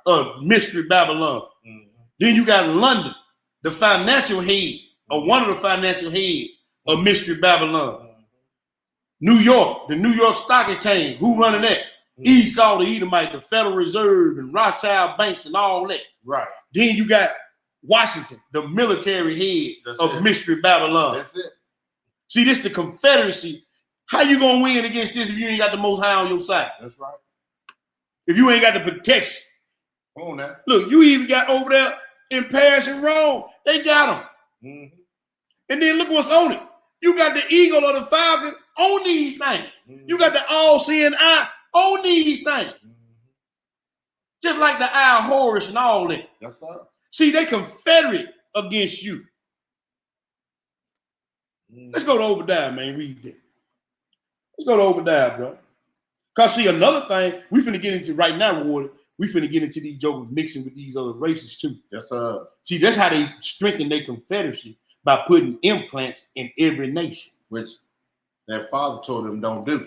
Speaker 2: of Mystery Babylon. Then you got London, the financial head, or one of the financial heads of Mystery Babylon. New York, the New York Stock Exchange, who running that? Esau the Edomite, the Federal Reserve, and Rothschild banks and all that.
Speaker 3: Right. Then
Speaker 2: you got Washington, the military head of Mystery Babylon.
Speaker 3: That's it.
Speaker 2: See, this the Confederacy. How you gonna win against this if you ain't got the Most High on your side?
Speaker 3: That's right.
Speaker 2: If you ain't got the protection.
Speaker 3: Come on now.
Speaker 2: Look, you even got over there in Paris and Rome. They got them. And then look what's on it. You got the eagle or the falcon on these things. You got the all-seeing eye on these things. Just like the eye of Horus and all that.
Speaker 3: Yes, sir.
Speaker 2: See, they Confederate against you. Let's go to Obadiah, man. Read that. Let's go to Obadiah, bro. Because see, another thing we finna get into right now, Ward, we finna get into these jokers mixing with these other races too.
Speaker 3: Yes, sir.
Speaker 2: See, that's how they strengthen their Confederacy, by putting implants in every nation.
Speaker 3: Which their father told them don't do.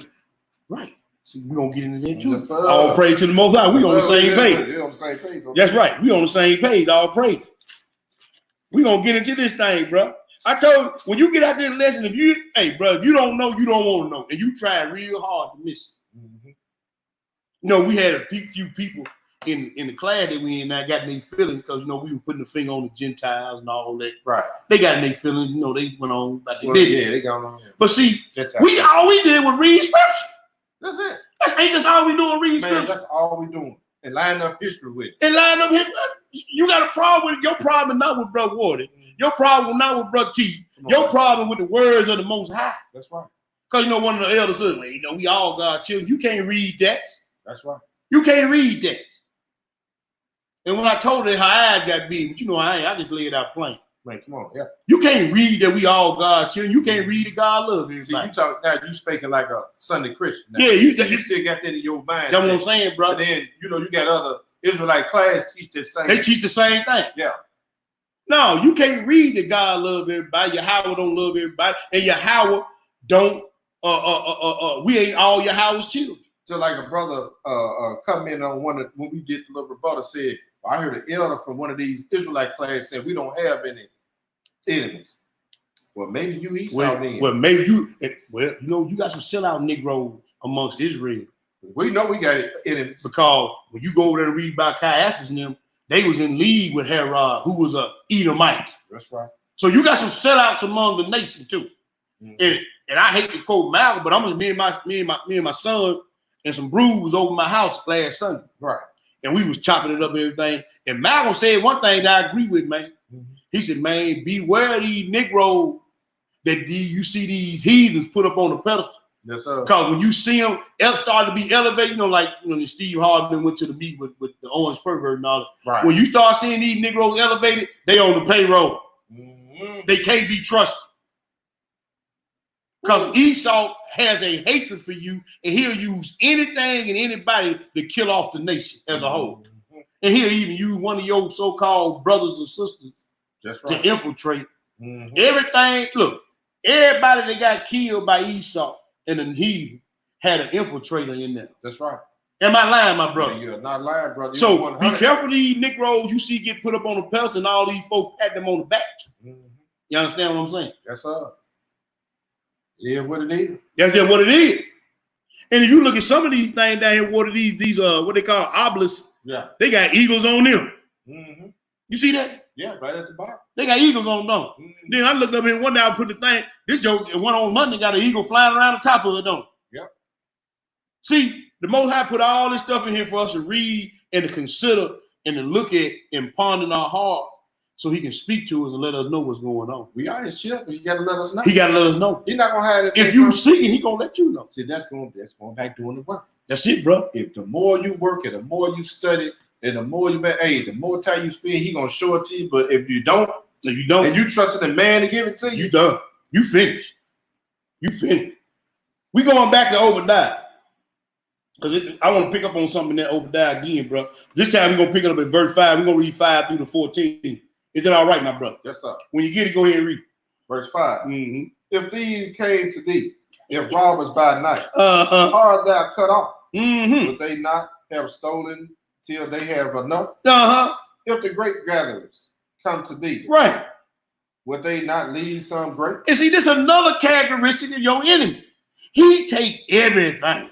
Speaker 2: Right. See, we're going to get into that too.
Speaker 3: Yes, sir.
Speaker 2: All praise to the Most High. We on the same page.
Speaker 3: We're on the same page. Okay.
Speaker 2: That's right. We on the same page. All praise. We're going to get into this thing, bro. I told you, when you get out this lesson, if you don't know, you don't want to know. And you try real hard to miss it. We had a few people in the class that we in now got in their feelings because, we were putting the finger on the Gentiles and all that.
Speaker 3: Right.
Speaker 2: They got in their feelings, they went on like they did.
Speaker 3: Yeah, they gone on.
Speaker 2: But see, all we did was read scripture.
Speaker 3: That's it.
Speaker 2: Ain't this all we doing, reading scripture?
Speaker 3: That's all we doing. And line up history with it.
Speaker 2: And line up history. You got a problem with your problem not with Brother Warden. Your problem not with Brother T. Your problem with the words of the Most High.
Speaker 3: That's right.
Speaker 2: Because one of the elders said, we all God's children. You can't read that.
Speaker 3: That's right.
Speaker 2: You can't read that. And when I told her her eyes got big, but I just laid out plain.
Speaker 3: Man, come on, yeah.
Speaker 2: You can't read that we all God's children. You can't read that God loves everybody.
Speaker 3: See, you talk now. You speaking like a Sunday Christian. Now.
Speaker 2: Yeah, you
Speaker 3: still got that in your mind.
Speaker 2: That's what I'm saying, bro.
Speaker 3: But then you got other Israelite class teach the same.
Speaker 2: They teach the same thing.
Speaker 3: Yeah.
Speaker 2: No, you can't read that God loves everybody. Yahweh don't love everybody, and Yahweh don't. We ain't all Yahweh's children.
Speaker 3: So like a brother come in on when we did the little rebuttal said, I heard an elder from one of these Israelite class said we don't have any enemies. Well, maybe you Esau then.
Speaker 2: Well, maybe you. Well, you got some sellout Negroes amongst Israel.
Speaker 3: We know we got enemies
Speaker 2: because when you go over there to read about Caiaphas and them, they was in league with Herod, who was a Edomite.
Speaker 3: That's right.
Speaker 2: So you got some sellouts among the nation too. And I hate to quote Malcolm, but I'm me and my son and some brews over my house last Sunday.
Speaker 3: Right.
Speaker 2: and we was chopping it up and everything. And Malcolm said one thing that I agree with, man. He said, man, beware of these Negroes that you see these heathens put up on the pedestal.
Speaker 3: Yes, sir.
Speaker 2: Because when you see them start to be elevated, like Steve Harvey went to the meet with the orange pervert and all that.
Speaker 3: Right.
Speaker 2: When you start seeing these Negroes elevated, they on the payroll. They can't be trusted. Because Esau has a hatred for you, and he'll use anything and anybody to kill off the nation as a whole. And he'll even use one of your so-called brothers or sisters to infiltrate. Everything, look, everybody that got killed by Esau and the heathen had an infiltrator in there.
Speaker 3: That's right.
Speaker 2: Am I lying, my brother?
Speaker 3: Yeah, you're not lying, brother.
Speaker 2: So be careful of these Negroes you see get put up on the pedestal and all these folks pat them on the back. You understand what I'm saying?
Speaker 3: Yes, sir. Yeah, what it is.
Speaker 2: That's just what it is. And if you look at some of these things down here, what are these what they call obelisks?
Speaker 3: Yeah.
Speaker 2: They got eagles on them. You see that?
Speaker 3: Yeah, right at the bottom.
Speaker 2: They got eagles on them. Then I looked up here one day, I put the thing, this joke, one on Monday got an eagle flying around the top of it, don't it?
Speaker 3: Yeah.
Speaker 2: See, the Most High put all this stuff in here for us to read and to consider and to look at and ponder in our heart so he can speak to us and let us know what's going on.
Speaker 3: We are his children. You got to let us know.
Speaker 2: He got to let us know.
Speaker 3: He's not going to hide it.
Speaker 2: If you seeking, he going to let you know.
Speaker 3: See, that's going back doing the work.
Speaker 2: That's it, bro.
Speaker 3: If the more you work and the more you study and the more the more time you spend, he going to show it to you. But if you don't, and you trust in the man to give it to you,
Speaker 2: you done. You finished. We going back to Obadiah. Because I want to pick up on something in that Obadiah again, bro. This time we're going to pick it up at verse 5. We're going to read 5 through to 14. Is that all right, my brother?
Speaker 3: Yes, sir.
Speaker 2: When you get it, go ahead and read.
Speaker 3: Verse 5. If these came to thee, if robbers by night, art thou cut off? Would they not have stolen till they have enough? If the great gatherers come to thee,
Speaker 2: right,
Speaker 3: would they not leave some great?
Speaker 2: And see, this is another characteristic of your enemy. He take everything.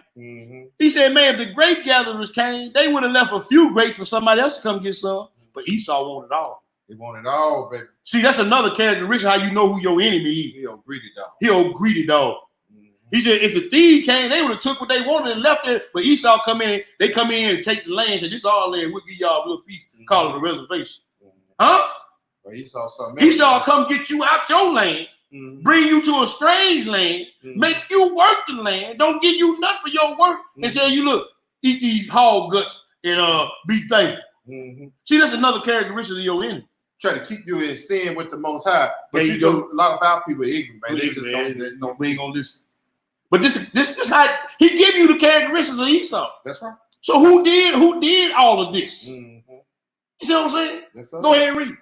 Speaker 2: He said, man, if the grape gatherers came, they would have left a few grapes for somebody else to come get some. But Esau wanted all.
Speaker 3: He wanted all, baby.
Speaker 2: See, that's another characteristic how you know who your enemy is.
Speaker 3: He old greedy dog.
Speaker 2: He said, if the thieves came, they would have took what they wanted and left it. But Esau come in, they come in and take the land. Say, this is our land. We'll give y'all a little piece. Call it a reservation. Huh?
Speaker 3: But Esau something.
Speaker 2: Esau come get you out your land. Bring you to a strange land, make you work the land, don't give you nothing for your work, and tell you, look, eat these hog guts and be thankful. See, that's another characteristic of your enemy.
Speaker 3: Try to keep you in sin with the Most High. But
Speaker 2: you go.
Speaker 3: A lot of our people are ignorant, man. They just don't
Speaker 2: we ain't gonna listen. But this how he give you the characteristics of Esau.
Speaker 3: That's right.
Speaker 2: So who did all of this? You see what I'm saying?
Speaker 3: Yes, sir.
Speaker 2: Go ahead and read.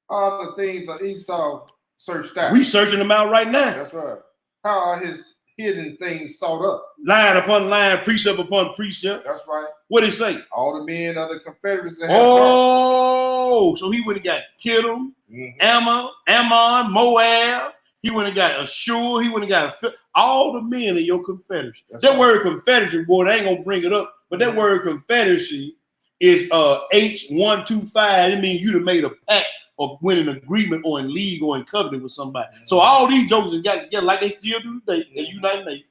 Speaker 3: All the things of Esau searched out.
Speaker 2: We searching them out right now.
Speaker 3: That's right. How are his hidden things sought up?
Speaker 2: Line upon line, precept upon precept.
Speaker 3: That's right.
Speaker 2: What did it say?
Speaker 3: All the men of the Confederacy.
Speaker 2: So he would have got Kittim, Ammon, Moab. He would have got Ashur. He would have got all the men of your Confederacy. That right. Word Confederacy, boy, they ain't gonna bring it up. But that word Confederacy is H125. It means you'd have made a pact or went in agreement or in league or in covenant with somebody. So all these jokers got together like they still do today at United Nations.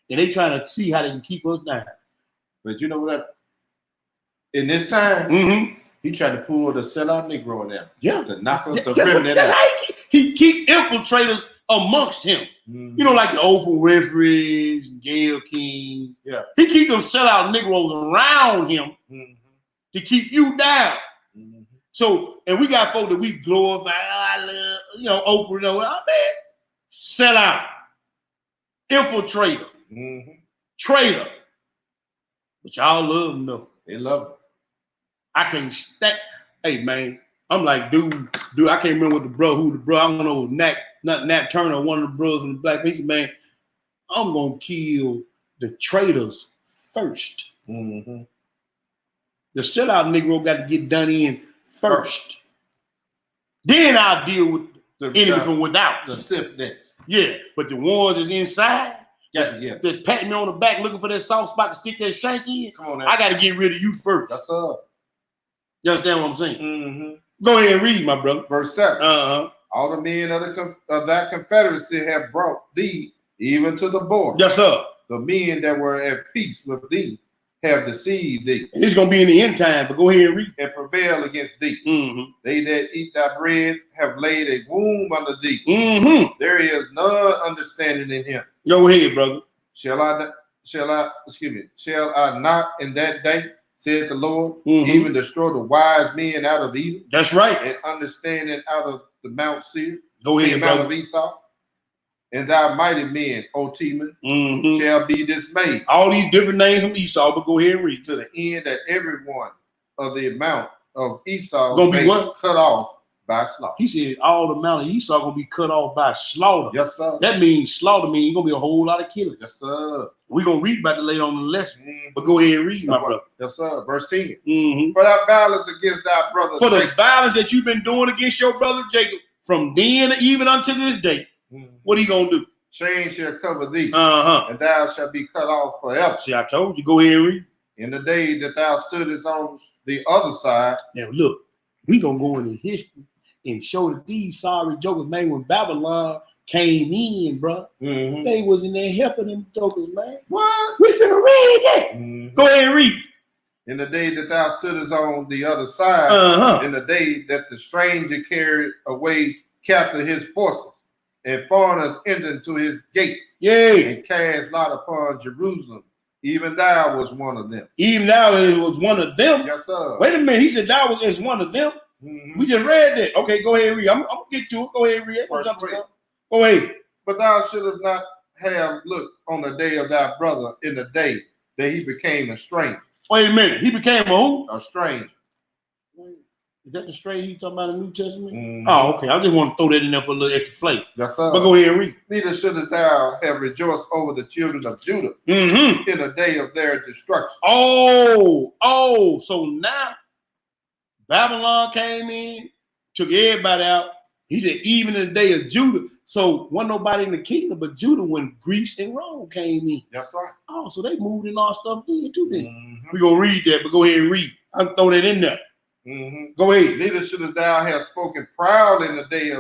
Speaker 2: And they trying to see how they can keep us down.
Speaker 3: But you know what? In this time, he tried to pull the sellout Negro in there. Yeah. To knock us the remnant out.
Speaker 2: That's how he keep infiltrators amongst him. You know, like the Oprah Winfrey's, Gayle King. Yeah. He keep them sellout Negroes around him to keep you down. So, and we got folk that we glorify. I love, Oprah. I mean, sell out, infiltrator, traitor. But y'all love them though.
Speaker 3: They love them.
Speaker 2: I can't stand. Hey man, I'm like, dude. I can't remember who the bro. I don't know, Nat Turner, one of the brothers from the Black Panther. Man, I'm gonna kill the traitors first. The sellout Negro got to get done in first. Then I'll deal with the enemy from without.
Speaker 3: The stiff necks.
Speaker 2: Yeah, but the ones that's inside, that's patting me on the back looking for that soft spot to stick that shank in. Come on now. I got to get rid of you first.
Speaker 3: That's up.
Speaker 2: You understand what I'm saying? Go ahead and read, my brother.
Speaker 3: Verse 7. All the men of that confederacy have brought thee even to the border.
Speaker 2: Yes, sir.
Speaker 3: The men that were at peace with thee have deceived thee.
Speaker 2: And it's going to be in the end time, but go ahead and read.
Speaker 3: And prevail against thee.
Speaker 2: Mm-hmm.
Speaker 3: They that eat thy bread have laid a wound under thee.
Speaker 2: Mm-hmm.
Speaker 3: There is none understanding in him.
Speaker 2: Go ahead, brother.
Speaker 3: Shall I not in that day, said the Lord,
Speaker 2: Mm-hmm.
Speaker 3: even destroy the wise men out of Edom?
Speaker 2: That's right.
Speaker 3: And understanding out of the Mount Seir,
Speaker 2: Go ahead,
Speaker 3: the Mount
Speaker 2: brother.
Speaker 3: of Esau? And thy mighty men, O Teman,
Speaker 2: Mm-hmm.
Speaker 3: shall be dismayed.
Speaker 2: All these different names from Esau, but go ahead and read.
Speaker 3: To the end that every one of the amount of Esau
Speaker 2: gonna be
Speaker 3: may
Speaker 2: what?
Speaker 3: cut off by slaughter.
Speaker 2: He said all the amount of Esau gonna be cut off by slaughter.
Speaker 3: Yes, sir.
Speaker 2: That means slaughter means gonna be a whole lot of killing.
Speaker 3: Yes, sir.
Speaker 2: We're gonna read about it later on in the lesson. Mm-hmm. But go ahead and read, my brother.
Speaker 3: Yes, sir. Verse 10.
Speaker 2: Mm-hmm.
Speaker 3: For thy violence against thy brother
Speaker 2: For
Speaker 3: Jacob.
Speaker 2: the violence that you've been doing against your brother Jacob from then even until this day, what are you gonna do?
Speaker 3: Shame shall cover thee,
Speaker 2: and
Speaker 3: thou shalt be cut off forever.
Speaker 2: See, I told you, go ahead and read.
Speaker 3: In the day that thou stoodest on the other side.
Speaker 2: Now look, we gonna go into history and show that these sorry jokers, man, when Babylon came in, bro, they was in there helping them jokers, man.
Speaker 3: What?
Speaker 2: We finna read that. Go ahead and read.
Speaker 3: In the day that thou stoodest on the other side, in the day that the stranger carried away captive his forces, and foreigners entered into his gates, and cast lot upon Jerusalem. Even thou was one of them. Even thou was one of them? Yes, sir.
Speaker 2: Wait a minute. He said thou was one of them. We just read that. Okay, go ahead and read. I'm gonna get to it. Go ahead and read. Go ahead.
Speaker 3: But thou should have not have looked on the day of thy brother in the day that he became a stranger.
Speaker 2: Wait a minute. He became a who?
Speaker 3: A stranger.
Speaker 2: Is that the stranger you talking about in the New Testament? Oh, okay. I just want to throw that in there for a little extra flavor.
Speaker 3: Yes, sir.
Speaker 2: But go ahead and read.
Speaker 3: Neither shouldest thou have rejoiced over the children of Judah in the day of their destruction.
Speaker 2: Oh, so now Babylon came in, took everybody out. He said, even in the day of Judah. So wasn't nobody in the kingdom but Judah when Greece and Rome came in.
Speaker 3: That's right.
Speaker 2: Oh, so they moved in our stuff then too. Then we're gonna read that, but go ahead and read. I'm throwing that in there. Go ahead.
Speaker 3: Neither shouldest thou have spoken proud in the day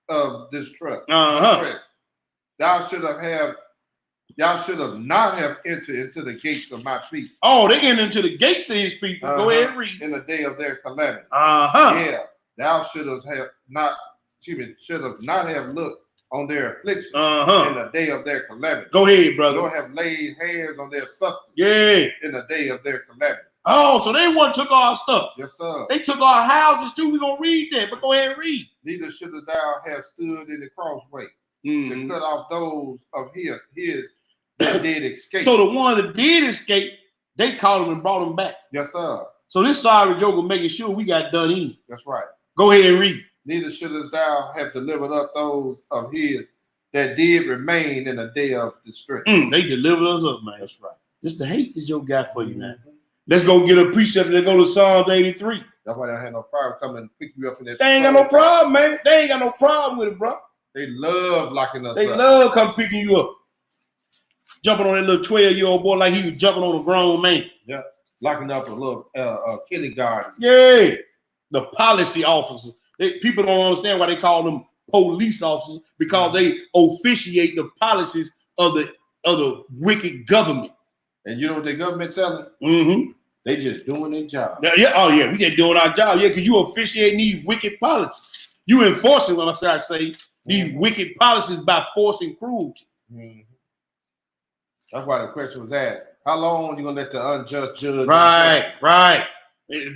Speaker 3: of distress. Y'all should have not have entered into the gates of my people.
Speaker 2: Oh, they entered into the gates of his people. Go ahead and read.
Speaker 3: In the day of their calamity. Yeah. Thou should have not have looked on their affliction in the day of their calamity.
Speaker 2: Go ahead, brother.
Speaker 3: Nor have laid hands on their substance.
Speaker 2: Yeah.
Speaker 3: In the day of their calamity.
Speaker 2: Oh, so they took our stuff.
Speaker 3: Yes, sir.
Speaker 2: They took our houses too. We're going to read that, but go ahead and read.
Speaker 3: Neither should thou have stood in the crossway to cut off those of his that did escape.
Speaker 2: So the ones that did escape, they caught them and brought them back.
Speaker 3: Yes, sir.
Speaker 2: So this sorry joker making sure we got done in.
Speaker 3: That's right.
Speaker 2: Go ahead and read.
Speaker 3: Neither shouldest thou have delivered up those of his that did remain in the day of distress.
Speaker 2: They delivered us up, man.
Speaker 3: That's right.
Speaker 2: This the hate this your guy for you, man. Let's go get a precept and go to Psalms 83.
Speaker 3: That's why I had no problem coming and pick you up in that.
Speaker 2: They ain't got no problem, man. They ain't got no problem with it, bro.
Speaker 3: They love locking us up.
Speaker 2: They love come picking you up. Jumping on that little 12-year-old boy like he was jumping on a grown man.
Speaker 3: Yeah. Locking up a little kindergarten.
Speaker 2: Yeah. The policy officers. People don't understand why they call them police officers, because they officiate the policies of the wicked government.
Speaker 3: And you know what the government telling? They just doing their job.
Speaker 2: Yeah. Oh, yeah. We just doing our job. Yeah, because you officiating these wicked policies. You enforcing, what I say, these wicked policies by force and cruelty.
Speaker 3: That's why the question was asked. How long are you going to let the unjust judge?
Speaker 2: Right.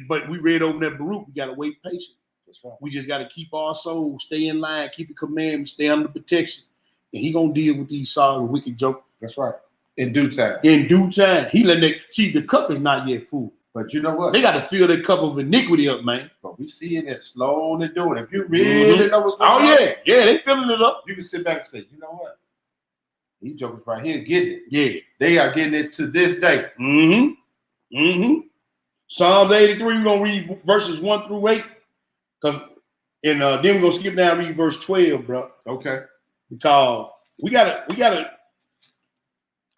Speaker 2: But we read over that Baruch. We got to wait patiently.
Speaker 3: That's right.
Speaker 2: We just got to keep our soul, stay in line, keep the commandments, stay under protection. And he going to deal with these sorry, wicked jokers.
Speaker 3: That's right. In due time.
Speaker 2: He letting they see the cup is not yet full.
Speaker 3: But you know what?
Speaker 2: They got to fill their cup of iniquity up, man.
Speaker 3: But we seeing it slowly doing. If you really know what's going on.
Speaker 2: Yeah, they filling it up.
Speaker 3: You can sit back and say, you know what? These jokers right here getting it.
Speaker 2: Yeah.
Speaker 3: They are getting it to this day.
Speaker 2: Psalms 83, we're gonna read verses 1 through 8. Then we're gonna skip down and read verse 12, bro.
Speaker 3: Okay.
Speaker 2: Because we gotta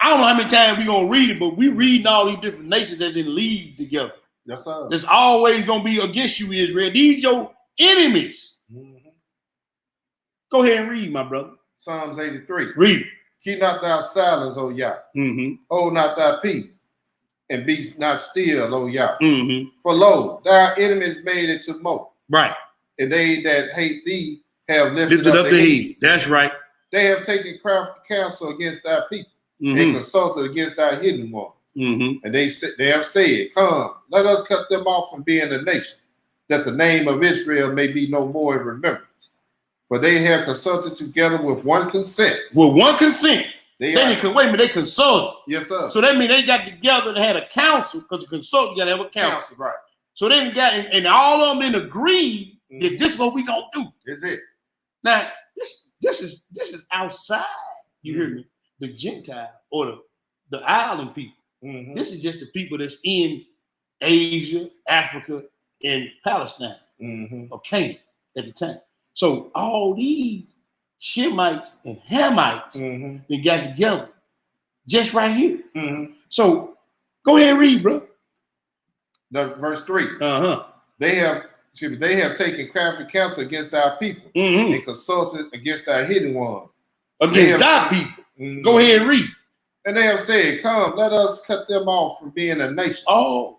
Speaker 2: I don't know how many times we're gonna read it, but we reading all these different nations that's in league together.
Speaker 3: Yes, sir.
Speaker 2: There's always gonna be against you, Israel. These your enemies. Go ahead and read, my brother.
Speaker 3: Psalms 83.
Speaker 2: Read it.
Speaker 3: Keep not thy silence, O Yah. Hold not thy peace, and be not still, O Yah.
Speaker 2: Mm-hmm.
Speaker 3: For lo, thy enemies made it to moat.
Speaker 2: Right.
Speaker 3: And they that hate thee have lifted
Speaker 2: Lifted
Speaker 3: up
Speaker 2: up
Speaker 3: the
Speaker 2: the
Speaker 3: head.
Speaker 2: head. That's right.
Speaker 3: They have taken crafty counsel against thy people, and
Speaker 2: Mm-hmm.
Speaker 3: consulted against thy hidden one.
Speaker 2: Mm-hmm.
Speaker 3: And they have said, come, let us cut them off from being a nation, that the name of Israel may be no more in remembrance. For they have consulted together with one consent.
Speaker 2: With one consent.
Speaker 3: They
Speaker 2: wait a minute, they consulted.
Speaker 3: Yes, sir.
Speaker 2: So that means they got together and had a council, because a consultant got to have a council.
Speaker 3: Right.
Speaker 2: So they got, and all of them agreed that this is what we gonna do.
Speaker 3: Is it?
Speaker 2: Now, this is outside, you hear me? The Gentile or the island people.
Speaker 3: Mm-hmm.
Speaker 2: This is just the people that's in Asia, Africa, and Palestine, or Canaan at the time. So all these Shemites and Hamites, they got together just right here. So go ahead and read, bro.
Speaker 3: The verse 3. They have taken crafty counsel against our people, and consulted against our hidden ones.
Speaker 2: Against our people. Go ahead and read.
Speaker 3: And they have said, come, let us cut them off from being a nation.
Speaker 2: Oh.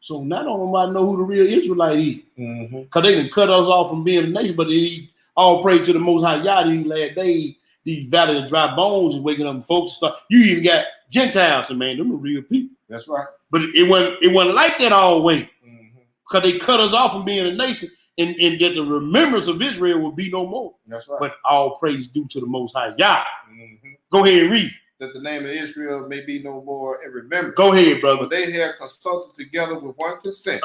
Speaker 2: So not only do I know who the real Israelite is, because they done cut us off from being a nation, but they all praise to the Most High Yah these last days, these valley of dry bones is waking up folks. You even got Gentiles, and man, them are real people.
Speaker 3: That's right.
Speaker 2: But it wasn't like that always, because they cut us off from being a nation, and that the remembrance of Israel will be no more.
Speaker 3: That's right.
Speaker 2: But all praise due to the Most High Yah. Go ahead and read.
Speaker 3: That the name of Israel may be no more in remembrance.
Speaker 2: Go ahead, brother.
Speaker 3: But they have consulted together with one consent.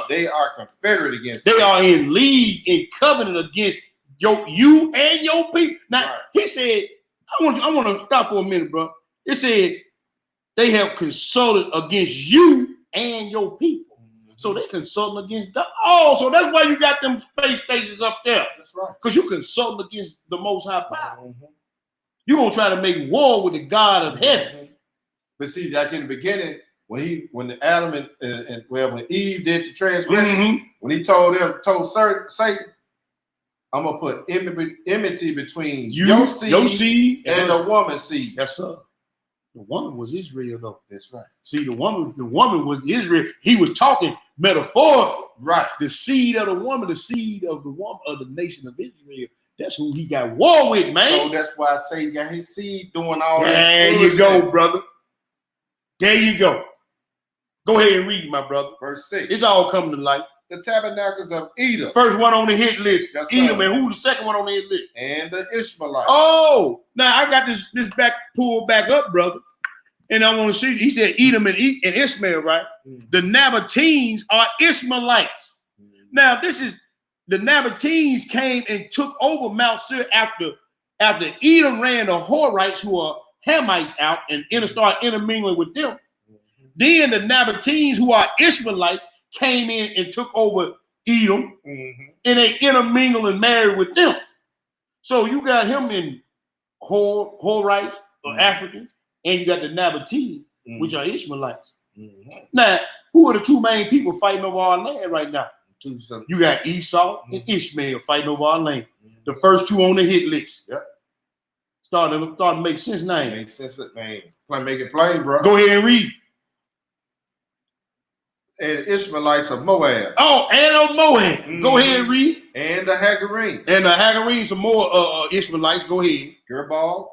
Speaker 3: They are confederate against.
Speaker 2: They are in league, in covenant against you and your people. Now he said, I want to stop for a minute, bro. It said they have consulted against you and your people. So they consulting against them. Oh, so that's why you got them space stations up there. That's right. Because you consulting against the Most High Power. You're going to try to make war with the God of heaven.
Speaker 3: But see, like in the beginning, when Adam and when Eve did the transgression, when he told Satan, I'm going to put enmity between your seed and the woman's seed.
Speaker 2: Yes, sir. The woman was Israel, though.
Speaker 3: That's right.
Speaker 2: See, the woman was Israel. He was talking metaphorically.
Speaker 3: Right.
Speaker 2: The seed of the woman, the seed of the woman of the nation of Israel. That's who he got war with, man.
Speaker 3: So that's why Satan got his seed doing all that.
Speaker 2: There you go, brother. There you go. Go ahead and read, my brother.
Speaker 3: Verse 6.
Speaker 2: It's all coming to light.
Speaker 3: The tabernacles of Edom.
Speaker 2: First one on the hit list.
Speaker 3: That's
Speaker 2: Edom, and who the second one on the hit list?
Speaker 3: And the Ishmaelites.
Speaker 2: Oh, now I got this back pulled back up, brother. And I want to see, he said Edom and Ishmael, right? The Nabateans are Ishmaelites. Now, this is, the Nabateans came and took over Mount Seir after Edom ran the Horites, who are Hamites, out and started intermingling with them. Then the Nabateans, who are Ishmaelites, came in and took over Edom, and they intermingled and married with them. So you got him in Horites or Africans, and you got the Nabateans, which are Ishmaelites. Now, who are the two main people fighting over our land right now? You got Esau and Ishmael fighting over our land. The first two on the hit list.
Speaker 3: Yep.
Speaker 2: Starting to make sense now.
Speaker 3: Make sense, man. Make it plain, bro.
Speaker 2: Go ahead and read.
Speaker 3: And Ishmaelites of Moab.
Speaker 2: Oh, and of Moab. Go ahead and read.
Speaker 3: And the Hagarene.
Speaker 2: And the Hagarene, some more Ishmaelites. Go ahead.
Speaker 3: Gerbal.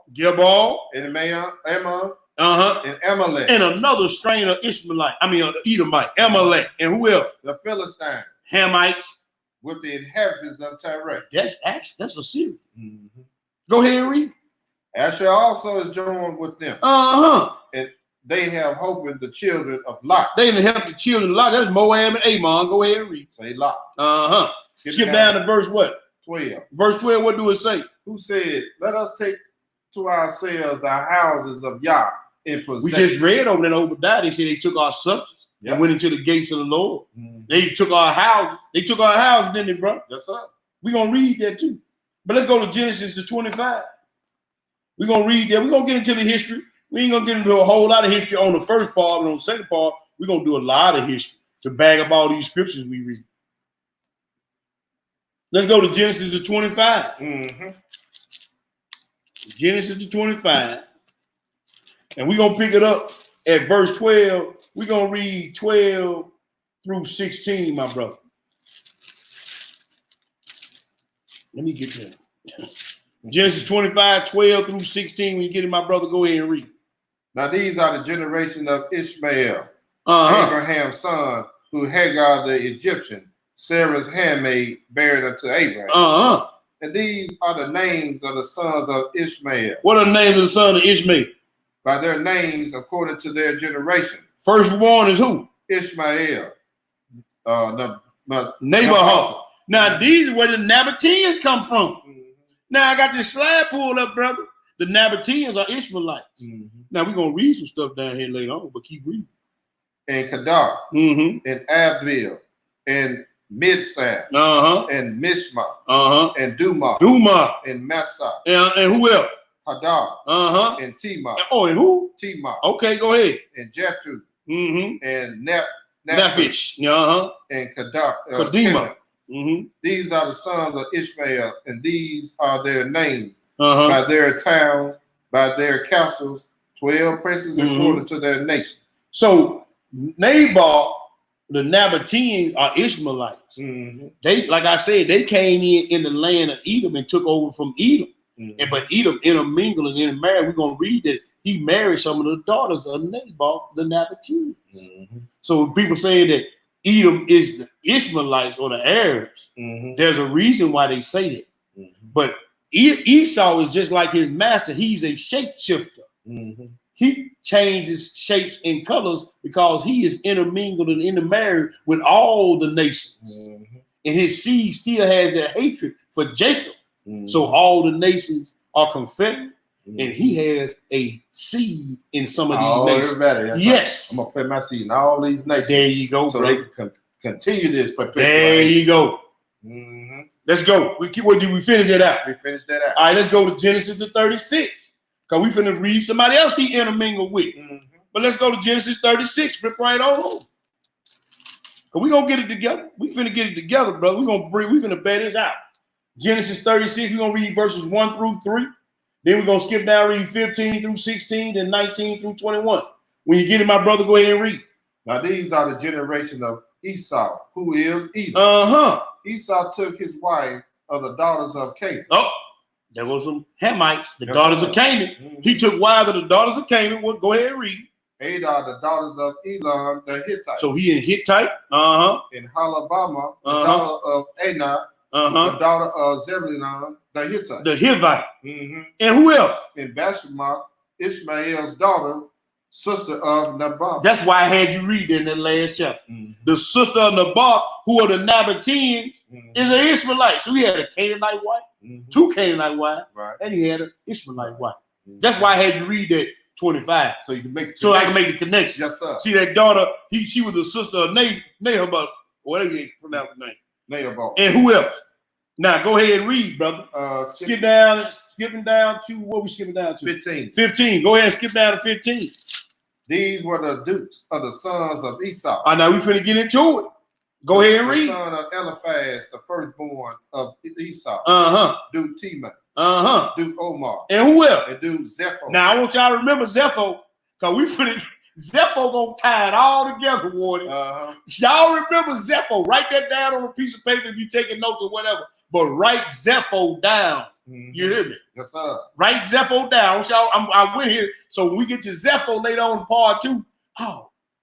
Speaker 3: And Ammon. And Amalek.
Speaker 2: And another strain of Edomite. Amalek. And who else?
Speaker 3: The Philistines.
Speaker 2: Hamites.
Speaker 3: With the inhabitants of Tyre.
Speaker 2: That's a Syria. Go ahead and read.
Speaker 3: Asher also is joined with them. And they have hope in the children of Lot.
Speaker 2: They didn't help the children of Lot. That's Moab and Ammon. Go ahead and read.
Speaker 3: Say Lot.
Speaker 2: Skip down to verse what?
Speaker 3: 12.
Speaker 2: Verse 12, what do it say?
Speaker 3: Who said, let us take to ourselves the houses of Yah in possession.
Speaker 2: We just read over in Obadiah. They said they took our substance and went into the gates of the Lord. They took our houses. They took our houses, didn't they, bro?
Speaker 3: Yes, sir.
Speaker 2: We're going to read that too. But let's go to Genesis to 25. We're going to read that. We're going to get into the history. We ain't going to get into a whole lot of history on the first part, but on the second part, we're going to do a lot of history to bag up all these scriptures we read. Let's go to Genesis to 25. Genesis to 25. And we're going to pick it up at verse 12. We're going to read 12 through 16, my brother. Let me get there. Genesis 25, 12 through 16. When you get it, my brother, go ahead and read.
Speaker 3: Now these are the generation of Ishmael, Abraham's son, who Hagar the Egyptian, Sarah's handmaid, buried unto Abraham. And these are the names of the sons of Ishmael.
Speaker 2: What are the names of the sons of Ishmael?
Speaker 3: By their names according to their generation.
Speaker 2: Firstborn is who?
Speaker 3: Ishmael.
Speaker 2: Neighborhood. Now these are where the Nabateans come from. Now I got this slide pulled up, brother. The Nabateans are Ishmaelites. Now we're going to read some stuff down here later on, but keep reading.
Speaker 3: And Kedar, and Abil, and Midsad, and Mishma, and Duma, and Massa,
Speaker 2: and who else?
Speaker 3: Hadar, and Tema.
Speaker 2: Oh, and who?
Speaker 3: Tema.
Speaker 2: Okay, go ahead.
Speaker 3: And Jethu, and
Speaker 2: Nephish,
Speaker 3: and Kadima. These are the sons of Ishmael, and these are their names, by their towns, by their castles, 12 princes according to their nation.
Speaker 2: So Nabal, the Nabateans are Ishmaelites. They, like I said, they came in the land of Edom and took over from Edom. But Edom intermingled and intermarried. We're going to read that he married some of the daughters of Nabal, the Nabateans. So people saying that Edom is the Ishmaelites or the Arabs. There's a reason why they say that. But Esau is just like his master. He's a shapeshifter. He changes shapes and colors because he is intermingled and intermarried with all the nations. And his seed still has that hatred for Jacob. So all the nations are confederate. And he has a seed in some of these nations.
Speaker 3: Everybody,
Speaker 2: yes.
Speaker 3: I'm going to put my seed in all these nations.
Speaker 2: There you go,
Speaker 3: so
Speaker 2: bro.
Speaker 3: they can continue this.
Speaker 2: There you go. Let's go. We finish it out.
Speaker 3: We finished that out.
Speaker 2: All right, let's go to Genesis 36. Because we finna read somebody else he intermingled with. But let's go to Genesis 36. Flip right on over. Because we're going to get it together. We finna get it together, brother. We finna bet this out. Genesis 36, we're going to read verses 1 through 3. Then we're going to skip down, read 15 through 16, then 19 through 21. When you get it, my brother, go ahead and read.
Speaker 3: Now, these are the generation of Esau, who is Edom. Esau took his wife of the daughters of Canaan.
Speaker 2: Oh, there was some Hamites, the daughters of Canaan. He took wives of the daughters of Canaan. Well, go ahead and read.
Speaker 3: Adar, the daughters of Elam, the Hittite.
Speaker 2: So he in Hittite.
Speaker 3: In Halabama, the daughter of Anak, the daughter of Zebulun, the Hittite.
Speaker 2: The Hivite. And who else?
Speaker 3: In Bashemath, Ishmael's daughter, sister of Naboth.
Speaker 2: That's why I had you read in that last chapter. The sister of Naboth, who are the Nabateans, is an Ishmaelite. So he had a Canaanite wife, 2 Canaanite wives, and he had an Ishmaelite wife. That's why I had you read that 25.
Speaker 3: So you can make
Speaker 2: so I can make the connection.
Speaker 3: Yes, sir.
Speaker 2: See that daughter, she was the sister of Naboth, whatever you pronounce the name.
Speaker 3: Naboth.
Speaker 2: And who else? Now go ahead and read, brother. Skipping down to what we skipping down to?
Speaker 3: 15.
Speaker 2: 15. Go ahead and skip down to 15.
Speaker 3: These were the dukes of the sons of Esau.
Speaker 2: Now we finna get into it. Go ahead and read.
Speaker 3: The son of Eliphaz, the firstborn of Esau. Duke Tema. Duke Omar.
Speaker 2: And who else?
Speaker 3: And Duke Zepho.
Speaker 2: Now I want y'all to remember Zepho, because we put it. Zepho gonna tie it all together, Wardy. Y'all remember Zepho? Write that down on a piece of paper if you're taking notes or whatever. But write Zepho down. You hear me?
Speaker 3: Yes, sir.
Speaker 2: Write Zepho down. I went here. So when we get to Zepho later on in part 2,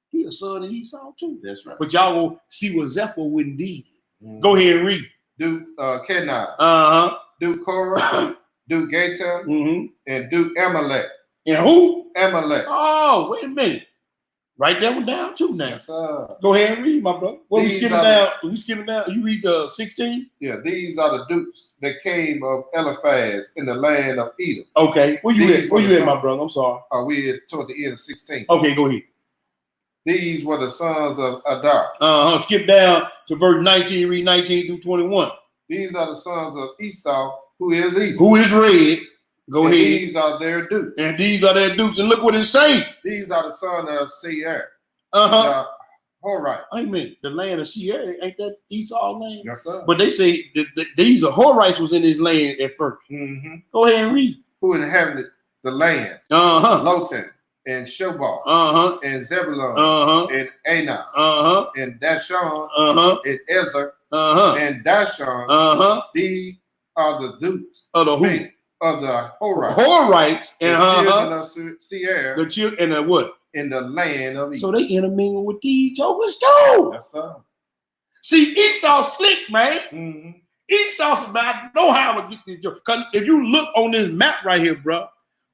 Speaker 2: he a son of Esau too.
Speaker 3: That's right.
Speaker 2: But y'all will see what Zepho wouldn't did. Go ahead and read.
Speaker 3: Duke Kenai. Duke Korah. Duke Gator. And Duke Amalek.
Speaker 2: And who?
Speaker 3: Amalek.
Speaker 2: Oh, wait a minute. Write that one down too now.
Speaker 3: Yes, sir.
Speaker 2: Go ahead and read, my brother. What we skipping down? We skipping down. You read 16?
Speaker 3: Yeah, these are the dukes that came of Eliphaz in the land of Edom.
Speaker 2: Okay. Where you at? Where you at, my brother? I'm sorry.
Speaker 3: We toward the end of 16.
Speaker 2: Okay, go ahead.
Speaker 3: These were the sons of Adar.
Speaker 2: Skip down to verse 19. Read 19 through 21.
Speaker 3: These are the sons of Esau, who is Edom.
Speaker 2: Who is red? Go ahead.
Speaker 3: These are their dukes.
Speaker 2: And these are their dukes. And look what it says.
Speaker 3: These are the sons of Seir. Horite.
Speaker 2: I mean, the land of Seir, ain't that Esau's land?
Speaker 3: Yes, sir.
Speaker 2: But they say these are Horites was in his land at first. Go ahead and read.
Speaker 3: Who inhabited the land?
Speaker 2: Lotan,
Speaker 3: and Shobal, and Zebulun, and Anah, and Dashon, and Ezer, and Dashon. These are the dukes
Speaker 2: of the who?
Speaker 3: Of the Horites.
Speaker 2: Horites
Speaker 3: and children of Seir.
Speaker 2: The children and the what?
Speaker 3: In the land of Egypt.
Speaker 2: So they intermingle with these jokers too.
Speaker 3: That's so.
Speaker 2: See, Esau slick, man. Esau, man, I know how to get this joke. Because if you look on this map right here, bro,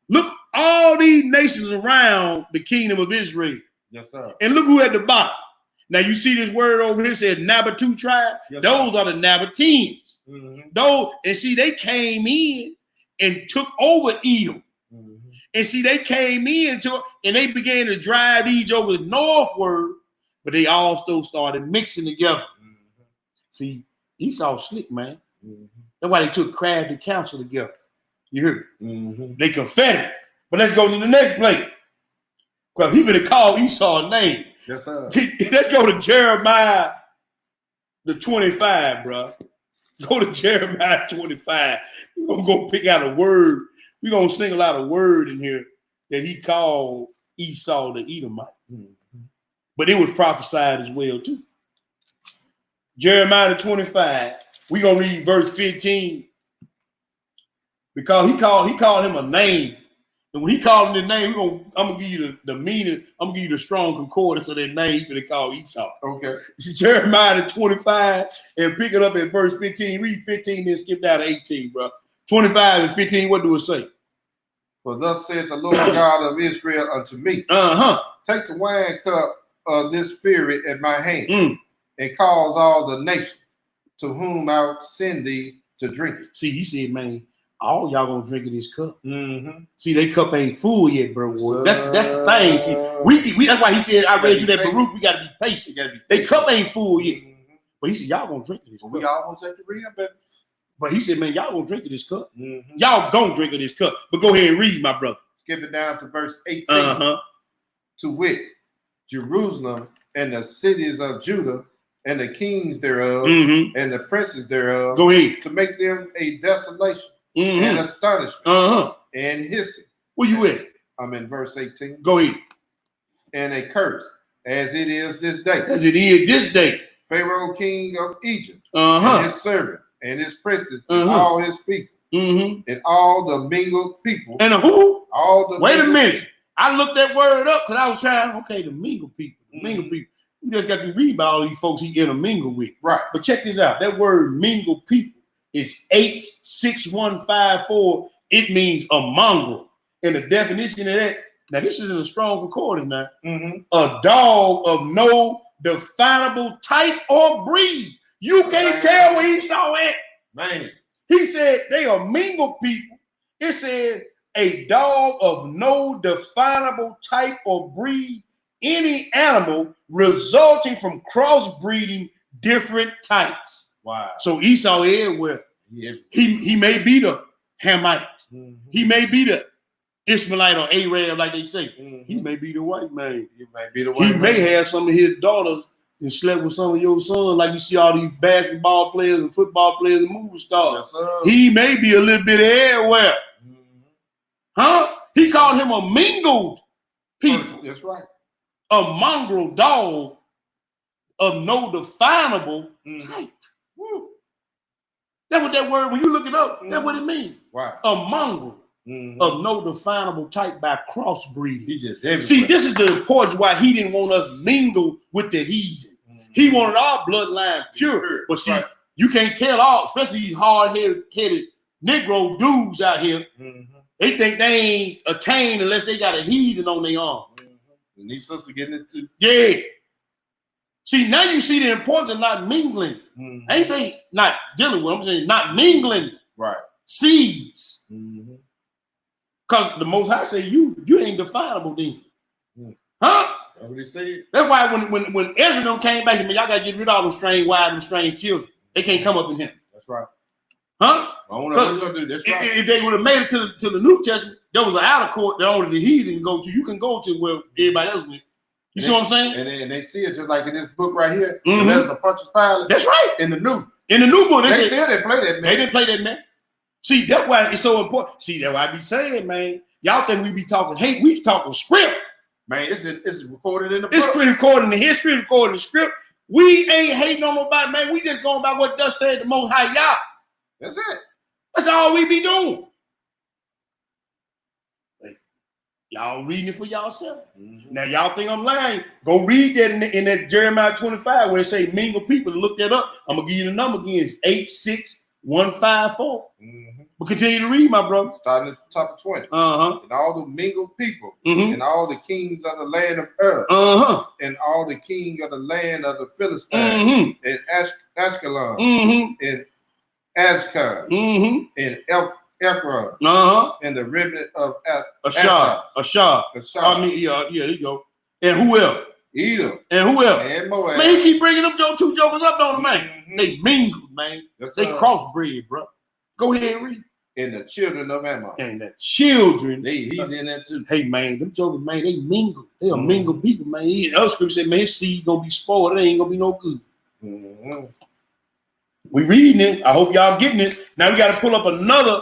Speaker 2: look all these nations around the kingdom of Israel.
Speaker 3: Yes, sir.
Speaker 2: And look who at the bottom. Now you see this word over here said Nabatoo tribe.
Speaker 3: Yes,
Speaker 2: those are the Nabateans. Those, and see, they came in and took over Edom. And see, they came in and they began to drive these jokers northward, but they also started mixing together. See, Esau slick, man. That's why they took crafty counsel together. You hear me? They confederate. But let's go to the next place. Because he's going to call Esau a name.
Speaker 3: Yes, sir.
Speaker 2: Let's go to Jeremiah the 25, bro. Go to Jeremiah 25. We're going to go pick out a word. We're going to single out a word in here that he called Esau the Edomite. But it was prophesied as well, too. Jeremiah 25. We're going to read verse 15. Because he called him a name. And when he called him the name, I'm going to give you the meaning. I'm going to give you the strong concordance of that name that they call Esau.
Speaker 3: Okay.
Speaker 2: It's Jeremiah 25 and pick it up at verse 15. Read 15, then skip down to 18, bro. 25 and 15, what do it say?
Speaker 3: For thus said the Lord God of Israel unto me, take the wine cup of this fury at my hand, and cause all the nations to whom I send thee to drink it.
Speaker 2: See, he said, man, all y'all gonna drink of this cup. See, they cup ain't full yet, bro. That's the thing. See, we that's why he said, I read you that Baruch, we gotta be patient. They cup ain't full yet. But he said, y'all gonna drink of this cup.
Speaker 3: We almost at the real, baby.
Speaker 2: But he said, man, y'all gonna drink of this cup. Y'all gonna drink of this cup. But go ahead and read, my brother.
Speaker 3: Skip it down to verse 18. To wit, Jerusalem and the cities of Judah and the kings thereof and the princes thereof.
Speaker 2: Go ahead.
Speaker 3: To make them a desolation and astonishment and hissing.
Speaker 2: Where you at?
Speaker 3: I'm in verse 18.
Speaker 2: Go ahead.
Speaker 3: And a curse, as it is this day.
Speaker 2: As it is this day.
Speaker 3: Pharaoh, king of Egypt, and his servant, and his princes, and all his people, and all the mingled people.
Speaker 2: And who?
Speaker 3: All the
Speaker 2: Wait a minute. I looked that word up because I was trying, the mingled people. Mingled people. You just got to read about all these folks he intermingled with.
Speaker 3: Right.
Speaker 2: But check this out. That word mingled people is H6154. It means a mongrel. And the definition of that, now this isn't a strong concordance now. A dog of no definable type or breed. You can't tell where Esau at.
Speaker 3: Man.
Speaker 2: He said they are mingled people. It said a dog of no definable type or breed, any animal resulting from crossbreeding different types.
Speaker 3: Wow.
Speaker 2: So Esau everywhere.
Speaker 3: Yeah.
Speaker 2: He may be the Hamite. He may be the Ishmaelite or Arab, like they say. He may be the white man.
Speaker 3: He may be the white
Speaker 2: He
Speaker 3: man.
Speaker 2: may have some of his daughters and slept with some of your sons, like you see all these basketball players and football players and movie stars.
Speaker 3: Yes, sir.
Speaker 2: He may be a little bit everywhere. He called him a mingled people.
Speaker 3: That's right.
Speaker 2: A mongrel dog of no definable type. That's what that word, when you look it up, that's what it means.
Speaker 3: Wow.
Speaker 2: A mongrel of no definable type by crossbreeding.
Speaker 3: He just everywhere.
Speaker 2: See, this is the importance why he didn't want us mingle with the heathen. He wanted our bloodline pure. But see, you can't tell all, especially these hard-headed Negro dudes out here. They think they ain't attained unless they got a heathen on their arm.
Speaker 3: And these sisters getting it too.
Speaker 2: Yeah. See, now you see the importance of not mingling. I ain't saying not dealing with, I'm saying not mingling.
Speaker 3: Right.
Speaker 2: Seeds. Because the Most High say you ain't definable then. Huh?
Speaker 3: That's what he said.
Speaker 2: That's why when Ezra them came back, man, y'all got to get rid of all them strange wives and strange children. They can't come up in him.
Speaker 3: That's right.
Speaker 2: Huh?
Speaker 3: I don't know what he's going to do. That's right.
Speaker 2: If they would have made it to the New Testament, there was an outer court that only the heathen can go to. You can go to where everybody else went. You see what I'm saying?
Speaker 3: And they still, just like in this book right here, there's a Pontius Pilate.
Speaker 2: That's right.
Speaker 3: In the new
Speaker 2: book,
Speaker 3: they didn't play that, man.
Speaker 2: They didn't play that, man. See, that's why it's so important. See, that's why I be saying, man, Y'all think we be talking hate? We talking script.
Speaker 3: Man, it's recorded in the book.
Speaker 2: It's recorded in the history, recorded in the script. We ain't hating on nobody, man. We just going by what thus said the Most High Yah.
Speaker 3: That's it.
Speaker 2: That's all we be doing. Y'all reading it for yourself. Mm-hmm. Now y'all think I'm lying? Go read that in that Jeremiah 25 where they say mingle people. Look that up. I'm gonna give you the number again. It's 86154.
Speaker 3: Mm-hmm.
Speaker 2: But continue to read, my brother.
Speaker 3: Starting at the top of 20. And all the mingled people, and all the kings of the land of earth, and all the king of the land of the Philistines, and Ashkelon, and Azkar, and Ekron, and the remnant of
Speaker 2: Ashar. I mean, yeah, there you go. And who else?
Speaker 3: Edom.
Speaker 2: And who else?
Speaker 3: And Moab.
Speaker 2: Man, he keep bringing them two jokers up, don't man. They mingled, man. They crossbred, bro. Go ahead and read.
Speaker 3: And the children of Ammon.
Speaker 2: And the children.
Speaker 3: He's in that too.
Speaker 2: Hey, man, them jokers, man, they mingle. They are mingled people, man. Other scripture said, man, his seed gonna be spoiled. It ain't gonna be no good. We reading it. I hope y'all getting it. Now we got to pull up another.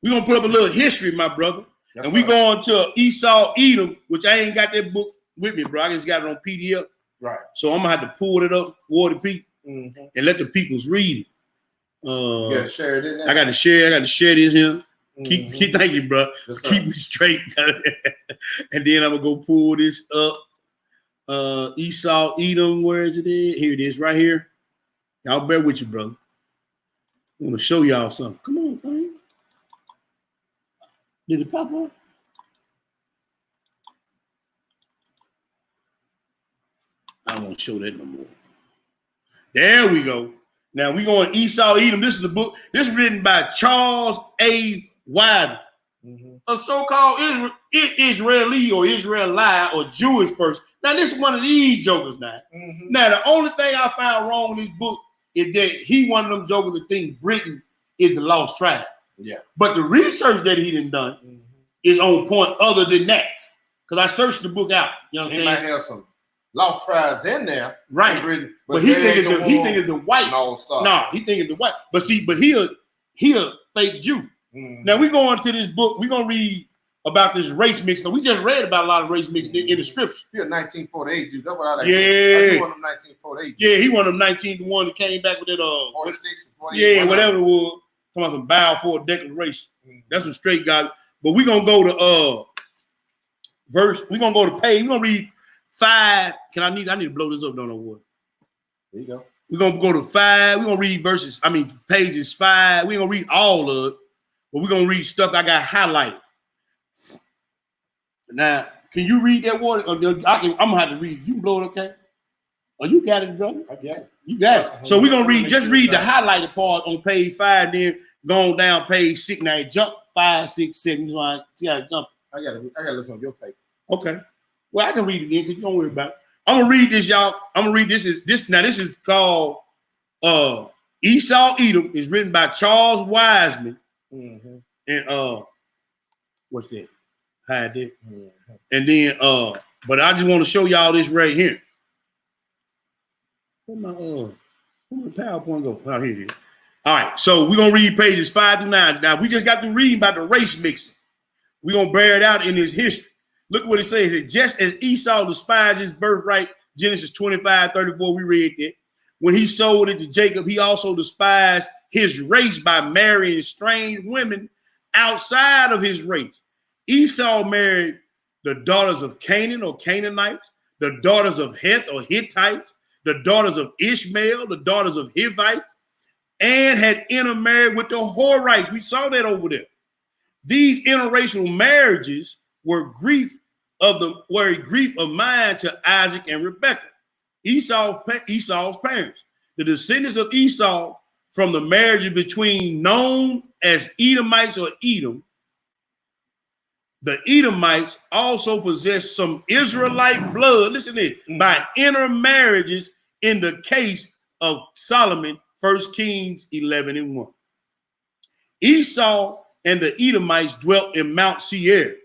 Speaker 2: We're going to put up a little history, my brother. That's and we going to Esau, Edom, which I ain't got that book with me, bro. I just got it on PDF.
Speaker 3: Right.
Speaker 2: So I'm going to have to pull it up for the people and let the peoples read it.
Speaker 3: You got to share it in there?
Speaker 2: I got to share this here. Keep thank you, bro. Keep me straight. And then I'm going to go pull this up. Esau, Edom, where is it? Here it is, right here. Y'all bear with you, brother. I want to show y'all something. Come on, man. Did it pop up? I don't want to show that no more. There we go. Now we going Esau, Edom. This is the book. This is written by Charles A. Wyden, a so-called Israeli or Israelite or Jewish person. Now this is one of these jokers now. Now the only thing I found wrong with this book is that he one of them jokers that think Britain is the lost tribe. Yeah. But the research that he done is on point other than that. Because I searched the book out. You know what I'm saying?
Speaker 3: He might have some lost tribes in there.
Speaker 2: Right.
Speaker 3: In Britain,
Speaker 2: but he think it's the white. No, he think it's the white. But see, but he a fake Jew. Now we go into this book. We're gonna read about this race mix. Because we just read about a lot of race mix in the scripture.
Speaker 3: You're a 1948 Jew. That's what I like.
Speaker 2: Yeah.
Speaker 3: He one of them 1948 Jews.
Speaker 2: Yeah, he one of them 1901 that came back with that
Speaker 3: 46 and 48.
Speaker 2: Yeah, whatever it was. Come on, some bow for a declaration. That's what straight got. But we're gonna go to verse. We're gonna go to page. We're gonna read 5. I need to blow this up, don't know what.
Speaker 3: There you go.
Speaker 2: We're gonna go to 5. We're gonna read pages 5. We ain't gonna read all of it, but we're gonna read stuff I got highlighted. Now, can you read that water? I'm gonna have to read it. You can blow it, okay? Oh, you got it, brother.
Speaker 3: I got it.
Speaker 2: You got it. So we're gonna read. Just read the highlighted part on page 5, then go on down page 6. Now jump 5, 6, 7. You know, see how to jump.
Speaker 3: I gotta look on your paper.
Speaker 2: Okay. Well, I can read it again because you don't worry about it. I'm gonna read this, y'all. I'm gonna read this. Now this is called Esau Edom. It's written by Charles Wiseman. And what's that? Hide it. And then but I just want to show y'all this right here. Where my PowerPoint go? Oh, here it is. All right, so we're gonna read pages 5 through 9. Now we just got through reading about the race mixing. We're gonna bear it out in his history. Look what it says. It just as Esau despised his birthright, Genesis 25:34, we read that. When he sold it to Jacob, he also despised his race by marrying strange women outside of his race. Esau married the daughters of Canaan or Canaanites, the daughters of Heth or Hittites, the daughters of Ishmael, the daughters of Hivites, and had intermarried with the Horites. We saw that over there. These interracial marriages were a grief of mine to Isaac and Rebekah, Esau's parents. The descendants of Esau from the marriage between known as Edomites or Edom. The Edomites also possessed some Israelite blood, listen to it, by intermarriages in the case of Solomon, 1 Kings 11:1. Esau and the Edomites dwelt in Mount Seir,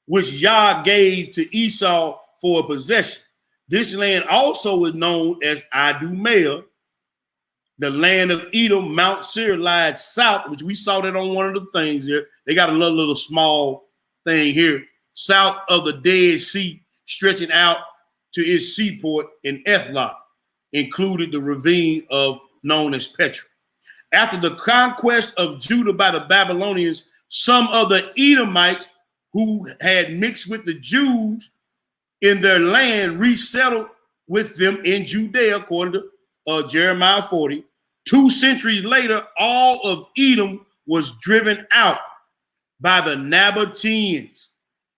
Speaker 2: which Yah gave to Esau for a possession. This land also is known as Idumea. The land of Edom, Mount Seir lies south, which we saw that on one of the things there. They got another little small thing here, south of the Dead Sea, stretching out to its seaport in Ethlah, included the ravine known as Petra. After the conquest of Judah by the Babylonians, some of the Edomites who had mixed with the Jews in their land resettled with them in Judea, according to Jeremiah 40. 2 centuries later, all of Edom was driven out by the Nabateans.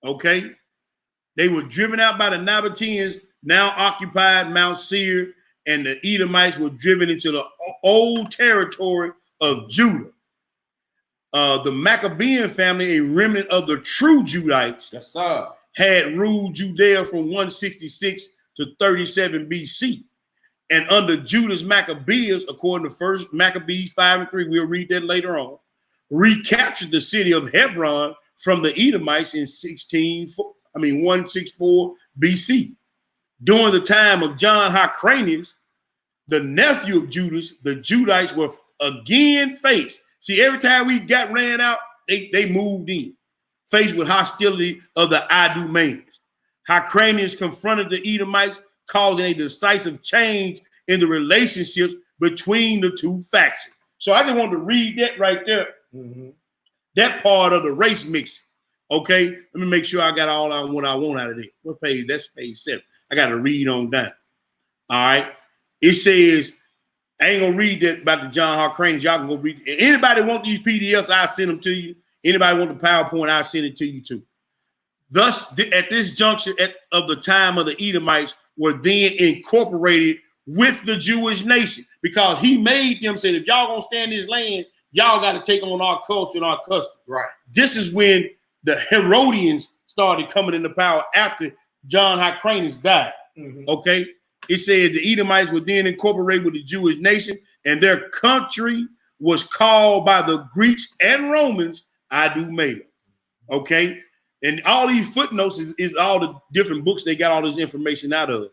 Speaker 2: Okay? They were driven out by the Nabateans, now occupied Mount Seir, and the Edomites were driven into the old territory of Judah. The Maccabean family, a remnant of the true Judites,
Speaker 3: Yes, sir.
Speaker 2: had ruled Judea from 166 to 37 BC. And under Judah's Maccabees, according to 1 Maccabees 5 and 3, we'll read that later on, recaptured the city of Hebron from the Edomites in 164 BC. During the time of John Hyrcanus, the nephew of Judas, the Judites were again faced. See, every time we got ran out, they moved in, faced with hostility of the Idumeans. Hyrcanus confronted the Edomites, causing a decisive change in the relationships between the two factions. So I just wanted to read that right there, that part of the race mix. Okay, let me make sure I got what I want out of it. What page? That's page 7. I got to read on down. All right. It says, I ain't gonna read that about the John Hyrcanus. Y'all can go read it. Anybody want these PDFs, I'll send them to you. Anybody want the PowerPoint, I'll send it to you too. Thus, at this juncture of the time of the Edomites were then incorporated with the Jewish nation, because he made them say, if y'all gonna stand this land, y'all got to take on our culture and our custom.
Speaker 3: Right.
Speaker 2: This is when the Herodians started coming into power after John Hyrcanus died. Okay. It said the Edomites were then incorporated with the Jewish nation, and their country was called by the Greeks and Romans Idumea. Okay. And all these footnotes is all the different books they got all this information out of.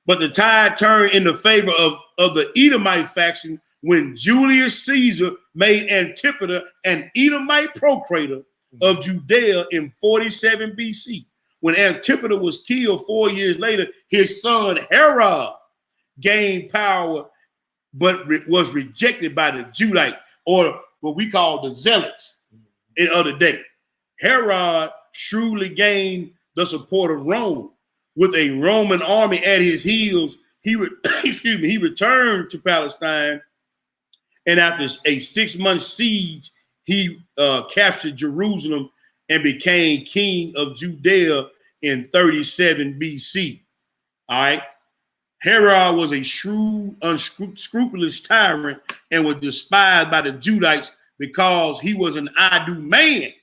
Speaker 2: But the tide turned in the favor of the Edomite faction when Julius Caesar made Antipater an Edomite procurator of Judea in 47 BC. When Antipater was killed 4 years later, his son Herod gained power, but was rejected by the Judites, or what we call the Zealots in other day. Herod shrewdly gained the support of Rome. With a Roman army at his heels, he returned to Palestine, and after a 6-month siege, he captured Jerusalem and became king of Judea in 37 BC. All right. Herod was a shrewd, unscrupulous tyrant and was despised by the Judites because he was an Idumean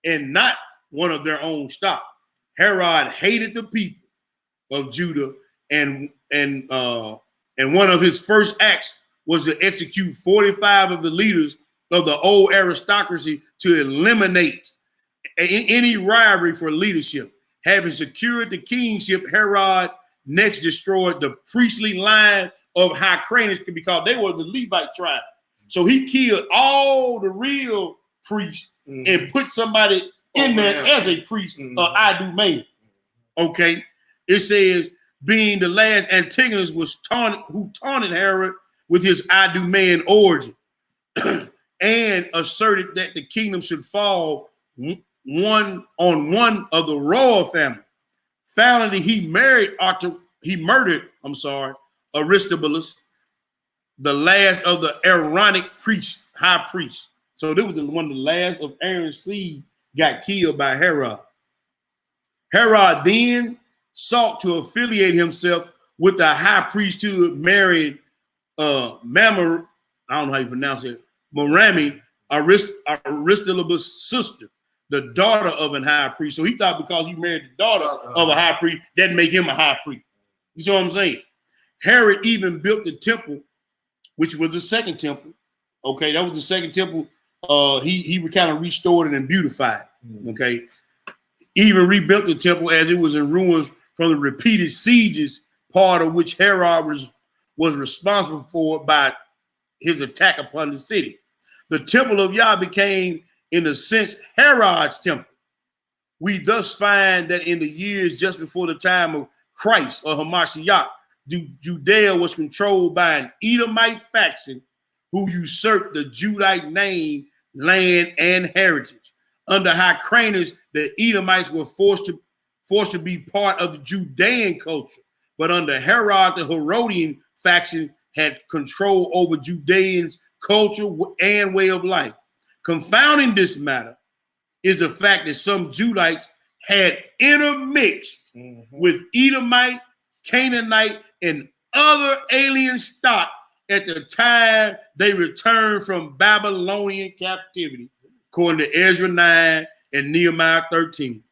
Speaker 2: and not one of their own stock. Herod hated the people of Judah, and one of his first acts was to execute 45 of the leaders of the old aristocracy to eliminate any rivalry for leadership. Having secured the kingship, Herod next destroyed the priestly line of Hyrcanus because they were the Levite tribe. So he killed all the real priests and put somebody in there as a priest, Idumean. Okay. It says, being the last Antigonus who taunted Herod with his Idumean origin and asserted that the kingdom should fall on one of the royal family. Finally, he murdered Aristobulus, the last of the Aaronic high priest. So this was one of the last of Aaron's seed got killed by Herod. Herod then sought to affiliate himself with the high priesthood, marrying Mamre, I don't know how you pronounce it, Morami, Aristobulus' sister, the daughter of an high priest. So he thought because he married the daughter of a high priest, that make him a high priest. You see what I'm saying? Herod even built the temple, which was the second temple. Okay, that was the second temple. He kind of restored it and beautified. Okay, even rebuilt the temple as it was in ruins from the repeated sieges, part of which Herod was responsible for by his attack upon the city. The temple of Yah became, in a sense, Herod's temple. We thus find that in the years just before the time of Christ or Hamashiach, Judea was controlled by an Edomite faction who usurped the Judite name, land, and heritage. Under Hyrcanus, the Edomites were forced to be part of the Judean culture, but under Herod, the Herodian faction had control over Judeans' culture and way of life. Confounding this matter is the fact that some Judites had intermixed with Edomite, Canaanite, and other alien stock at the time they returned from Babylonian captivity, according to Ezra 9 and Nehemiah 13.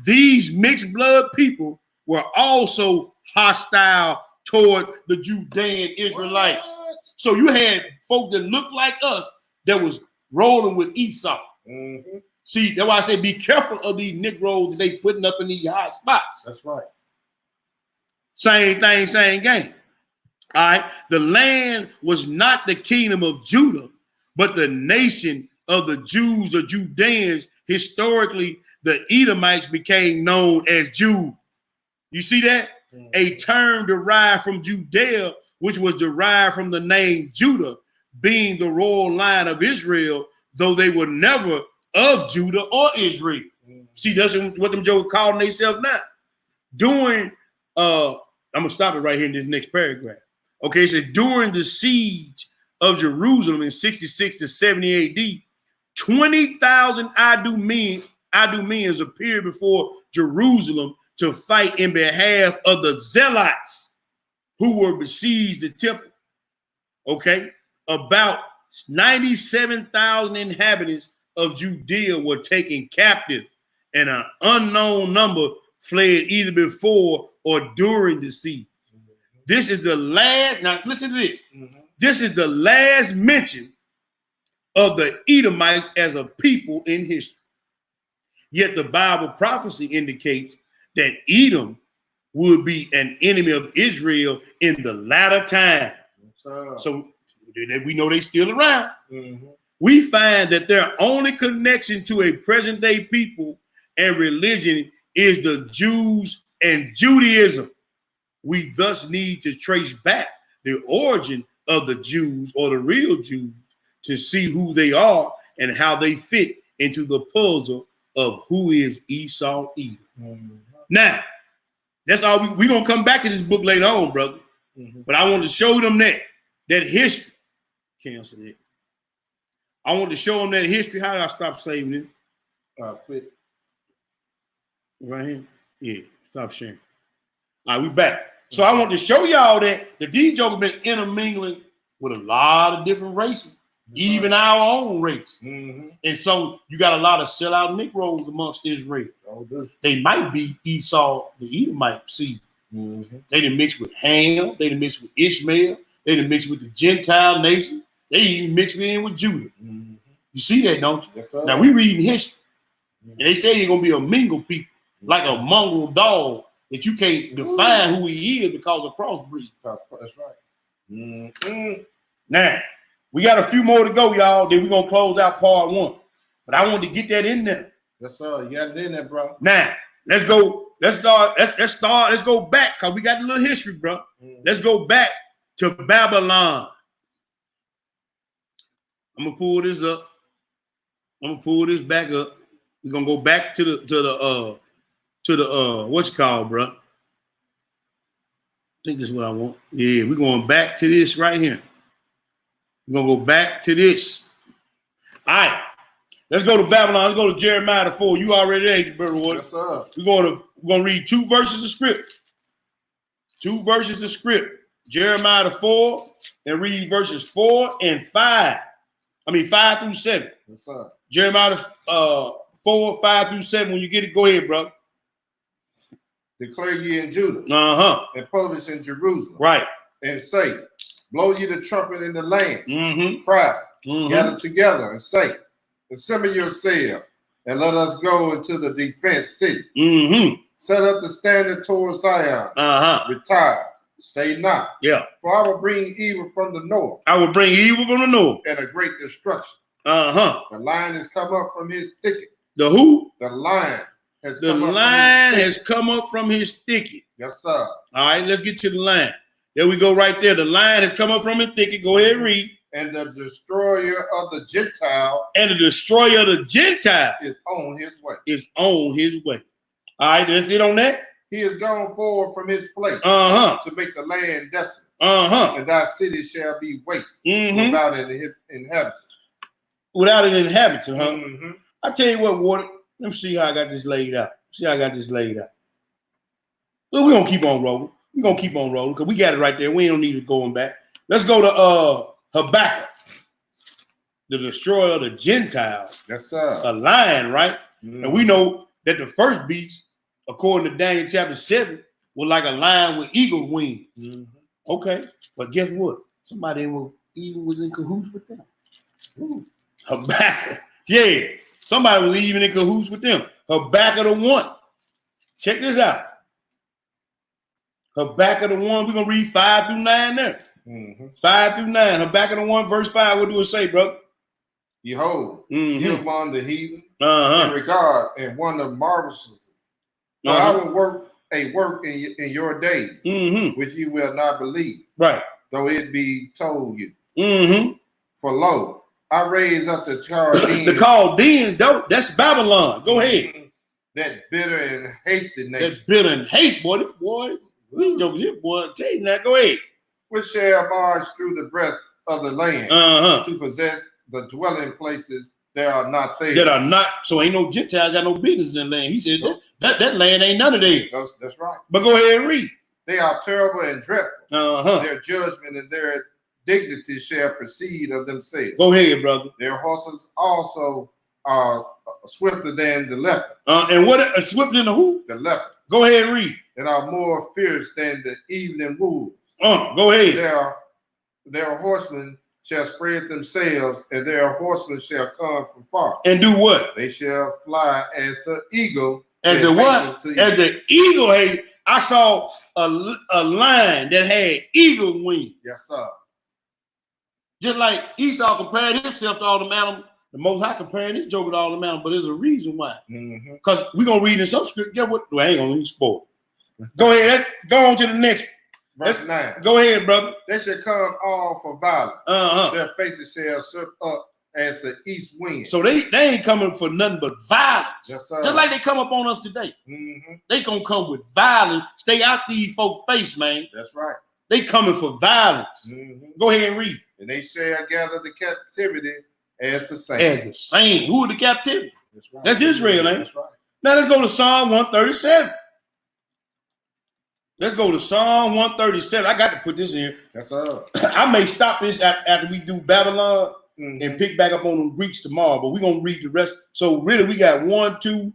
Speaker 2: These mixed blood people were also hostile toward the Judean Israelites. What? So you had folk that looked like us that was rolling with Esau. Mm-hmm. See, that's why I say be careful of these Negroes that they putting up in these high spots.
Speaker 3: That's right.
Speaker 2: Same thing, same game. All right. The land was not the kingdom of Judah, but the nation of the Jews or Judeans. Historically, the Edomites became known as Jews. You see that? Mm-hmm. A term derived from Judea, which was derived from the name Judah, being the royal line of Israel, though they were never of Judah or Israel. Mm-hmm. See, that's what them Joe calling themselves now. During, I'm going to stop it right here in this next paragraph. Okay, it says during the siege of Jerusalem in 66 to 70 AD, 20,000 Idumeans appeared before Jerusalem to fight in behalf of the Zealots who were besieged the temple. Okay, about 97,000 inhabitants of Judea were taken captive, and an unknown number fled either before or during the siege. This is the last, now listen to this. Mm-hmm. This is the last mention of the Edomites as a people in history. Yet the Bible prophecy indicates that Edom would be an enemy of Israel in the latter time. So we know they're still around. Mm-hmm. We find that their only connection to a present day people and religion is the Jews and Judaism. We thus need to trace back the origin of the Jews or the real Jews to see who they are and how they fit into the puzzle of who is Esau Edom. Mm-hmm. Now, that's all. We're going to come back to this book later on, brother. Mm-hmm. But I want to show them that history. Cancel it. I want to show them that history. How did I stop saving it?
Speaker 3: Quit.
Speaker 2: Right here? Yeah, stop sharing. All right, we back. So I want to show y'all that these jokers been intermingling with a lot of different races, even our own race. Mm-hmm. And so you got a lot of sellout Negroes amongst Israel. They might be Esau, the Edomite seed. Mm-hmm. They done mixed with Ham. They done mixed with Ishmael. They done mixed with the Gentile nation. They even mixed in with Judah. Mm-hmm. You see that, don't you? Yes, sir. Now we reading history. Mm-hmm. And they say you're going to be a mingle people, like a mongrel dog that you can't define who he is because of crossbreed.
Speaker 3: That's right.
Speaker 2: Mm-hmm. Now, we got a few more to go, y'all. Then we're going to close out part 1. But I wanted to get that in there.
Speaker 3: Yes, sir. You got it in there, bro.
Speaker 2: Now, let's go. Let's go back because we got a little history, bro. Mm-hmm. Let's go back to Babylon. I'm gonna pull this up. I'm gonna pull this back up. We're gonna go back to the what's it called, bro? I think this is what I want. Yeah, we're going back to this right here. We're gonna go back to this. All right, let's go to Babylon. Let's go to Jeremiah 4. You already there, brother Wood.
Speaker 3: Yes, sir.
Speaker 2: We're gonna read 2 verses of script. 2 verses of script. Jeremiah 4 and read verses 4 and 5. 5 through 7.
Speaker 3: Yes, sir.
Speaker 2: Jeremiah 4, 5 through 7. When you get it, go ahead, bro.
Speaker 3: Declare ye in Judah, and publish in Jerusalem,
Speaker 2: right?
Speaker 3: And say, blow ye the trumpet in the land,
Speaker 2: mm-hmm.
Speaker 3: cry, gather together, and say, assemble yourselves, and let us go into the defense city. Mm-hmm. Set up the standard toward Zion. Retire, stay not.
Speaker 2: Yeah.
Speaker 3: For I will bring evil from the north.
Speaker 2: I will bring evil from the north,
Speaker 3: and a great destruction.
Speaker 2: The
Speaker 3: lion is come up from his thicket.
Speaker 2: The who?
Speaker 3: The lion.
Speaker 2: has come up from his thicket.
Speaker 3: Yes, sir.
Speaker 2: All right, let's get to the line. There we go right there. The lion has come up from his thicket. Go ahead and read.
Speaker 3: And the destroyer of the Gentile.
Speaker 2: And the destroyer of the Gentile
Speaker 3: is on his way.
Speaker 2: Is on his way. All right, that's it on that.
Speaker 3: He is gone forward from his place to make the land desolate. And thy city shall be waste without an inhabitant.
Speaker 2: Without an inhabitant, I tell you what, Water. Let me see how I got this laid out. Well, we're gonna keep on rolling. Because we got it right there. We don't need it going back. Let's go to Habakkuk, the destroyer of the Gentiles.
Speaker 3: Yes, sir.
Speaker 2: A lion, right? And we know that the first beast, according to Daniel chapter 7, was like a lion with eagle wings. Okay, but guess what? Somebody even was in cahoots with them. Habakkuk. Yeah, somebody was even in cahoots with them. Habakkuk the 1. Check this out. Habakkuk the 1. We're going to read 5 through 9 there. 5 through 9. Habakkuk the 1, verse 5. What do it say, brother?
Speaker 3: Behold, you among the heathen, in regard and wonder marvelously. For I will work a work in your days, which you will not believe,
Speaker 2: right?
Speaker 3: Though it be told you. For lo, I raise up the Chaldeans.
Speaker 2: The Chaldeans, that's Babylon. Go ahead.
Speaker 3: That bitter and hasty nation.
Speaker 2: That's bitter and haste, boy. We jokers here, boy. Tell you now, go ahead.
Speaker 3: Which shall march through the breadth of the land to possess the dwelling places that are not there. That
Speaker 2: are not. So ain't no Gentile got no business in the land. He said that land ain't none of theirs.
Speaker 3: That's right.
Speaker 2: But go ahead and read.
Speaker 3: They are terrible and dreadful. Their judgment and their dignity shall proceed of themselves.
Speaker 2: Go ahead, brother.
Speaker 3: Their horses also are swifter than the leopard.
Speaker 2: And what swifter than the who?
Speaker 3: The leopard.
Speaker 2: Go ahead and read.
Speaker 3: And are more fierce than the evening wolves.
Speaker 2: Go ahead.
Speaker 3: Their horsemen shall spread themselves, and their horsemen shall come from far.
Speaker 2: And do what?
Speaker 3: They shall fly as the eagle.
Speaker 2: As the what? As the eagle. Hey, I saw a lion that had eagle wings.
Speaker 3: Yes, sir.
Speaker 2: Just like Esau compared himself to all the animals, the Most High comparing this joke with all the animals, but there's a reason why. Because we're going to read in some script. Get what? Well, I ain't going to spoil. Go ahead. Go on to the next.
Speaker 3: Verse 9.
Speaker 2: Go ahead, brother.
Speaker 3: They shall come all for violence. Their faces shall surf up as the east wind.
Speaker 2: So they ain't coming for nothing but violence.
Speaker 3: Yes, sir.
Speaker 2: Just like they come up on us today. They gonna come with violence. Stay out these folks' face, man.
Speaker 3: That's right.
Speaker 2: They coming for violence. Go ahead and read.
Speaker 3: And they shall gather the captivity as the same.
Speaker 2: As the same. Who are the captivity?
Speaker 3: That's right.
Speaker 2: That's Israel, ain't it?
Speaker 3: That's right.
Speaker 2: Now let's go to Psalm 137. Let's go to Psalm 137. I got to put this in.
Speaker 3: That's up.
Speaker 2: I may stop this after we do Babylon and pick back up on the Greeks tomorrow, but we're going to read the rest. So really, we got 1, 2,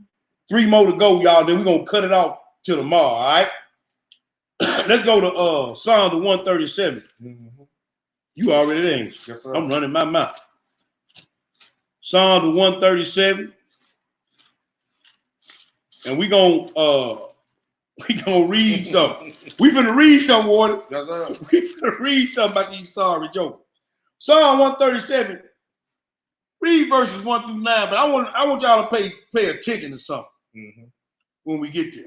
Speaker 2: 3 more to go, y'all. Then we're going to cut it off till tomorrow, all right? Let's go to Psalm 137. You already there.
Speaker 3: Yes, sir.
Speaker 2: I'm running my mouth. Psalm 137. And we're going to read something. We finna read some, Water.
Speaker 3: Yes, sir.
Speaker 2: We finna read something about these sorry jokes. Psalm 137. Read verses 1 through 9, but I want y'all to pay attention to something when we get there.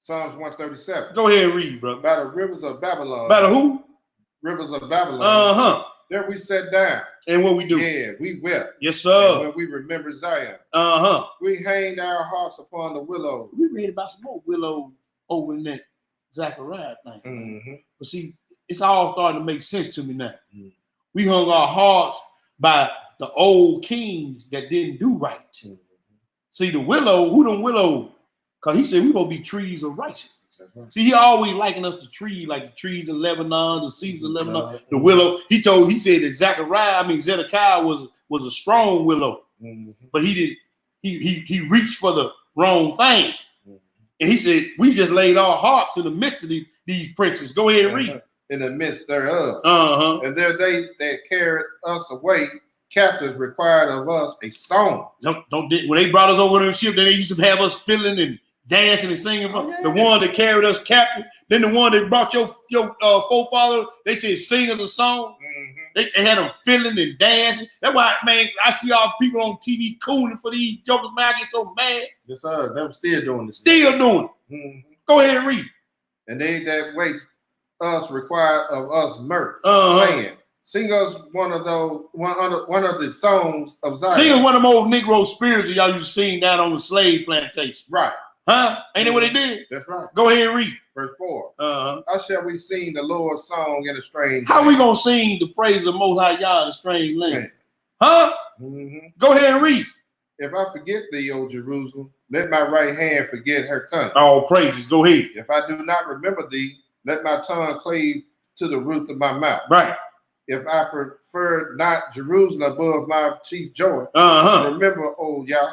Speaker 3: Psalms 137.
Speaker 2: Go ahead and read, brother.
Speaker 3: By the rivers of Babylon.
Speaker 2: By the who?
Speaker 3: Rivers of Babylon. There we sat down.
Speaker 2: And what we do?
Speaker 3: Yeah, we wept.
Speaker 2: Yes, sir.
Speaker 3: And when we remember Zion. We hanged our hearts upon the willow.
Speaker 2: We read about some more willow over in that Zechariah thing. But see, it's all starting to make sense to me now. We hung our hearts by the old kings that didn't do right. See, the willow, who them willow? Because he said we're going to be trees of righteousness. Right. See, he always likened us to trees, like the trees of Lebanon, the cedars of Lebanon, the willow. He said that Zedekiah was a strong willow, but he reached for the wrong thing. And he said, we just laid our hearts in the midst of these princes. Go ahead and read.
Speaker 3: In the midst thereof. And there they that carried us away, captives required of us a song.
Speaker 2: When they brought us over to the ship, then they used to have us fiddling and dancing and singing. The one that carried us captive, then the one that brought your forefather, they said, sing us a song. They had them feeling and dancing. That's why, man, I see all people on TV cooling for these jokers, man. I get so mad.
Speaker 3: Yes, sir. Them still doing this.
Speaker 2: Still doing it. Go ahead and read.
Speaker 3: And they that waste us require of us mirth, saying, sing us one of the songs of Zion.
Speaker 2: Sing us one of them old Negro spirits that y'all used to sing down on the slave plantation.
Speaker 3: Right.
Speaker 2: Huh? Ain't that what they did?
Speaker 3: That's right.
Speaker 2: Go ahead and read.
Speaker 3: Verse 4. How shall we sing the Lord's song in a strange
Speaker 2: How
Speaker 3: land?
Speaker 2: we gonna sing the praise of Most High Yah in a strange land? Huh? Go ahead and read.
Speaker 3: If I forget thee, O Jerusalem, let my right hand forget her country.
Speaker 2: All praises. Go ahead.
Speaker 3: If I do not remember thee, let my tongue cleave to the roof of my mouth.
Speaker 2: Right.
Speaker 3: If I prefer not Jerusalem above my chief joy, remember, O Yah,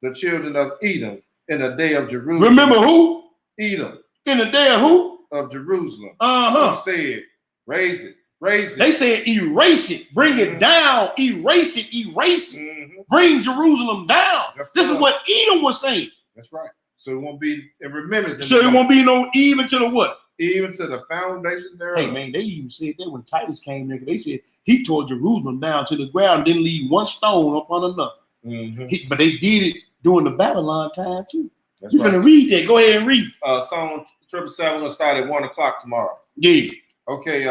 Speaker 3: the children of Edom in the day of Jerusalem.
Speaker 2: Remember who?
Speaker 3: Edom.
Speaker 2: In the day of who?
Speaker 3: Of Jerusalem. Who said, raise it, raise it.
Speaker 2: They said, erase it, bring it down, erase it, erase it. Bring Jerusalem down. This is what Edom was saying.
Speaker 3: That's right. So it won't be in remembrance.
Speaker 2: So it won't be no even to the what?
Speaker 3: Even to the foundation thereof.
Speaker 2: Hey, man, they even said that when Titus came there. They said he tore Jerusalem down to the ground, didn't leave one stone upon another. But they did it during the Babylon time, too.
Speaker 3: That's
Speaker 2: You finna read that. Go ahead and read.
Speaker 3: Psalm 777, we're going to start at 1 o'clock tomorrow.
Speaker 2: Yeah.
Speaker 3: Okay,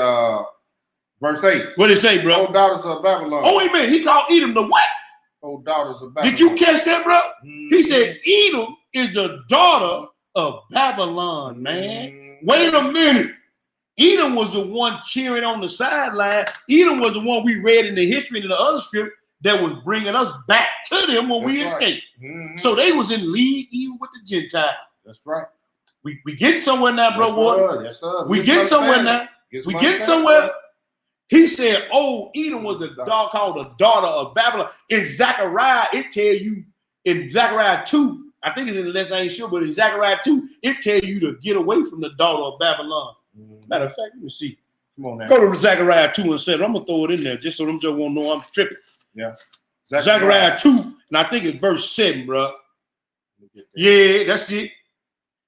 Speaker 3: verse 8.
Speaker 2: What did it say, bro?
Speaker 3: O daughters of Babylon.
Speaker 2: Oh, wait a minute. He called Edom the what?
Speaker 3: O daughters of Babylon.
Speaker 2: Did you catch that, bro? He said Edom is the daughter of Babylon, man. Wait a minute. Edom was the one cheering on the sideline. Edom was the one we read in the history in the other script that was bringing us back to them when we escaped. So they was in league even with the Gentiles.
Speaker 3: That's right.
Speaker 2: We getting somewhere now, bro. Boy.
Speaker 3: Yes, sir.
Speaker 2: We getting somewhere now. We getting somewhere. He said, oh, Edom was the dog called the daughter of Babylon. In Zechariah, it tell you, in Zechariah 2, I think it's in the list, I ain't sure, but in Zechariah 2, it tell you to get away from the daughter of Babylon. Matter of fact, let me see.
Speaker 3: Come on now.
Speaker 2: Go to Zechariah 2 and 7. I'm going to throw it in there just so them just won't know I'm tripping.
Speaker 3: Yeah.
Speaker 2: Zechariah 2, and I think it's verse 7, bro. Yeah, that's it.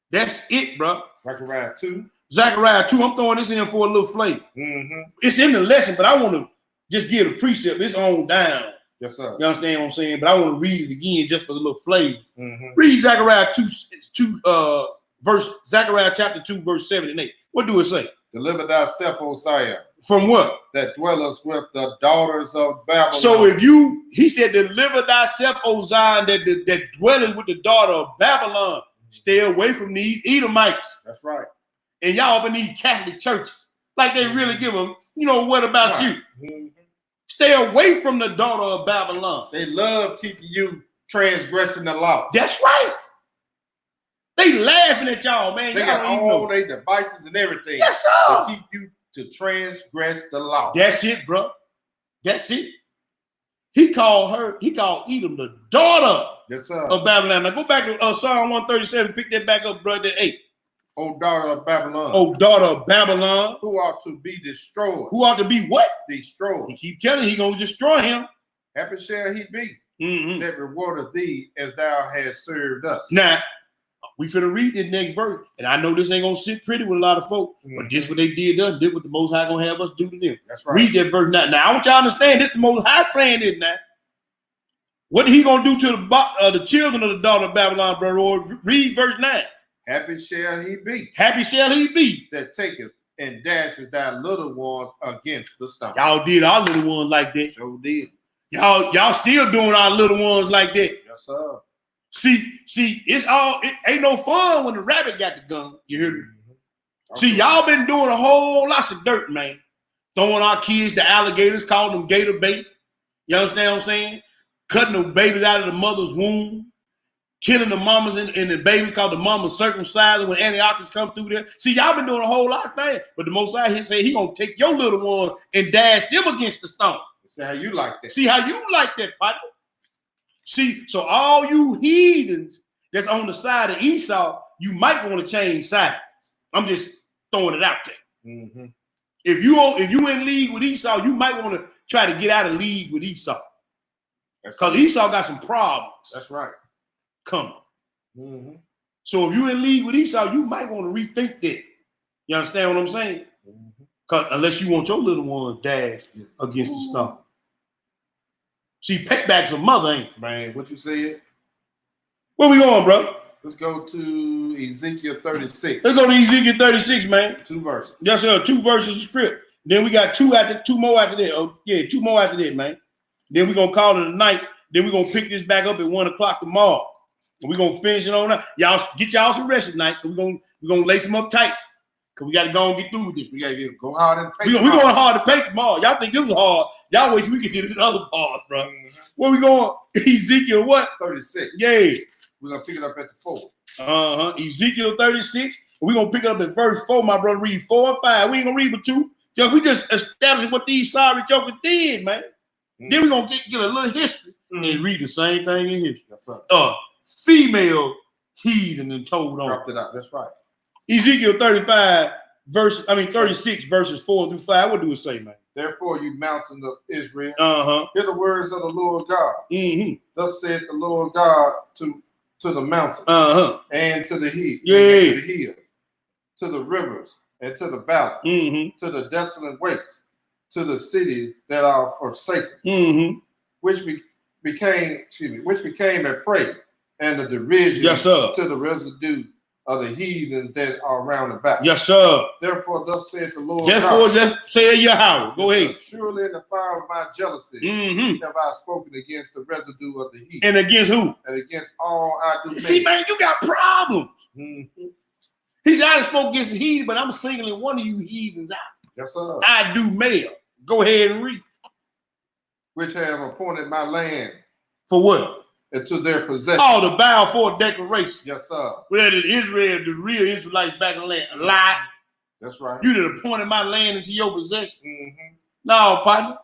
Speaker 2: That's it, bro.
Speaker 3: Zechariah 2.
Speaker 2: Zechariah 2, I'm throwing this in for a little flavor. It's in the lesson, but I want to just give the precept. It's on down.
Speaker 3: Yes, sir.
Speaker 2: You understand what I'm saying? But I want to read it again just for a little flavor. Read Zechariah 2 Zechariah chapter 2, verse 7 and 8. What do it say?
Speaker 3: Deliver thyself, O Zion.
Speaker 2: From what?
Speaker 3: That dwelleth with the daughters of Babylon.
Speaker 2: So if he said, deliver thyself, O Zion, that dwelleth with the daughter of Babylon, stay away from these Edomites.
Speaker 3: That's right.
Speaker 2: And y'all up in these Catholic churches, like they really give a, what about you? Stay away from the daughter of Babylon.
Speaker 3: They love keeping you transgressing the law.
Speaker 2: That's right. They laughing at y'all, man.
Speaker 3: They got all their devices and everything.
Speaker 2: Yes, sir.
Speaker 3: To keep you to transgress the law.
Speaker 2: That's it, bro. That's it. He called Edom the daughter of Babylon. Now go back to Psalm 137. Pick that back up, brother. 8.
Speaker 3: O daughter of Babylon.
Speaker 2: O daughter of Babylon.
Speaker 3: Who ought to be destroyed.
Speaker 2: Who ought to be what?
Speaker 3: Destroyed.
Speaker 2: He keep telling he gonna destroy him.
Speaker 3: Happy shall he be that rewardeth thee as thou hast served us.
Speaker 2: Now, we finna read this next verse. And I know this ain't gonna sit pretty with a lot of folks, but this what they did us, did what the Most High gonna have us do to them.
Speaker 3: That's right.
Speaker 2: Read that verse now. Now, I want y'all to understand this the Most High saying this now. What he gonna do to the children of the daughter of Babylon, brother? Read verse 9.
Speaker 3: Happy shall he be.
Speaker 2: Happy shall he be.
Speaker 3: That taketh and dashes thy little ones against the stone.
Speaker 2: Y'all did our little ones like that.
Speaker 3: Sure did.
Speaker 2: Y'all still doing our little ones like that.
Speaker 3: Yes, sir.
Speaker 2: See, it ain't no fun when the rabbit got the gun. You hear me? See, y'all been doing a whole lot of dirt, man. Throwing our kids to alligators, calling them gator bait. You understand what I'm saying? Cutting the babies out of the mother's womb. Killing the mamas and the babies, called the mamas circumcised when Antiochus come through there. See, y'all been doing a whole lot of things. But the Most High say he gonna take your little one and dash them against the stone.
Speaker 3: See how you like that.
Speaker 2: See how you like that, partner. See, so all you heathens that's on the side of Esau, you might want to change sides. I'm just throwing it out there. If you in league with Esau, you might want to try to get out of league with Esau. Because Esau got some problems.
Speaker 3: That's right.
Speaker 2: Coming. So if you in league with Esau, you might want to rethink that. You understand what I'm saying? Unless you want your little one dashed against the stump. See, payback's a mother, ain't it?
Speaker 3: Man, what you said?
Speaker 2: Where we going, bro?
Speaker 3: Let's go to Ezekiel 36.
Speaker 2: Let's go to Ezekiel 36, man.
Speaker 3: 2 verses.
Speaker 2: Yes, sir. 2 verses of script. Then we got two more after that. Oh, yeah, 2 more after that, man. Then we're gonna call it a night. Then we're gonna pick this back up at 1 o'clock tomorrow. And we're gonna finish it on that. Y'all get y'all some rest tonight, because we're gonna lace them up tight. Because we gotta go and get through with this.
Speaker 3: We gotta go hard and paint.
Speaker 2: We're going hard to paint tomorrow. Y'all think this was hard. Y'all wait till we get to this other part, bro.
Speaker 3: Mm-hmm.
Speaker 2: Where we going? Ezekiel what?
Speaker 3: 36.
Speaker 2: Yeah.
Speaker 3: We're gonna pick it up at the 4.
Speaker 2: Ezekiel 36. We're gonna pick it up at verse 4, my brother. Read 4 and 5. We ain't gonna read but 2. We just established what these sorry jokers did, man. Mm-hmm. Then we're gonna get a little history and read the same thing in history.
Speaker 3: That's right.
Speaker 2: Female heathen and told on.
Speaker 3: Dropped it out. That's right.
Speaker 2: Ezekiel 36 verses 4 through 5. What do it say, man?
Speaker 3: Therefore, you mountain of Israel,
Speaker 2: hear
Speaker 3: the words of the Lord God.
Speaker 2: Mm-hmm.
Speaker 3: Thus said the Lord God to the mountains and to the hills, to the rivers and to the valleys, to the desolate wastes, to the cities that are forsaken, which became a prey and a derision to the residue of the heathens that are round about.
Speaker 2: Yes, sir.
Speaker 3: Therefore, thus said the Lord
Speaker 2: God.
Speaker 3: just
Speaker 2: say Yahweh. Go ahead.
Speaker 3: Surely in the fire of my jealousy have I spoken against the residue of the heathen.
Speaker 2: And against who?
Speaker 3: And against all I do.
Speaker 2: See, man, you got problems. He said, I spoke against the heathen, but I'm singling one of you heathens out.
Speaker 3: Yes, sir.
Speaker 2: I do male. Go ahead and read.
Speaker 3: Which have appointed my land.
Speaker 2: For what?
Speaker 3: Into their possession.
Speaker 2: Oh, the bow for a declaration.
Speaker 3: Yes, sir.
Speaker 2: Where the real Israelites back in the land. A lie.
Speaker 3: That's right.
Speaker 2: You done appointed my land into your possession. No, partner.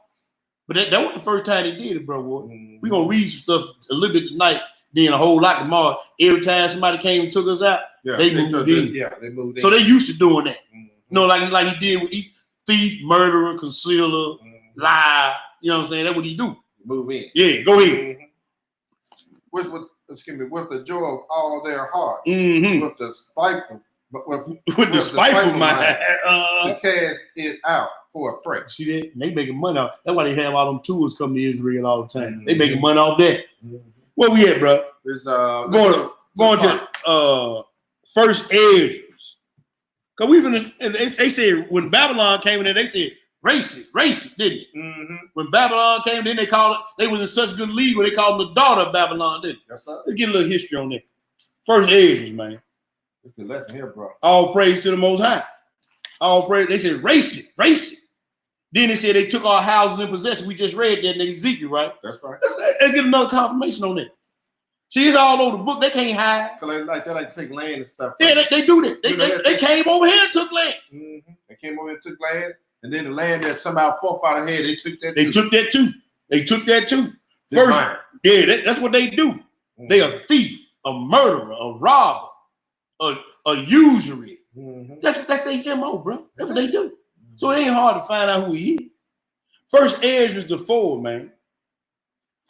Speaker 2: But that wasn't the first time they did it, bro. We're going to read some stuff a little bit tonight, then a whole lot tomorrow. Every time somebody came and took us out, they moved in.
Speaker 3: They moved in.
Speaker 2: So they used to doing that. You know, like he did with each thief, murderer, concealer, lie. You know what I'm saying? That's what he do.
Speaker 3: Move in.
Speaker 2: Yeah, go ahead.
Speaker 3: With the joy of all their heart, with the spiteful mind, to cast it out for a prey.
Speaker 2: See that? And they making money off. That's why they have all them tours come to Israel all the time. They making money off that. Where we at, bro?
Speaker 3: It's
Speaker 2: going to First Ezra. Cause they said when Babylon came in there, they said racist, didn't it? When Babylon came, then they was in such good league where they called them the daughter of Babylon, didn't it?
Speaker 3: Yes, sir.
Speaker 2: Let's get a little history on that. First Ezra, man.
Speaker 3: It's the lesson here, bro.
Speaker 2: All praise to the Most High. All praise. They said racist. Then they said they took our houses in possession. We just read that in Ezekiel, right?
Speaker 3: That's right.
Speaker 2: Let's get another confirmation on that. See, it's all over the book. They can't hide.
Speaker 3: Cause they like to take land and stuff.
Speaker 2: Yeah, they do that. They came over here and took land.
Speaker 3: They came over here and took land. And then the land that somehow forefather had, they took that.
Speaker 2: They took that too. First, yeah, that's what they do. They a thief, a murderer, a robber, a usury. That's their MO, bro. That's what they do. So it ain't hard to find out who he is. First Ezra the 4, man.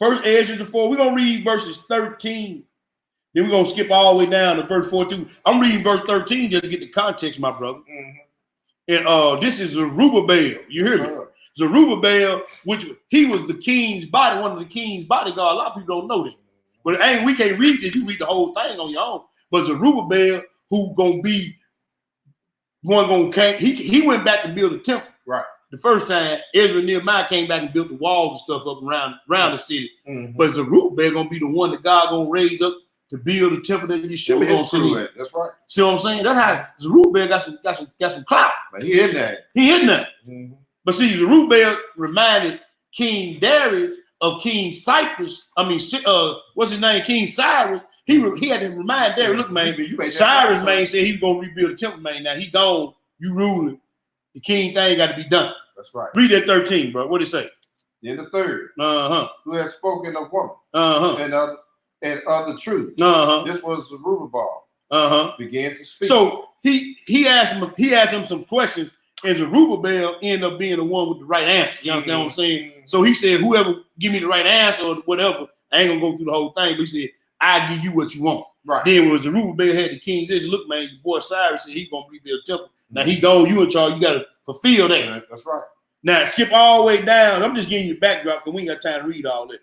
Speaker 2: First Ezra the 4. We're gonna read verses 13. Then we're gonna skip all the way down to verse 14. I'm reading verse 13 just to get the context, my brother. And this is Zerubbabel. You hear me? Zerubbabel, which he was the king's body, one of the king's bodyguard. A lot of people don't know that. But we can't read this. You read the whole thing on your own. But Zerubbabel, who gonna be one gonna he went back to build a temple. Right. The first time Ezra and Nehemiah came back and built the walls and stuff up around the city. But Zerubbabel gonna be the one that God gonna raise up to build the temple that Yeshua gonna sit in.
Speaker 3: That's right.
Speaker 2: See what I'm saying? That's how Zerubbabel got some clout.
Speaker 3: But he in there.
Speaker 2: But see, Zerubbabel reminded King Darius of King Cyprus. What's his name? King Cyrus. He had to remind Darius, look, man, Cyrus, man, said he was gonna rebuild the temple, man. Now he gone, you ruling. The king thing got to be done.
Speaker 3: That's right.
Speaker 2: Read that 13, bro. What did it say?
Speaker 3: In the 3rd, who has spoken of woman and of the truth. This was Zerubbabel. Began to speak.
Speaker 2: So he asked him some questions, and Zerubbabel ended up being the one with the right answer. You understand what I'm saying? So he said, whoever give me the right answer or whatever, I ain't gonna go through the whole thing. But he said, I'll give you what you want. Right. Then when Zerubbabel had the king, just look, man, your boy Cyrus said he's gonna rebuild the temple. Now he gone, you in charge, you gotta fulfill that.
Speaker 3: That's right.
Speaker 2: Now skip all the way down. I'm just giving you a backdrop because we ain't got time to read all that.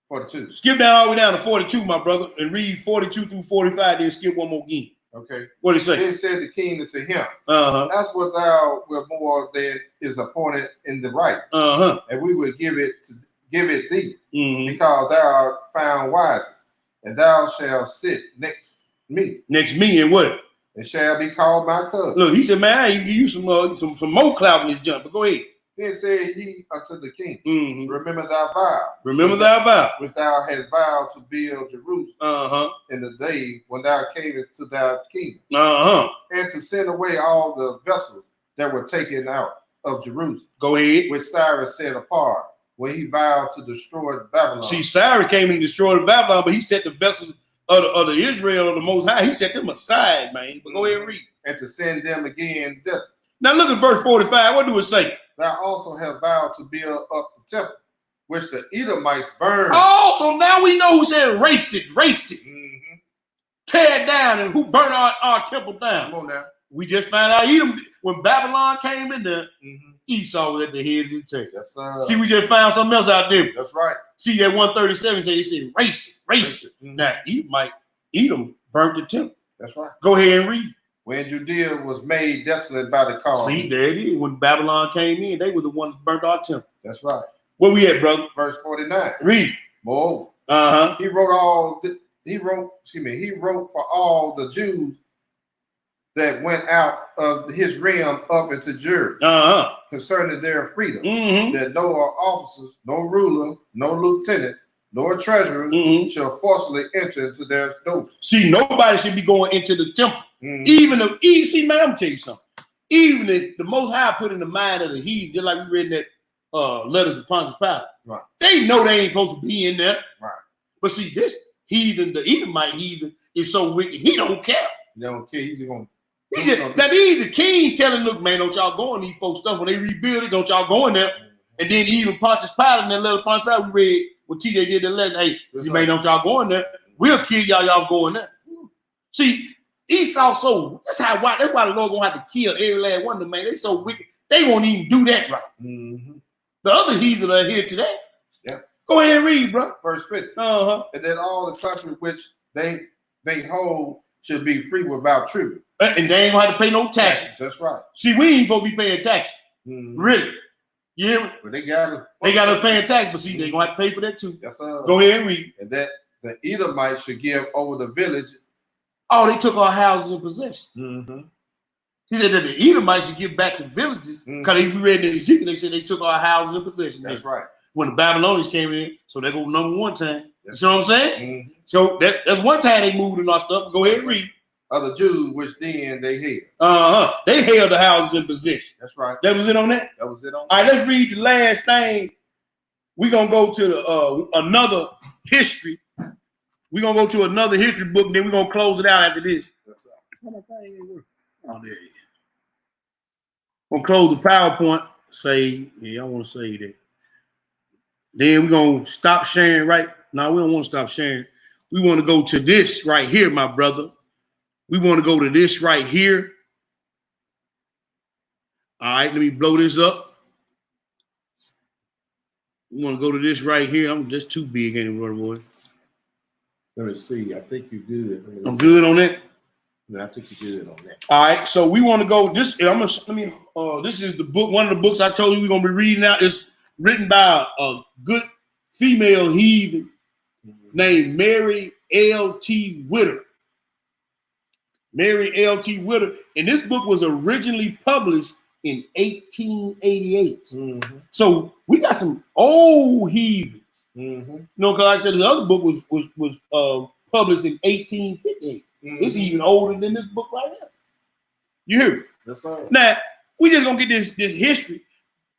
Speaker 3: 42.
Speaker 2: Skip down all the way down to 42, my brother, and read 42 through 45. Then skip one more again.
Speaker 3: Okay.
Speaker 2: What did it say?
Speaker 3: It said the king unto him.
Speaker 2: Uh-huh.
Speaker 3: That's what thou wilt more than is appointed in the right.
Speaker 2: Uh-huh.
Speaker 3: And we will give it thee,
Speaker 2: Mm-hmm.
Speaker 3: because thou art found wisest, and thou shalt sit next me.
Speaker 2: Next me and what?
Speaker 3: And shall be called my cousin.
Speaker 2: Look, he said, man, I can give you some more clout in this jump, but go ahead.
Speaker 3: Then said he unto the king,
Speaker 2: Mm-hmm.
Speaker 3: remember thy vow.
Speaker 2: Remember thy vow.
Speaker 3: Which thou hast vowed to build Jerusalem in the day when thou camest to thy kingdom. And to send away all the vessels that were taken out of Jerusalem.
Speaker 2: Go ahead.
Speaker 3: Which Cyrus set apart when he vowed to destroy Babylon.
Speaker 2: See, Cyrus came and destroyed Babylon, but he set the vessels of the Israel of the Most High. He set them aside, man. But go ahead and read.
Speaker 3: And to send them again thither.
Speaker 2: Now look at verse 45. What do it say?
Speaker 3: Thou also have vowed to build up the temple, which the Edomites burned.
Speaker 2: Oh, so now we know who said race it.
Speaker 3: Mm-hmm.
Speaker 2: Tear it down, and who burned our temple down.
Speaker 3: Come on now.
Speaker 2: We just found out Edom, when Babylon came in there,
Speaker 3: Mm-hmm.
Speaker 2: Esau was at the head of the table.
Speaker 3: Yes, sir.
Speaker 2: See, we just found something else out there.
Speaker 3: That's right.
Speaker 2: See, that 137 said, they said, race it.
Speaker 3: Mm-hmm.
Speaker 2: Now, Edom burnt the temple.
Speaker 3: That's right.
Speaker 2: Go ahead and read.
Speaker 3: When Judea was made desolate by the call.
Speaker 2: See, there it is. When Babylon came in, they were the ones that burnt our temple.
Speaker 3: That's right.
Speaker 2: Where we at, brother?
Speaker 3: Verse 49.
Speaker 2: Read.
Speaker 3: Moreover, he wrote for all the Jews that went out of his realm up into Jerusalem concerning their freedom, that no officers, no ruler, no lieutenants, nor treasurers shall forcibly enter into their doors.
Speaker 2: See, nobody should be going into the temple. Even if, see, man, I'm gonna tell you something. Even if the Most High put in the mind of the heathen, just like we read in that letters of Pontius Pilate,
Speaker 3: right? They
Speaker 2: know they ain't supposed to be in there,
Speaker 3: right?
Speaker 2: But see, this heathen, the Edomite heathen, is so wicked. He don't care.
Speaker 3: He don't care. He's gonna.
Speaker 2: Now these the kings telling, look, man, don't y'all go in these folks stuff when they rebuild it. Don't y'all go in there. And then even Pontius Pilate in that letter of Pontius Pilate we read when TJ did the letter, hey, you may don't y'all go in there. We'll kill y'all go in there. See, Esau that's why the Lord gonna have to kill every last one of them, man. They so wicked, they won't even do that right. The other heathen are here today.
Speaker 3: Yeah.
Speaker 2: Go ahead and read, bro.
Speaker 3: Verse 50. And then all the country which they hold should be free without tribute.
Speaker 2: And they ain't gonna have to pay no taxes.
Speaker 3: That's right.
Speaker 2: See, we ain't supposed to be paying taxes. Really. You hear me?
Speaker 3: But they got
Speaker 2: us paying tax, but see, they gonna have to pay for that too.
Speaker 3: Yes, sir.
Speaker 2: Go ahead and read.
Speaker 3: And that the Edomites should give over the village.
Speaker 2: Oh, they took our houses in possession. He said that the Edomites should give back the villages because we read in Ezekiel, they said they took our houses in possession.
Speaker 3: That's right.
Speaker 2: When the Babylonians came in, so they go number one time. You see what I'm saying? So that's one time they moved in our stuff. Go ahead and read.
Speaker 3: Other Jews, which then they held.
Speaker 2: They held the houses in possession.
Speaker 3: That's right.
Speaker 2: That was it on that?
Speaker 3: That was it on that.
Speaker 2: All right, let's read the last thing. We're going to go to another history. We're going to go to another history book, and then we're going to close it out after this.
Speaker 3: That's
Speaker 2: Oh, there it is. We'll close the PowerPoint. I want to say that. Then we're going to stop sharing, right? No, we don't want to stop sharing. We want to go to this right here, my brother. We want to go to this right here. All right, let me blow this up. We want to go to this right here. I'm just too big anyway, boy.
Speaker 3: Let me see. I think you're good.
Speaker 2: I'm good on that.
Speaker 3: Yeah, I think you're good on that.
Speaker 2: All right, so we want to go. This is the book. One of the books I told you we're gonna be reading out. It's written by a good female heathen named Mary L.T. Witter. Mary L.T. Witter, and this book was originally published in 1888. So we got some old heathens. You know, because like I said, the other book was published in 1858. It's even older than this book right now. You hear me?
Speaker 3: Yes, sir.
Speaker 2: Now, we just gonna get this history.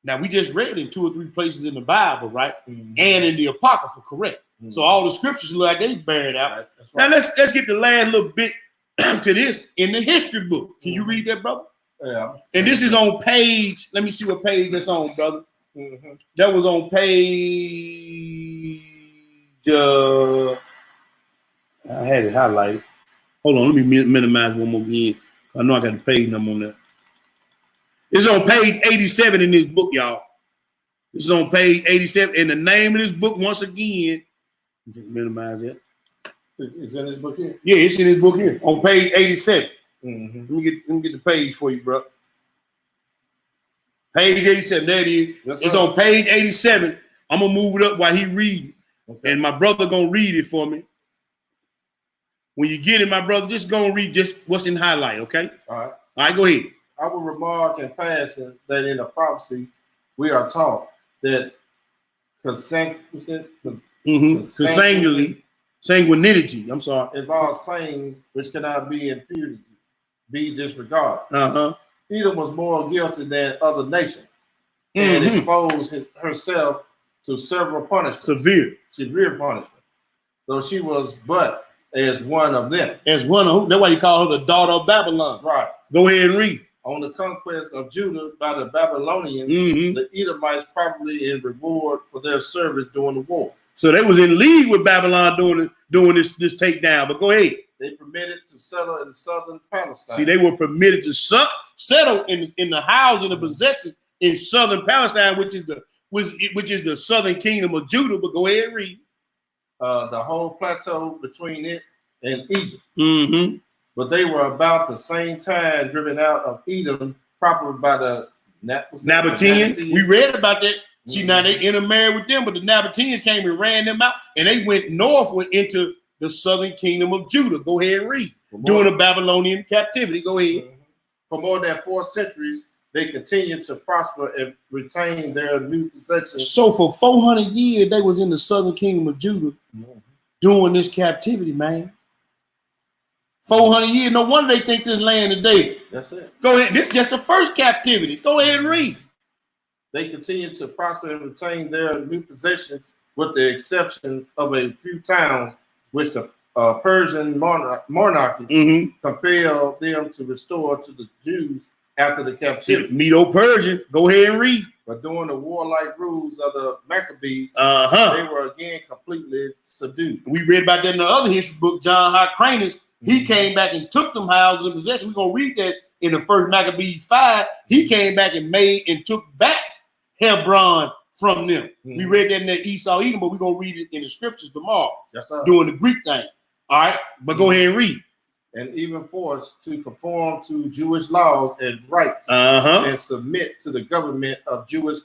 Speaker 2: Now, we just read in 2 or 3 places in the Bible, right? And in the Apocrypha, correct. So all the scriptures look like they bear out. Right. Now let's get the last little bit to this in the history book. Can you read that, brother?
Speaker 3: Yeah.
Speaker 2: And this is on page, let me see what page that's on, brother. That was on page, I had it highlighted. Hold on, let me minimize one more again. I know I got the page number on that. It's on page 87 in this book, y'all. This is on page 87. And the name of this book, once again, minimize that.
Speaker 3: It's in this book here?
Speaker 2: Yeah, it's in this book here on page 87.
Speaker 3: Mm-hmm.
Speaker 2: Let me get the page for you, bro. Page 87. There it is.
Speaker 3: Yes,
Speaker 2: it's
Speaker 3: sir.
Speaker 2: on page 87. I'm going to move it up while he reads.
Speaker 3: Okay.
Speaker 2: And my brother going to read it for me. When you get it, my brother, just go and read just what's in highlight, okay?
Speaker 3: All right.
Speaker 2: All right, go ahead.
Speaker 3: I will remark in passing that in the prophecy we are taught that
Speaker 2: Sanguinity, I'm sorry,
Speaker 3: involves claims which cannot be imputed, be disregarded.
Speaker 2: Uh-huh.
Speaker 3: Edom was more guilty than other nations and exposed herself to several punishments. Severe punishment. Though she was but as one of them.
Speaker 2: As one of who? That's why you call her the daughter of Babylon.
Speaker 3: Right.
Speaker 2: Go ahead and read.
Speaker 3: On the conquest of Judah by the Babylonians, the Edomites probably in reward for their service during the war.
Speaker 2: So they was in league with Babylon doing this takedown. But go ahead.
Speaker 3: They permitted to settle in southern Palestine.
Speaker 2: See, they were permitted to settle in the house and the possession in southern Palestine, which is the southern kingdom of Judah. But go ahead and read.
Speaker 3: The whole plateau between it and Egypt. But they were about the same time driven out of Edom proper by the
Speaker 2: Nabateans. We read about that. See, now they intermarried with them, but the Nabateans came and ran them out, and they went northward into the southern kingdom of Judah. Go ahead and read. During the Babylonian captivity. Go ahead.
Speaker 3: For more than 4 centuries, they continued to prosper and retain their new possessions.
Speaker 2: So for 400 years, they was in the southern kingdom of Judah during this captivity, man. 400 years. No wonder they think this land is dead.
Speaker 3: That's it.
Speaker 2: Go ahead. This is just the first captivity. Go ahead and read.
Speaker 3: They continued to prosper and retain their new possessions, with the exceptions of a few towns, which the Persian monarchy compelled them to restore to the Jews after the captivity.
Speaker 2: Medo-Persian. Go ahead and read.
Speaker 3: But during the warlike rules of the Maccabees, they were again completely subdued. We
Speaker 2: read about that in the other history book, John Hyrcanus. He came back and took them houses in possession. We're going to read that in the first Maccabees 5. He came back and made and took back Hebron from them. We read that in the Esau Edom, but we're going to read it in the scriptures tomorrow.
Speaker 3: Yes, sir.
Speaker 2: Doing the Greek thing. All right, but go ahead and read.
Speaker 3: And even forced to conform to Jewish laws and rights and submit to the government of Jewish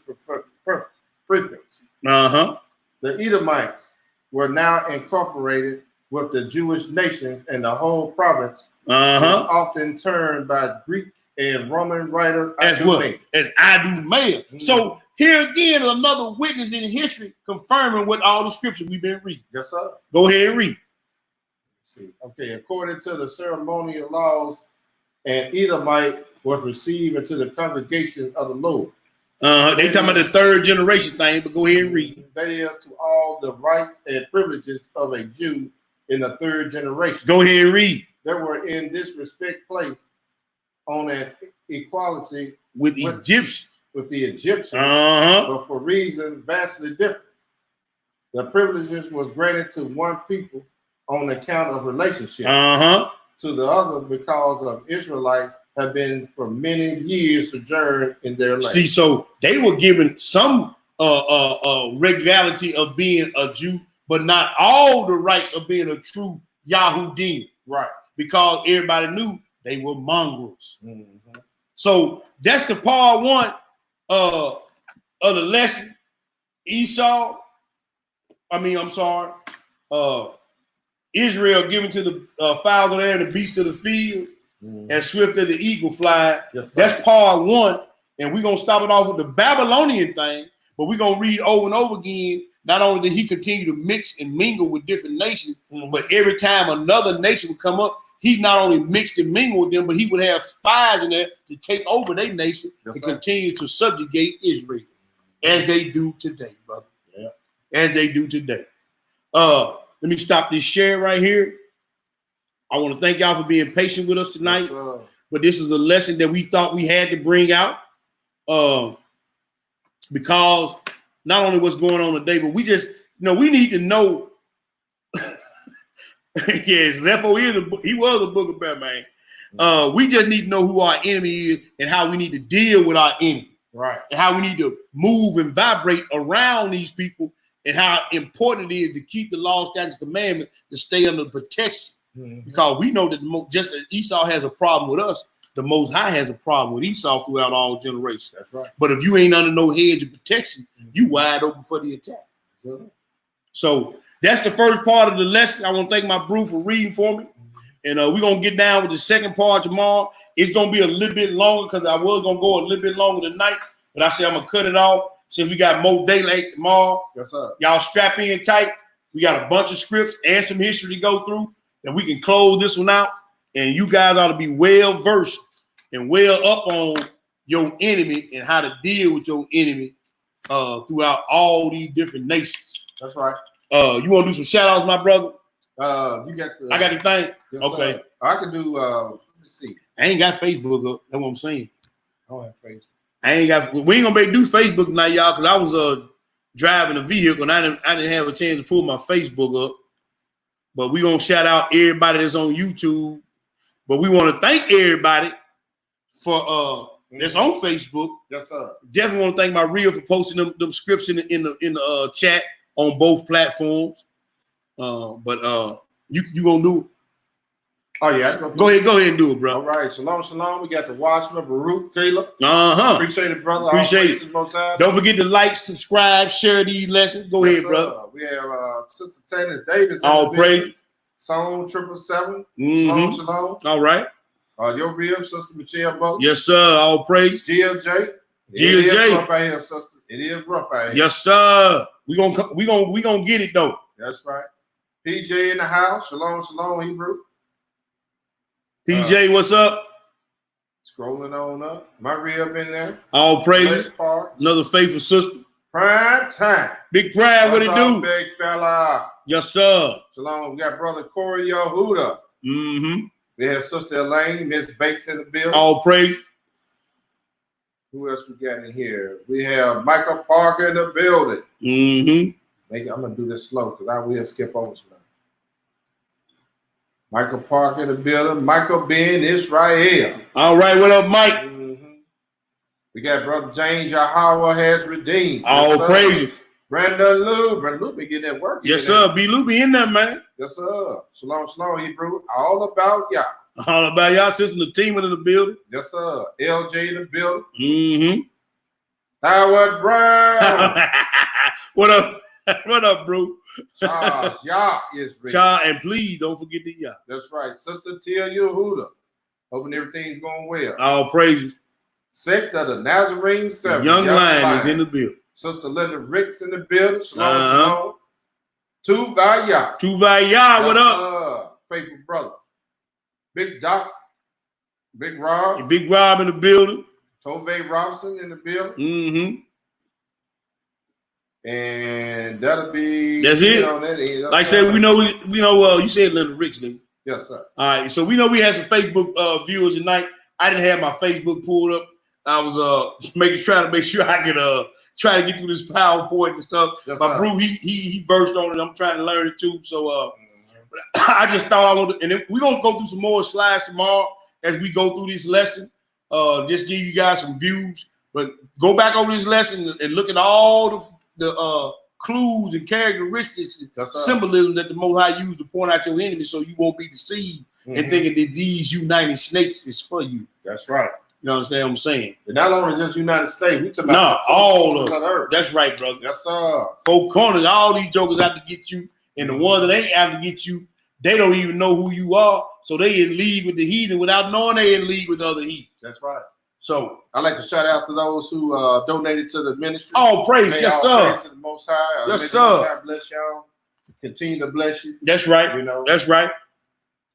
Speaker 3: prefects. The Edomites were now incorporated with the Jewish nations, and the whole province was often termed by Greek and Roman writers
Speaker 2: as what? As Idumea. So here again is another witness in history confirming what all the scripture we've been reading.
Speaker 3: Yes, sir.
Speaker 2: Go ahead and read.
Speaker 3: Okay, according to the ceremonial laws, an Edomite was received into the congregation of the Lord.
Speaker 2: They talking about the third generation thing, but go ahead and read.
Speaker 3: That is, to all the rights and privileges of a Jew in the third generation.
Speaker 2: Go ahead and read.
Speaker 3: They were in this respect placed on an equality
Speaker 2: with Egyptians.
Speaker 3: With the Egyptians, but for reasons vastly different. The privileges was granted to one people on account of relationship, to the other because of Israelites have been for many years sojourned in their land.
Speaker 2: See, so they were given some regularity of being a Jew, but not all the rights of being a true Yahudim.
Speaker 3: Right. Because
Speaker 2: everybody knew they were mongrels. So that's the part one of the lesson. Israel given to the fowls of the air and the beasts of the field, as swift as the eagle fly.
Speaker 3: Yes,
Speaker 2: that's part one. And we're going to stop it off with the Babylonian thing, but we're going to read over and over again. Not only did he continue to mix and mingle with different nations, but every time another nation would come up, he not only mixed and mingled with them, but he would have spies in there to take over their nation and continue to subjugate Israel, as they do today, brother. Yeah. As they do today. Let me stop this share right here. I want to thank y'all for being patient with us tonight. But this is a lesson that we thought we had to bring out. Because not only what's going on today, but we just, we need to know. Yes, Zepho he was a book of Batman. We just need to know who our enemy is and how we need to deal with our enemy.
Speaker 3: Right.
Speaker 2: And how we need to move and vibrate around these people, and how important it is to keep the law, statutes, and commandments to stay under protection. Because we know that just as Esau has a problem with us, the Most High has a problem with Esau throughout all generations.
Speaker 3: That's right.
Speaker 2: But if you ain't under no hedge of protection, you wide open for the attack. So that's the first part of the lesson. I want to thank my brew for reading for me. And we're going to get down with the second part tomorrow. It's going to be a little bit longer because I was going to go a little bit longer tonight. But I said I'm going to cut it off since we got more daylight tomorrow.
Speaker 3: Yes, sir.
Speaker 2: Y'all strap in tight. We got a bunch of scripts and some history to go through. And we can close this one out. And you guys ought to be well versed and well up on your enemy and how to deal with your enemy throughout all these different nations.
Speaker 3: That's right.
Speaker 2: You want to do some shout outs, my brother?
Speaker 3: You got the.
Speaker 2: I got the thing.
Speaker 3: Yes,
Speaker 2: okay.
Speaker 3: Sir. I can do. Let me see.
Speaker 2: I ain't got Facebook up. That's what I'm saying.
Speaker 3: I don't have Facebook.
Speaker 2: I ain't got. We ain't gonna be able to do Facebook tonight, y'all, because I was driving a vehicle and I didn't have a chance to pull my Facebook up. But we gonna shout out everybody that's on YouTube. But we want to thank everybody for that's on Facebook.
Speaker 3: Yes, sir.
Speaker 2: Definitely want to thank my reel for posting them scripts in the chat on both platforms. But you gonna do it?
Speaker 3: Oh yeah,
Speaker 2: go ahead and do it, bro.
Speaker 3: All right, shalom. We got the Watchman, Baruch, Caleb. Appreciate it, brother.
Speaker 2: Appreciate it. Don't forget to like, subscribe, share these lessons. Go ahead, brother.
Speaker 3: We have Sister Tannis Davis.
Speaker 2: All praise.
Speaker 3: Song 777. Shalom.
Speaker 2: All right.
Speaker 3: Your real Sister Michelle Boat.
Speaker 2: Yes, sir. All praise.
Speaker 3: GLJ. It is rough out here, sister. It is rough out here.
Speaker 2: Yes, sir. We gonna get it though.
Speaker 3: That's right. PJ in the house. Shalom, Hebrew.
Speaker 2: PJ, what's up?
Speaker 3: Scrolling on up. My rib in there.
Speaker 2: All praise. Another faithful sister.
Speaker 3: Prime time.
Speaker 2: Big Prime, what it do?
Speaker 3: Big fella.
Speaker 2: Yes, sir.
Speaker 3: Shalom. We got brother Corey Yehuda. We have Sister Elaine, Miss Bates in the building.
Speaker 2: All praise.
Speaker 3: Who else we got in here? We have Michael Parker in the building. I'm gonna do this slow because I will skip over some. Michael Parker in the building. Michael Ben Israel.
Speaker 2: All right, what up, Mike?
Speaker 3: We got brother James Yahweh has redeemed.
Speaker 2: All praises.
Speaker 3: Brandon Lou been getting that work.
Speaker 2: Yes, sir. B. Lou be in there, man.
Speaker 3: Yes, sir. Shalom, Hebrew. All about y'all.
Speaker 2: All about y'all, sister. The team in the building.
Speaker 3: Yes, sir. LJ in the building. Howard Brown.
Speaker 2: What up? What up, bro?
Speaker 3: Charles, y'all is ready.
Speaker 2: Charles, and please don't forget the y'all.
Speaker 3: That's right. Sister Tia Yehuda. Hoping everything's going well.
Speaker 2: All praises.
Speaker 3: Sect of the Nazarene 7.
Speaker 2: Young Lion is in the building.
Speaker 3: Sister Linda Ricks in the building. Shalom. Tuvaya.
Speaker 2: What up?
Speaker 3: Faithful brother. Big Doc. Big Rob.
Speaker 2: Big Rob in the building.
Speaker 3: Tove Robinson in the building. And that'll be.
Speaker 2: That's it. Like I said, we know. You said Linda Ricks, didn't you?
Speaker 3: Yes, sir.
Speaker 2: All right, so we know we had some Facebook viewers tonight. I didn't have my Facebook pulled up. I was trying to make sure I could try to get through this PowerPoint and stuff.
Speaker 3: Yes,
Speaker 2: my bro, he versed on it. I'm trying to learn it too. So I just thought I wanted, and we're gonna go through some more slides tomorrow as we go through this lesson. Just give you guys some views, but go back over this lesson and look at all the clues and characteristics and symbolism that the Most High used to point out your enemy, so you won't be deceived and thinking that these United Snakes is for you.
Speaker 3: That's right.
Speaker 2: You understand what I'm saying?
Speaker 3: But not only just United States, we talking about
Speaker 2: all of Earth. That's right, brother.
Speaker 3: Yes, sir.
Speaker 2: Four corners, all these jokers out to get you, and the ones that ain't out to get you, they don't even know who you are, so they in league with the heathen without knowing they in league with other heathen.
Speaker 3: That's right.
Speaker 2: So
Speaker 3: I'd like to shout out to those who donated to the ministry.
Speaker 2: All praise, yes, sir.
Speaker 3: Praise to the Most High.
Speaker 2: Yes, sir.
Speaker 3: Most High bless y'all. Continue to bless you.
Speaker 2: That's right.
Speaker 3: You know.
Speaker 2: That's right.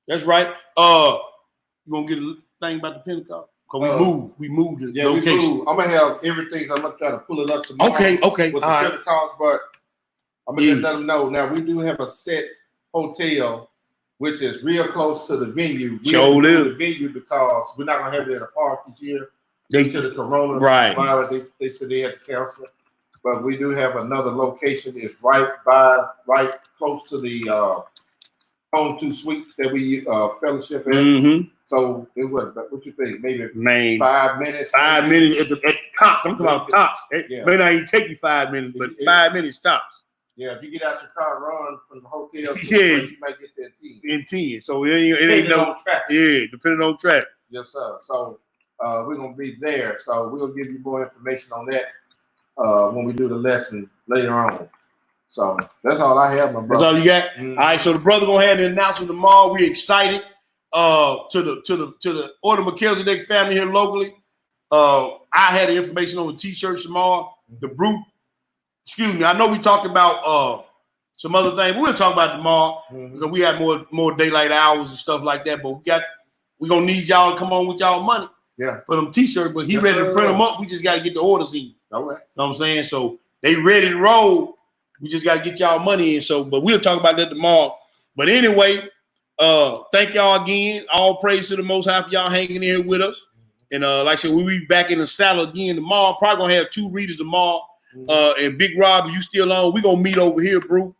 Speaker 2: You gonna get a thing about the Pentecost? Cause we moved the location.
Speaker 3: We moved. I'm gonna have everything. I'm gonna try to pull it up tomorrow.
Speaker 2: Okay.
Speaker 3: With the Pentecost, but I'm gonna just let them know. Now we do have a set hotel, which is real close to the venue. We have to do the venue because we're not gonna have it at a park this year. Due to the corona virus, they said they had to cancel it. But we do have another location. It's right close to the Home 2 Suites that we fellowship in. So it was. What you think? Maybe
Speaker 2: Man,
Speaker 3: 5 minutes.
Speaker 2: 5 minutes at the tops. I'm talking about tops.
Speaker 3: Yeah.
Speaker 2: May not even take you 5 minutes, but 5 minutes tops.
Speaker 3: Yeah, if you get out your car, run from the hotel to the
Speaker 2: Yeah.
Speaker 3: place, you might get there
Speaker 2: In 10. So it ain't no
Speaker 3: on traffic.
Speaker 2: Yeah, depending on traffic.
Speaker 3: Yes, sir. So we're gonna be there. So we'll give you more information on that when we do the lesson later on. So that's all I have, my brother.
Speaker 2: That's all you got?
Speaker 3: Mm-hmm.
Speaker 2: All right, so the brother gonna have the announcement tomorrow. We excited. To the Order Melchizedek family here locally. I had the information on the t-shirts tomorrow. The brute, excuse me. I know we talked about some other things. We'll talk about it tomorrow because we had more daylight hours and stuff like that. But we gonna need y'all to come on with y'all money for them t-shirts. But he ready to print them up. We just got to get the orders in.
Speaker 3: All right.
Speaker 2: You know what I'm saying? So they ready to roll. We just got to get y'all money in. So, but we'll talk about that tomorrow. But anyway, thank y'all again. All praise to the Most High for y'all hanging in here with us. And like I said, we'll be back in the saddle again tomorrow. Probably gonna have 2 readers tomorrow. And Big Rob, if you still on, we gonna meet over here, bro.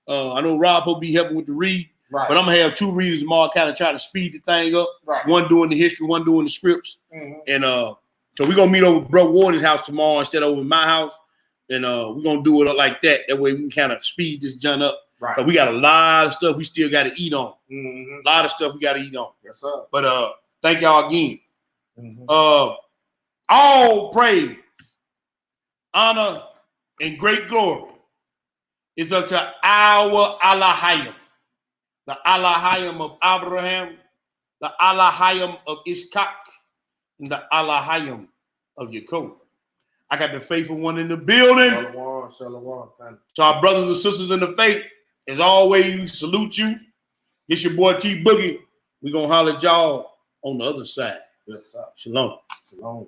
Speaker 2: I know Rob will be helping with the read, but I'm gonna have 2 readers tomorrow, kind of try to speed the thing up. One doing the history, one doing the scripts. And so we're gonna meet over Bro Warden's house tomorrow instead of over my house. And we're gonna do it like that. That way we can kind of speed this junk up. Because we got a lot of stuff we still got to eat on. A lot of stuff we got to eat on.
Speaker 3: Yes, sir.
Speaker 2: But thank y'all again. All praise, honor, and great glory is unto our Allahayim, the Allahayim of Abraham, the Allahayim of Ishaq, and the Allahayim of Yaakov. I got the faithful one in the building.
Speaker 3: Shalom.
Speaker 2: To our brothers and sisters in the faith, as always, we salute you. It's your boy T Boogie. We're going to holler at y'all on the other side.
Speaker 3: Yes, sir.
Speaker 2: Shalom.
Speaker 3: Shalom.